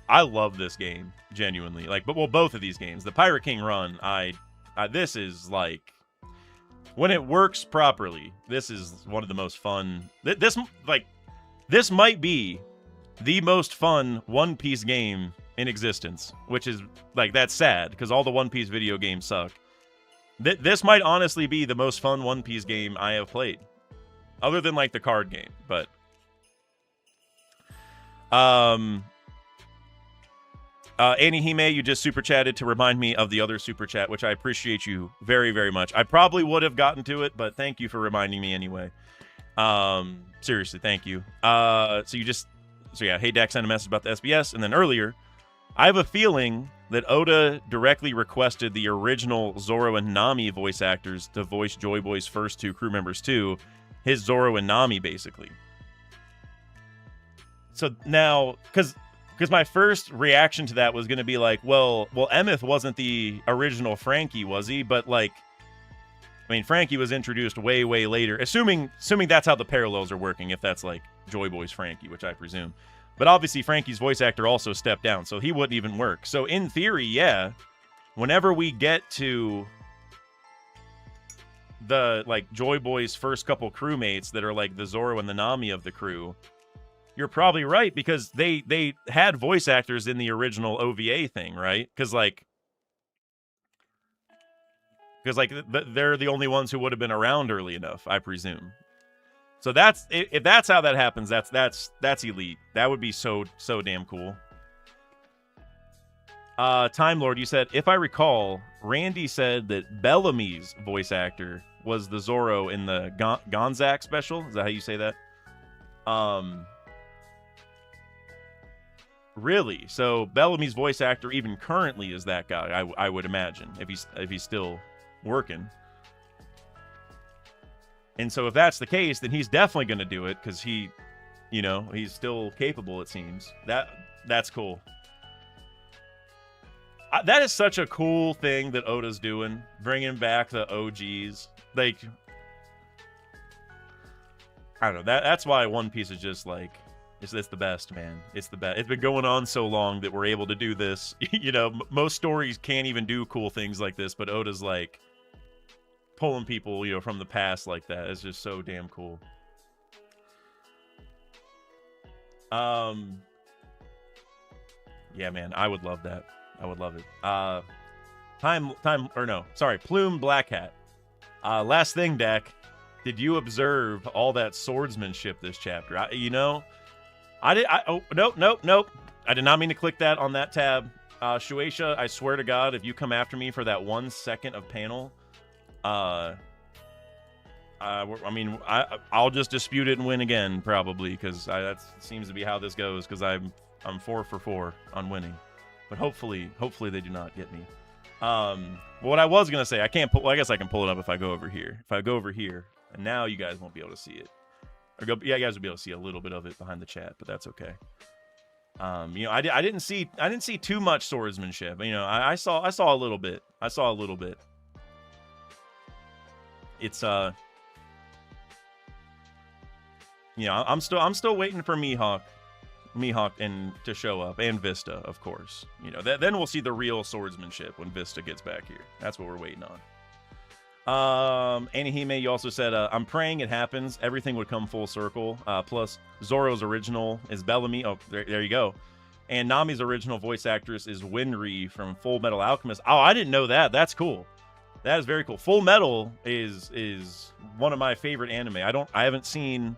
A: I love this game, genuinely. Like, well, both of these games. The Pirate King run, this is like, when it works properly, this is one of the most fun. This might be the most fun One Piece game in existence, which is, like, that's sad, because all the One Piece video games suck. This might honestly be the most fun One Piece game I have played, other than like the card game. But Annie Hime, you just super chatted to remind me of the other super chat, which I appreciate you very, very much. I probably would have gotten to it, but thank you for reminding me anyway. Seriously, thank you. So yeah, hey Dak sent a message about the SBS, and then earlier, I have a feeling that Oda directly requested the original Zoro and Nami voice actors to voice Joy Boy's first 2 crew members too, his Zoro and Nami, basically. So now, because my first reaction to that was going to be like, well, Emeth wasn't the original Frankie, was he? But like, I mean, Frankie was introduced way, way later, assuming that's how the parallels are working, if that's like Joy Boy's Frankie, which I presume. But obviously, Frankie's voice actor also stepped down, so he wouldn't even work. So in theory, yeah, whenever we get to the, like, Joy Boy's first couple crewmates that are like the Zoro and the Nami of the crew, you're probably right, because they had voice actors in the original OVA thing, right? Because they're the only ones who would have been around early enough, I presume. So if that's how that happens, that's elite. That would be so damn cool. Time Lord, you said, if I recall, Randy said that Bellamy's voice actor was the Zoro in the Gonzack special. Is that how you say that? Really? So Bellamy's voice actor even currently is that guy, I would imagine, if he's still working. And so if that's the case, then he's definitely going to do it, because he's still capable, it seems. That's cool. That is such a cool thing that Oda's doing, bringing back the OGs. Like, I don't know. That's why One Piece is just like, it's the best, man. It's the best. It's been going on so long that we're able to do this. Most stories can't even do cool things like this, but Oda's like, pulling people, you know, from the past like that is just so damn cool. Yeah, man, I would love that. I would love it. Plume Black Hat. Last thing, Dak. Did you observe all that swordsmanship this chapter? Nope. I did not mean to click that on that tab. Shueisha, I swear to God, if you come after me for that 1 second of panel, I'll just dispute it and win again, probably, because that seems to be how this goes, because I'm 4 for 4 on winning. But hopefully they do not get me. What I was gonna say, I can't pull. Well, I guess I can pull it up if I go over here. If I go over here, and now you guys won't be able to see it. You guys will be able to see a little bit of it behind the chat, but that's okay. I didn't see too much swordsmanship. I saw a little bit. It's I'm still waiting for Mihawk to show up, and Vista, of course. Then we'll see the real swordsmanship when Vista gets back here. That's what we're waiting on. Anihime, you also said, I'm praying it happens. Everything would come full circle. Plus, Zoro's original is Bellamy. Oh, there you go. And Nami's original voice actress is Winry from Full Metal Alchemist. Oh, I didn't know that. That's cool. That is very cool. Full Metal is one of my favorite anime. I haven't seen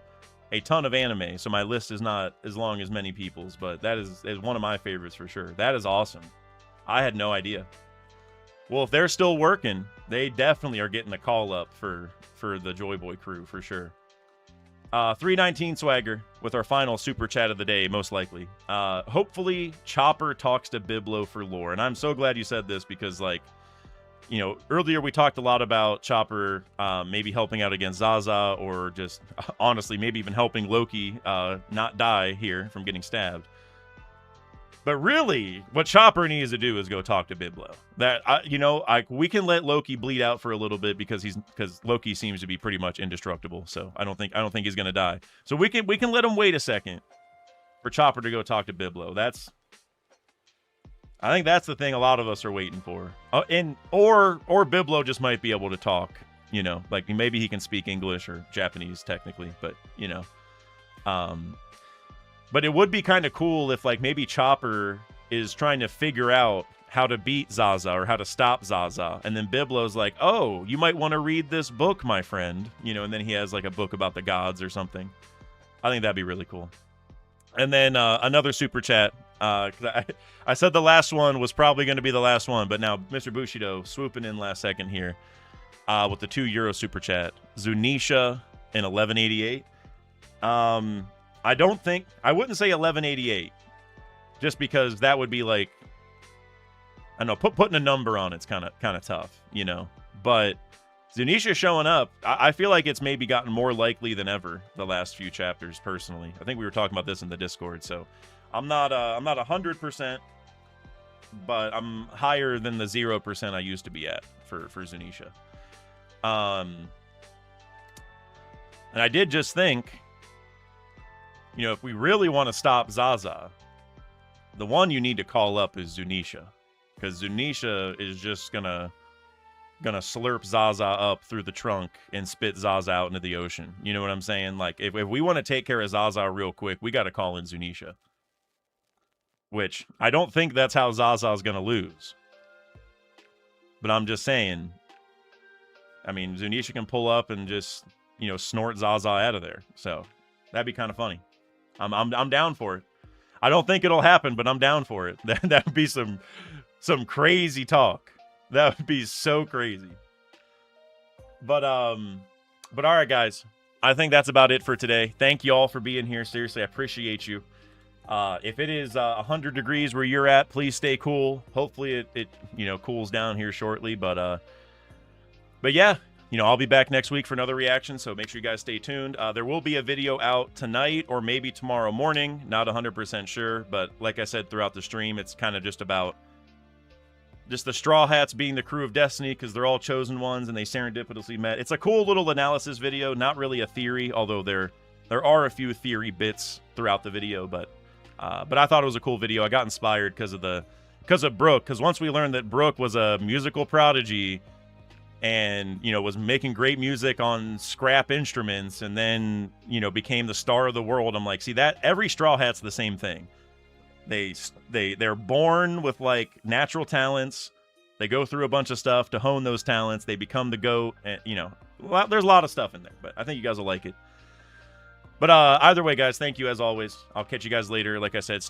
A: a ton of anime, so my list is not as long as many people's, but that is one of my favorites for sure. That is awesome. I had no idea. Well, if they're still working, they definitely are getting a call up for the Joy Boy crew for sure. 319 Swagger with our final super chat of the day, most likely. Hopefully Chopper talks to Biblo for lore, and I'm so glad you said this because, earlier we talked a lot about Chopper maybe helping out against Zaza, or just honestly maybe even helping Loki not die here from getting stabbed. But really, what Chopper needs to do is go talk to Biblo. We can let Loki bleed out for a little bit because Loki seems to be pretty much indestructible. So I don't think he's gonna die. So we can let him wait a second for Chopper to go talk to Biblo. I think that's the thing a lot of us are waiting for. Or Biblo just might be able to talk. Maybe he can speak English or Japanese technically, but But it would be kind of cool if, maybe Chopper is trying to figure out how to beat Zaza or how to stop Zaza. And then Biblo's like, oh, you might want to read this book, my friend. And then he has, a book about the gods or something. I think that'd be really cool. And then another super chat. 'Cause I said the last one was probably going to be the last one, but now Mr. Bushido swooping in last second here with the €2 super chat. Zunisha in 1188. I wouldn't say 1188, just because that would be I don't know, putting a number on it's kind of tough, But Zunisha showing up, I feel like it's maybe gotten more likely than ever the last few chapters. Personally, I think we were talking about this in the Discord, so I'm not 100%, but I'm higher than the 0% I used to be at for Zunisha. And I did just think, if we really want to stop Zaza, the one you need to call up is Zunisha, because Zunisha is just gonna slurp Zaza up through the trunk and spit Zaza out into the ocean. You know what I'm saying? If we want to take care of Zaza real quick, we got to call in Zunisha. Which I don't think that's how Zaza is gonna lose. But I'm just saying. I mean, Zunisha can pull up and just snort Zaza out of there. So that'd be kind of funny. I'm down for it. I don't think it'll happen, but I'm down for it. That would be some crazy talk. That would be so crazy. But all right, guys. I think that's about it for today. Thank you all for being here. Seriously, I appreciate you. If it is 100 degrees where you're at, please stay cool. Hopefully it cools down here shortly. But yeah. I'll be back next week for another reaction, so make sure you guys stay tuned. There will be a video out tonight or maybe tomorrow morning. Not 100% sure, but like I said throughout the stream, it's kind of just about the Straw Hats being the crew of Destiny, because they're all chosen ones and they serendipitously met. It's a cool little analysis video, not really a theory, although there are a few theory bits throughout the video, but I thought it was a cool video. I got inspired because of Brooke, because once we learned that Brooke was a musical prodigy,
B: and, you know, was making great music on scrap instruments, and then, you know, became the star of the world. I'm like, see, that every Straw Hat's the same thing. They're born with like natural talents. They go through a bunch of stuff to hone those talents. They become the GOAT, and, you know, well, there's a lot of stuff in there, but I think you guys will like it. But either way, guys, thank you as always. I'll catch you guys later. Like I said,